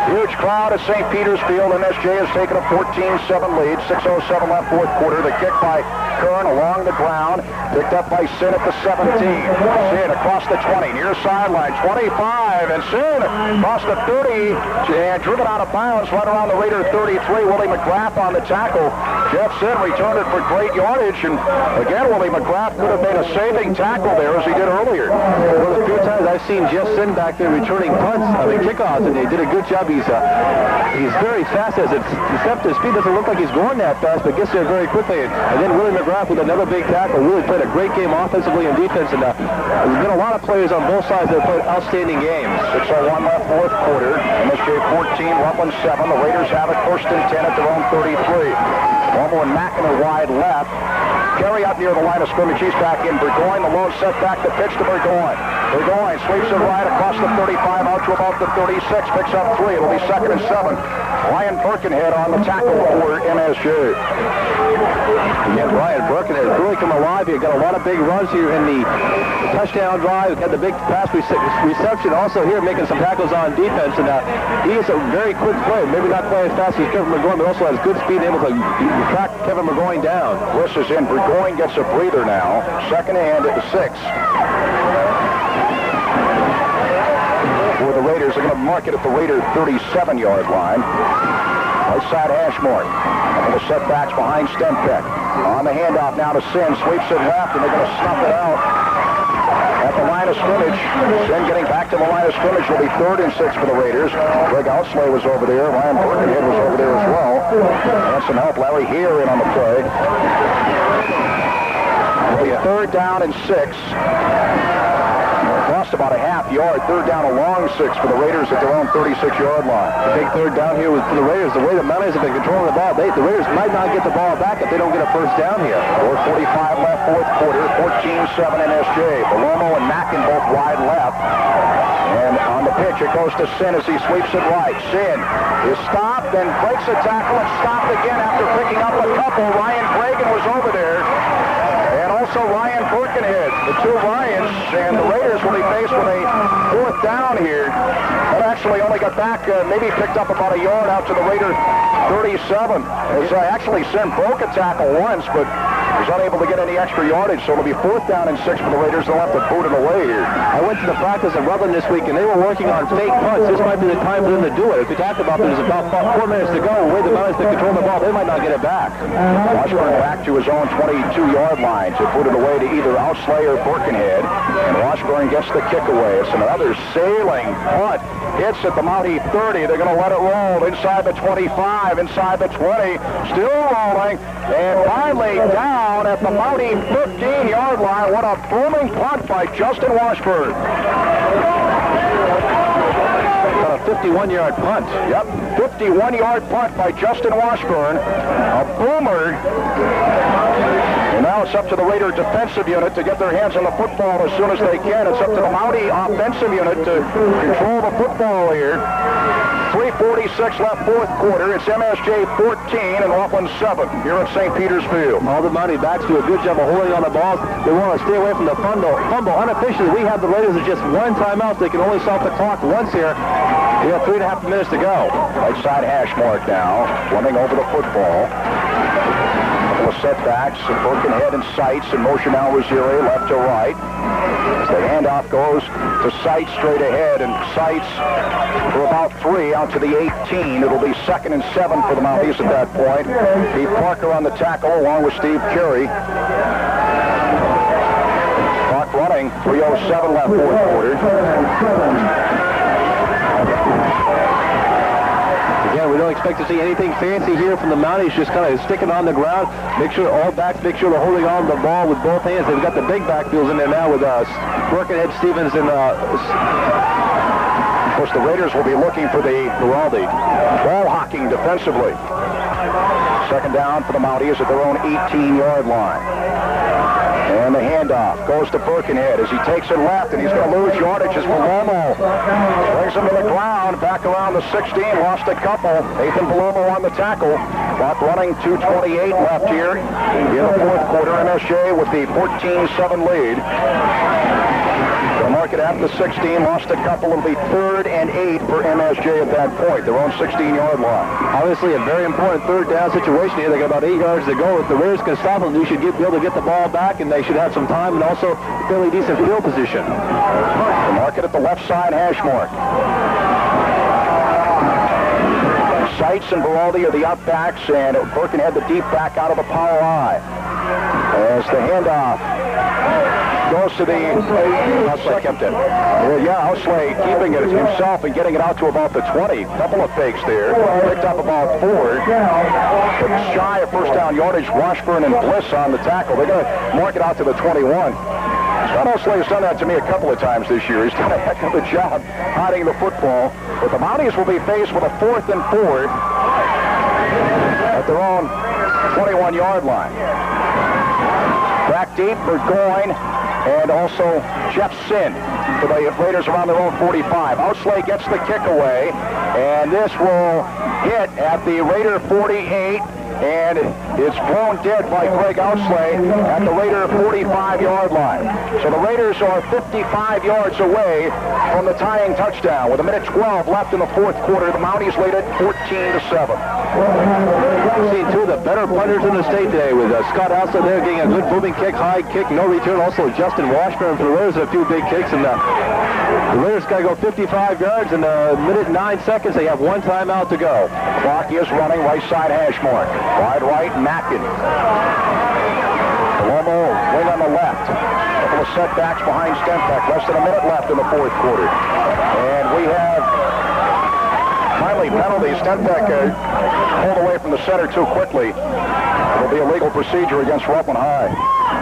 Huge crowd at St. Peter's Field. MSJ has taken a 14-7 lead. 6:07 left, 4th quarter. The kick by Curran along the ground. Picked up by Sin at the 17. Sin across the 20, near sideline. 25, and Sin across the 30, and driven out of bounds right around the Raider 33. Willie McGrath on the tackle. Jeff Sin returned it for great yardage, and again, Willie McGrath could have made a saving tackle there as he did earlier. Well, a few times I've seen Jeff Sin back there returning punts, kickoffs, and they did a good job. He's very fast as it's deceptive speed. Doesn't look like he's going that fast, but gets there very quickly. And then Willie McGrath with another big tackle. Really played a great game offensively and defense, and there's been a lot of players on both sides that have played outstanding games. 6:01 left, 4th quarter. MSJ 14, Rutland 7. The Raiders have it 1st and 10 at their own 33. Romo and Mackin are wide left. Carry out near the line of scrimmage. He's back in. Burgoyne, the low setback, the pitch to Burgoyne. Burgoyne sweeps it right across the 35 out to about the 36. Picks up 3. It'll be 2nd and 7. Ryan Birkenhead on the tackle for MSJ. Again, Ryan Birkenhead has really come alive here. Got a lot of big runs here in the touchdown drive. Got the big pass reception also here, making some tackles on defense. And he is a very quick player. Maybe not quite as fast as Kevin Burgoyne, but also has good speed and able to track Kevin Burgoyne down. Bliss is in. Burgoyne gets a breather now. 2nd and 6. For the Raiders, they're going to mark it at the Raider 37-yard line. Right side hash mark. Couple of setbacks behind Stenpeck. On the handoff now to Sin. Sweeps it left, and they're going to snuff it out at the line of scrimmage. Sin getting back to the line of scrimmage will be 3rd and 6 for the Raiders. Greg Outslay was over there. Ryan Birkenhead was over there as well. And some help. Larry here in on the play. It'll be 3rd down and 6. Lost about a half yard. 3rd down, a long 6 for the Raiders at their own 36-yard line. The big 3rd down here for the Raiders. The way the Mounties have been controlling the ball, the Raiders might not get the ball back if they don't get a 1st down here. 4:45 left, 4th quarter. 14-7 MSJ. Palomo and Mackin both wide left. And on the pitch, it goes to Sin as he sweeps it right. Sin is stopped and breaks a tackle and stopped again after picking up a couple. Ryan Bragan was over there. also Ryan Birkenhead. The two Ryans, and the Raiders will be faced with a fourth down here. That actually only got back, maybe picked up about a yard out to the Raider 37. It's actually sent broke a tackle once, but was unable to get any extra yardage, so it'll be fourth down and 6 for the Raiders. They'll have to boot it away here. I went to the practice of Rutland this week, and they were working on fake punts. This might be the time for them to do it. If we talked about there's about 4 minutes to go, the way the Mounties to control the ball, they might not get it back. Washburn back to his own 22-yard line to put it away to either Outslay or Birkenhead, and Washburn gets the kick away. It's another sailing punt. Hits at the Mountie 30. They're going to let it roll inside the 25, inside the 20. Still rolling, and finally down at the Mountie 15-yard line. What a booming punt by Justin Washburn. A 51-yard punt. Yep, 51-yard punt by Justin Washburn. A boomer. And now it's up to the Raider defensive unit to get their hands on the football as soon as they can. It's up to the Mountie offensive unit to control the football here. 3:46 left fourth quarter. It's MSJ 14 and Rockland 7 here at St. Peter's Field. All the Mountie backs do a good job of holding on the ball. They want to stay away from the fumble. Unofficially, we have the Raiders with just one timeout. They can only stop the clock once here. We have 3.5 minutes to go. Right side hash mark now. Running over the football. Couple of setbacks. Birkenhead and Seitz in motion now. Rosieri left to right. As the handoff goes to Seitz straight ahead, and Seitz for about 3 out to the 18. It'll be 2nd and 7 for the Mounties at that point. Pete Parker on the tackle along with Steve Carey. Clock running. 3:07 left fourth quarter. Again, we don't expect to see anything fancy here from the Mounties, just kind of sticking on the ground. Make sure all backs, make sure they're holding on to the ball with both hands. They've got the big backfields in there now with Birkenhead, Stevens, and of course the Raiders will be looking for the Giraldi. Ball hawking defensively. 2nd down for the Mounties at their own 18-yard line. And the handoff goes to Birkenhead as he takes it left, and he's going to lose yardage as Palomo brings him to the ground, back around the 16, lost a couple. Nathan Palomo on the tackle. Clock running, 2:28 left here in the fourth quarter. MSJ with the 14-7 lead. They'll mark it at the 16, lost a couple. It'll be 3rd and 8 for MSJ at that point, their own 16-yard line. Obviously a very important 3rd down situation here. They got about 8 yards to go. If the Raiders can stop them, they should be able to get the ball back, and they should have some time and also fairly decent field position. They'll mark it at the left side hash mark. Seitz and Giraldi are the up backs, and Birkenhead the deep back out of the power I. As the handoff goes to the Outslay kept it. Outslay keeping it himself and getting it out to about the 20. Couple of fakes there. Picked up about 4. But shy of first down yardage. Washburn and Bliss on the tackle. They're going to mark it out to the 21. Scott Outslay has done that to me a couple of times this year. He's done a heck of a job hiding the football. But the Mounties will be faced with a 4th and 4 at their own 21-yard line. Back deep for Goyne. And also Jeff Sin for the Raiders around their own 45. Outslay gets the kick away, and this will hit at the Raider 48, and it's blown dead by Craig Outslay at the Raider 45-yard line. So the Raiders are 55 yards away from the tying touchdown. With 1:12 left in the fourth quarter, the Mounties lead it 14-7. We've seen 2 of the better punters in the state today, with Scott Outslay there getting a good moving kick, high kick, no return. Also Justin Washburn for the Raiders, a few big kicks, and the Raiders got to go 55 yards in 1:09. They have 1 timeout to go. Clock is running, right side hash mark. Wide right, Mackin. Palomo, wing on the left. Couple of setbacks behind Stenbeck. Less than a minute left in the fourth quarter. And we have finally penalties. Stenbeck pulled away from the center too quickly. It'll be a legal procedure against Rutland High.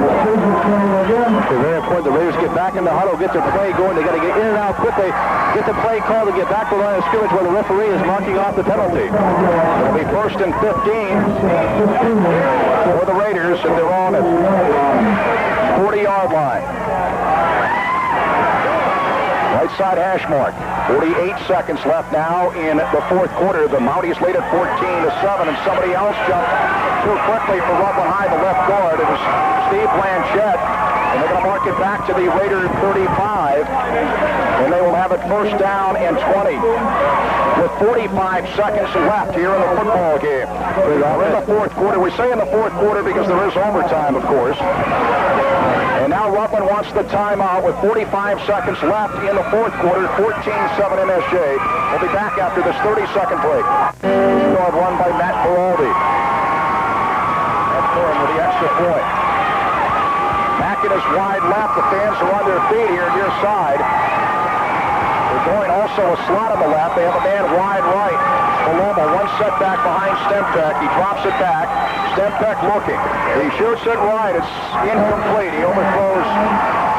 It's very important the Raiders get back in the huddle, get their play going. They got to get in and out quickly, get the play called, and get back to the line of scrimmage where the referee is marking off the penalty. It'll be 1st and 15 for the Raiders, and they're on at 40-yard line. Right side hash mark. 48 seconds left now in the fourth quarter. The Mounties lead at 14-7, and somebody else jumped too quickly for Rutland High, the left guard. It was Steve Blanchette, and they're going to mark it back to the Raider 35, and they will have it first down and 20 with 45 seconds left here in the football game. We're in the fourth quarter. We say in the fourth quarter because there is overtime, of course. And now Rutland wants the timeout with 45 seconds left in the fourth quarter, 14-7 MSJ. We'll be back after this 30-second break. Yard run by Matt Beraldi. That's for him with the extra point. Mackin is wide left. The fans are on their feet here near side. They're going also a slot on the left. They have a man wide right. Paloma, one setback behind Stempeck. He drops it back. Stempeck looking. He shoots it right. It's incomplete. He overthrows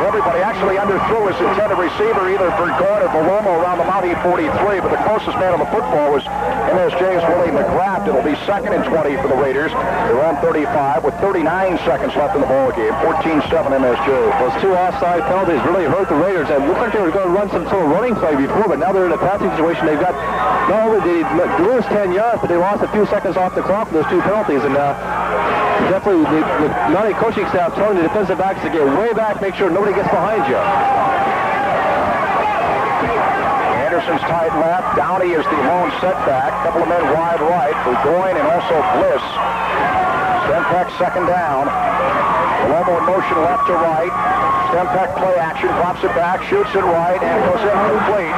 everybody. Actually underthrew his intended receiver either for Gord or Paloma around the Mountie 43, but the closest man on the football was MSJ's Willie McGrath. It'll be 2nd and 20 for the Raiders. They're on 35 with 39 seconds left in the ball game. 14-7 MSJ. Those two offside penalties really hurt the Raiders. And looked like they were going to run some sort of running play before, but now they're in a passing situation. They've got, not only did they lose 10 yards, but they lost a few seconds off the clock with those two penalties. And definitely the Mountie coaching staff telling the defensive backs to get way back, make sure nobody gets behind you. Anderson's tight left. Downey is the lone setback. Couple of men wide right. Burgoyne and also Bliss. Stempeck second down. Paloma in motion left to right. Stempeck play action, drops it back, shoots it right, and it goes incomplete.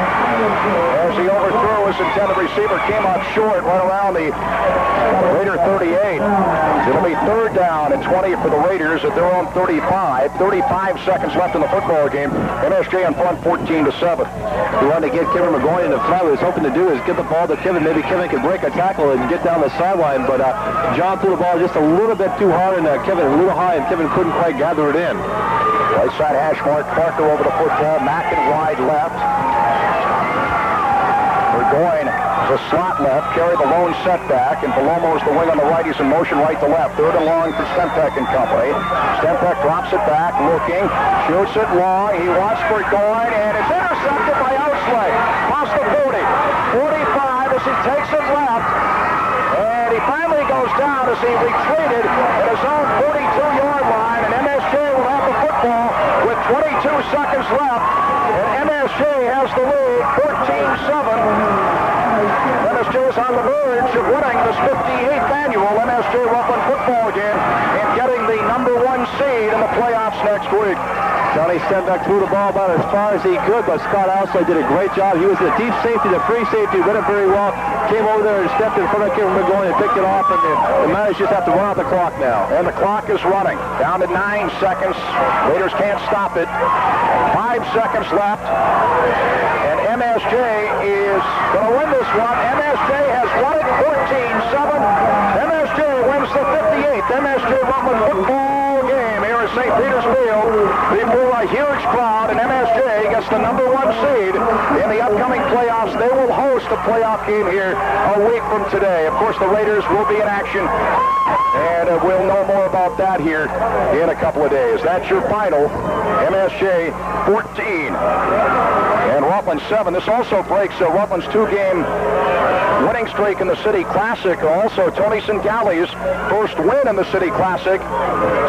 As he overthrew his intended receiver, came up short, right around the Raider 38. It'll be 3rd down and 20 for the Raiders at their own 35. 35 seconds left in the football game. MSJ in front 14-7. We wanted to get Kevin McGowan in the flat. What he was hoping to do is get the ball to Kevin. Maybe Kevin could break a tackle and get down the sideline, but John threw the ball just a little bit too hard, and Kevin a little high, and Kevin couldn't quite gather it in. Right side hash mark, Parker over the football, Mackin wide left. Burgoyne is a slot left, carry the lone setback, and Paloma is the wing on the right. He's in motion right to left. 3rd and long for Stempeck and company. Stempeck drops it back, looking, shoots it long. He wants Burgoyne, and it's intercepted by Outslay. Past the 40, 45 as he takes it left. And he finally goes down as he retreated at his own 42-yard line, and MSJ will have the football with 22 seconds left, and MSJ has the lead, 14-7. MSJ is on the verge of winning this 58th annual MSJ Rutland football game and getting the #1 seed in the playoffs next week. Johnny Stempeck threw the ball about as far as he could, but Scott Outslay did a great job. He was the deep safety, the free safety, read it very well. Came over there and stepped in front of Kevin McGowan and picked it off, and the Mounties just have to run out the clock now. And the clock is running. Down to 9 seconds. Raiders can't stop it. 5 seconds left. And MSJ is going to win this one. MSJ has won it 14-7. MSJ wins the 58th MSJ Rutland football game here at St. Peter's Field before a huge crowd, and MSJ gets the #1 seed in the upcoming playoffs. They will host a playoff game here a week from today. Of course, the Raiders will be in action, and we'll know more about that here in a couple of days. That's your final. MSJ 14 and Rutland 7. This also breaks Rutland's 2-game winning streak in the City Classic. Also, Tony Singali's first win in the City Classic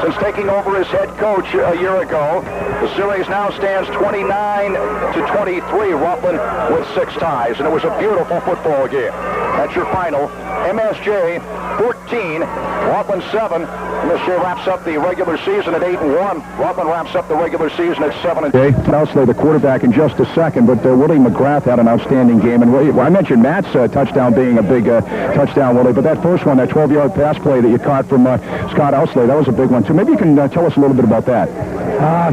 since taking over as head coach a year ago. The series now stands 29-23. Rutland with 6 ties, and it was a beautiful football game. That's your final. MSJ 14, Rutland 7. MSJ wraps up the regular season at 8-1. Rutland wraps up the regular season at 7-2. Outslay, the quarterback, in just a second, but Willie McGrath had an outstanding game. And I mentioned Matt's touchdown being a big touchdown, Willie, but that first one, that 12-yard pass play that you caught from Scott Outslay, that was a big one, too. Maybe you can tell us a little bit about that. I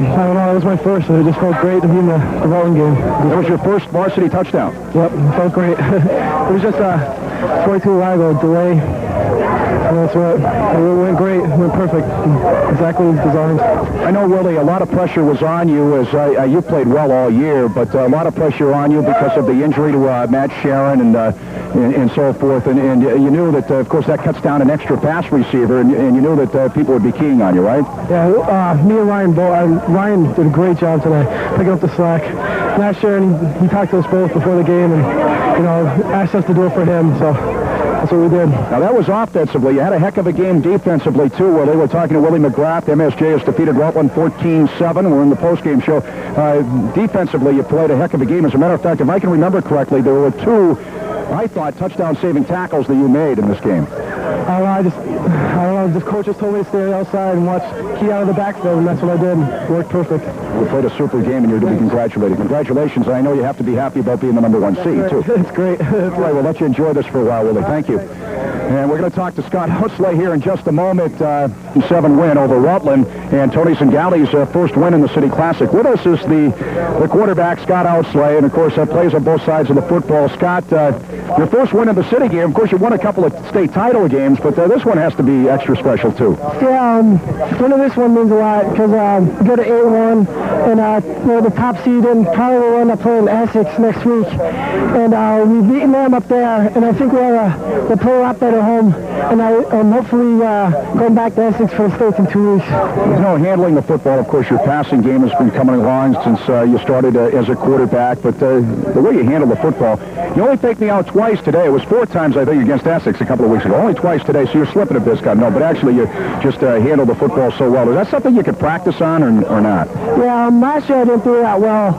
don't know. It was my first, and it just felt great to be in the Rutland game. That was your first varsity touchdown. Yep, it felt great. It was just a 22-yard delay. And that's what it went great. It went perfect. Exactly as designed. I know, Willie, a lot of pressure was on you as you played well all year, but a lot of pressure on you because of the injury to Matt Sharon and so forth. And you knew that, of course, that cuts down an extra pass receiver, and you knew that people would be keying on you, right? Yeah, me and Ryan Ryan did a great job today, picking up the slack. Matt Sharon, he talked to us both before the game, and asked us to do it for him. So that's That's what we did. Now, that was offensively. You had a heck of a game defensively, too, where they were talking to Willie McGrath. MSJ has defeated Rutland 14-7. We're in the postgame show. Defensively, you played a heck of a game. As a matter of fact, if I can remember correctly, there were 2, I thought, touchdown-saving tackles that you made in this game. I don't know, just coaches told me to stay outside and watch key out of the backfield, and that's what I did. Worked perfect. You played a super game, and you're to be congratulated. Congratulations. I know you have to be happy about being the #1 seed, too. It's great. All right, we'll let you enjoy this for a while, Willie. Thank you. And we're going to talk to Scott Outslay here in just a moment. 7 win over Rutland, and Tony Zingali's first win in the City Classic. With us is the quarterback, Scott Outslay, and, of course, plays on both sides of the football. Scott, your first win in the city game. Of course, you won a couple of state title games, but this one has to be extra special, too. Yeah, winning this one means a lot because we go to 8-1, and we're the top seed, and probably we'll end up playing Essex next week. And we've beaten them up there, and I think we'll play a lot better home, and I'm hopefully going back to Essex for the States in 2 weeks. You know, handling the football, of course, your passing game has been coming along since you started as a quarterback, but the way you handle the football, you only faked me out twice today. It was 4 times, I think, against Essex a couple of weeks ago. Only twice today, so you're slipping a bit, Scott. No, but actually you just handle the football so well. Is that something you could practice on or not? Yeah, last year I didn't do that well,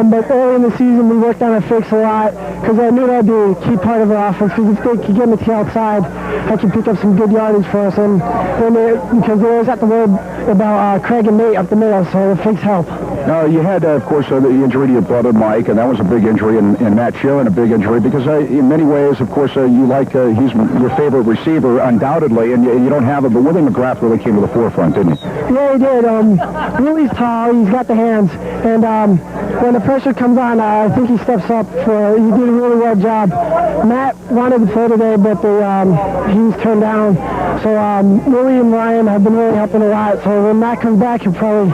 but early in the season we worked on our fakes a lot because I knew that would be a key part of our offense, because if they could get me to the outside, I could pick up some good yardage for us, and because they always have to worry about Craig and Nate up the middle, so the fakes help. Now, you had, of course, the injury to your brother, Mike, and that was a big injury, and Matt Sharon, a big injury, because in many ways, of course, you like, he's your favorite receiver, undoubtedly, and you don't have it, but Willie McGrath really came to the forefront, didn't he? Yeah, he did. Willie's tall, he's got the hands, and when the pressure comes on, I think he steps up. He did a really well job. Matt wanted to play today, but he was turned down. So Willie and Ryan have been really helping a lot. So when Matt comes back, he'll probably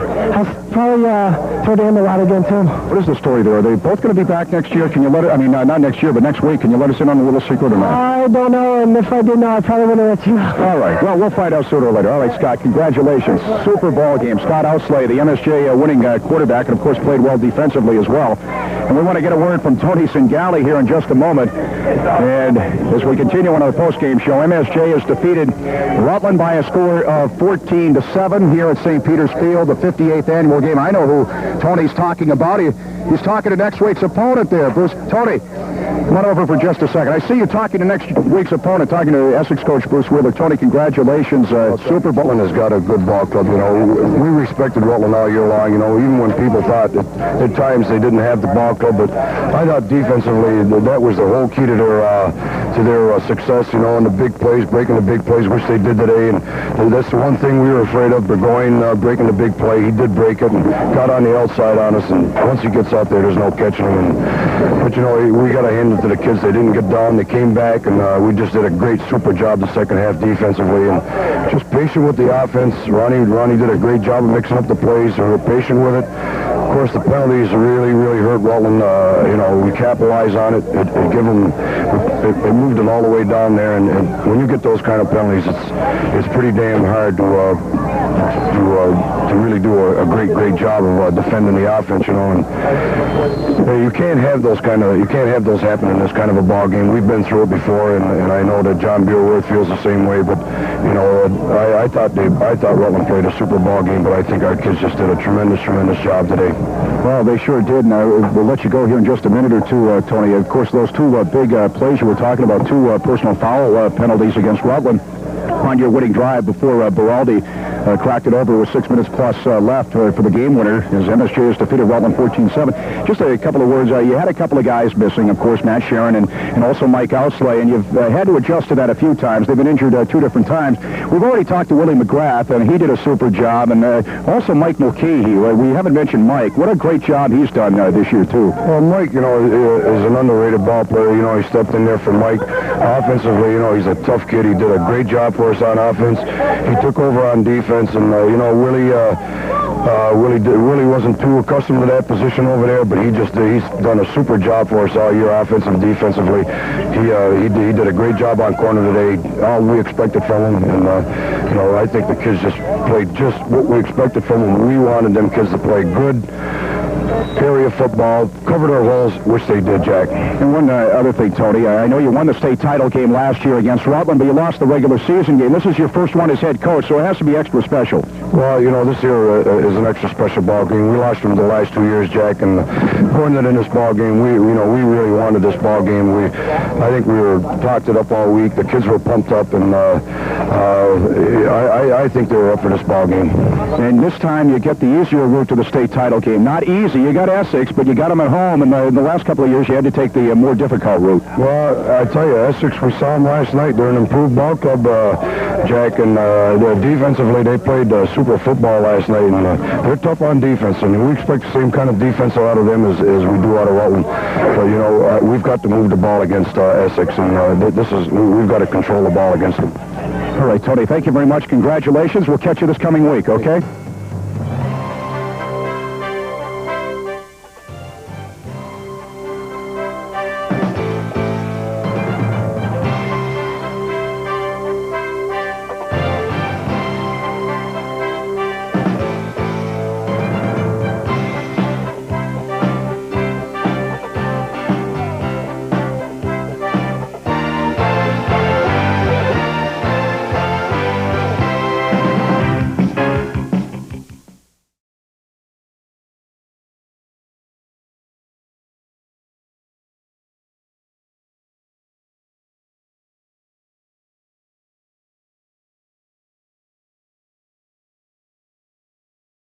throw to him a lot again, too. What is the story there? Are they both going to be back next year? Can you let it, I mean, not next year, but next week, can you let us in on a little secret or not? I don't know, and if I did know, I probably wouldn't let you know. All right. Well, we'll find out sooner or later. All right, Scott, congratulations. Super ball game. Scott Outslay, the MSJ winning quarterback, and, of course, played well defensively as well. And we want to get a word from Tony Zingali here in just a moment. And as we continue on our postgame show, MSJ has defeated Rutland by a score of 14-7 here at St. Peter's Field, the 58th annual game. I know who Tony's talking about. He's talking to next week's opponent there. Bruce, Tony, come on over for just a second. I see you talking to next week's opponent, talking to Essex coach Bruce Wheeler. Tony, congratulations. Super Bowl. Rutland has got a good ball club. You know, we respected Rutland all year long. You know, even when people thought that at times they didn't have the ball club, but I thought defensively that was the whole key to their success. You know, and the big plays, breaking the big plays, which they did today. And that's the one thing we were afraid of. Burgoyne breaking the big play. He did break it and got on the outside on us. And once he gets out there, there's no catching him. But you know, we got to hand it to the kids. They didn't get down. They came back, and we just did a great, super job the second half defensively, and just patient with the offense. Ronnie did a great job of mixing up the plays, and we're patient with it. Of course, the penalties really hurt Rutland. You know, we capitalized on it. It moved it all the way down there, and when you get those kind of penalties, it's pretty damn hard to really do a great job of defending the offense, you know. And you can't have those happen in this kind of a ball game. We've been through it before, and I know that John Beerworth feels the same way. But you know, I thought Rutland played a super ball game, but I think our kids just did a tremendous job today. Well, they sure did. Now we'll let you go here in just a minute or two, Tony. Of course, those 2 big plays you were talking about, 2 personal foul penalties against Rutland on your winning drive before Beraldi cracked it over with 6 minutes plus left for the game winner, as MSJ has defeated Rutland 14-7. Just a couple of words. You had a couple of guys missing, of course, Matt Sharon and also Mike Outslay, and you've had to adjust to that a few times. They've been injured 2 different times. We've already talked to Willie McGrath, and he did a super job, and also Mike Mulcahy. We haven't mentioned Mike. What a great job he's done this year, too. Well, Mike, you know, is an underrated ball player. You know, he stepped in there for Mike. Offensively, you know, he's a tough kid. He did a great job for us on offense. He took over on defense, and, you know, Willie wasn't too accustomed to that position over there, but he's done a super job for us all year, offensive and defensively. He did a great job on corner today, all we expected from him, and you know, I think the kids just played just what we expected from them. We wanted them kids to play good, carry a football, covered our holes, which they did, Jack. And one other thing, Tony, I know you won the state title game last year against Rutland, but you lost the regular season game. This is your first one as head coach, so it has to be extra special. Well, you know, this year is an extra special ball game. We lost them the last 2 years, Jack, and going in this ball game, we really wanted this ball game. I think we were talked it up all week. The kids were pumped up, and I think they were up for this ball game. And this time you get the easier route to the state title game. Not easy. You got Essex, but you got them at home. And in the last couple of years, you had to take the more difficult route. Well, I tell you, Essex, we saw them last night. They're an improved ball club, Jack, and defensively, they played super football last night, and they're tough on defense, and we expect the same kind of defense out of them as we do out of Rutland. So, you know, we've got to move the ball against Essex, and we've got to control the ball against them. All right, Tony, thank you very much. Congratulations. We'll catch you this coming week, okay?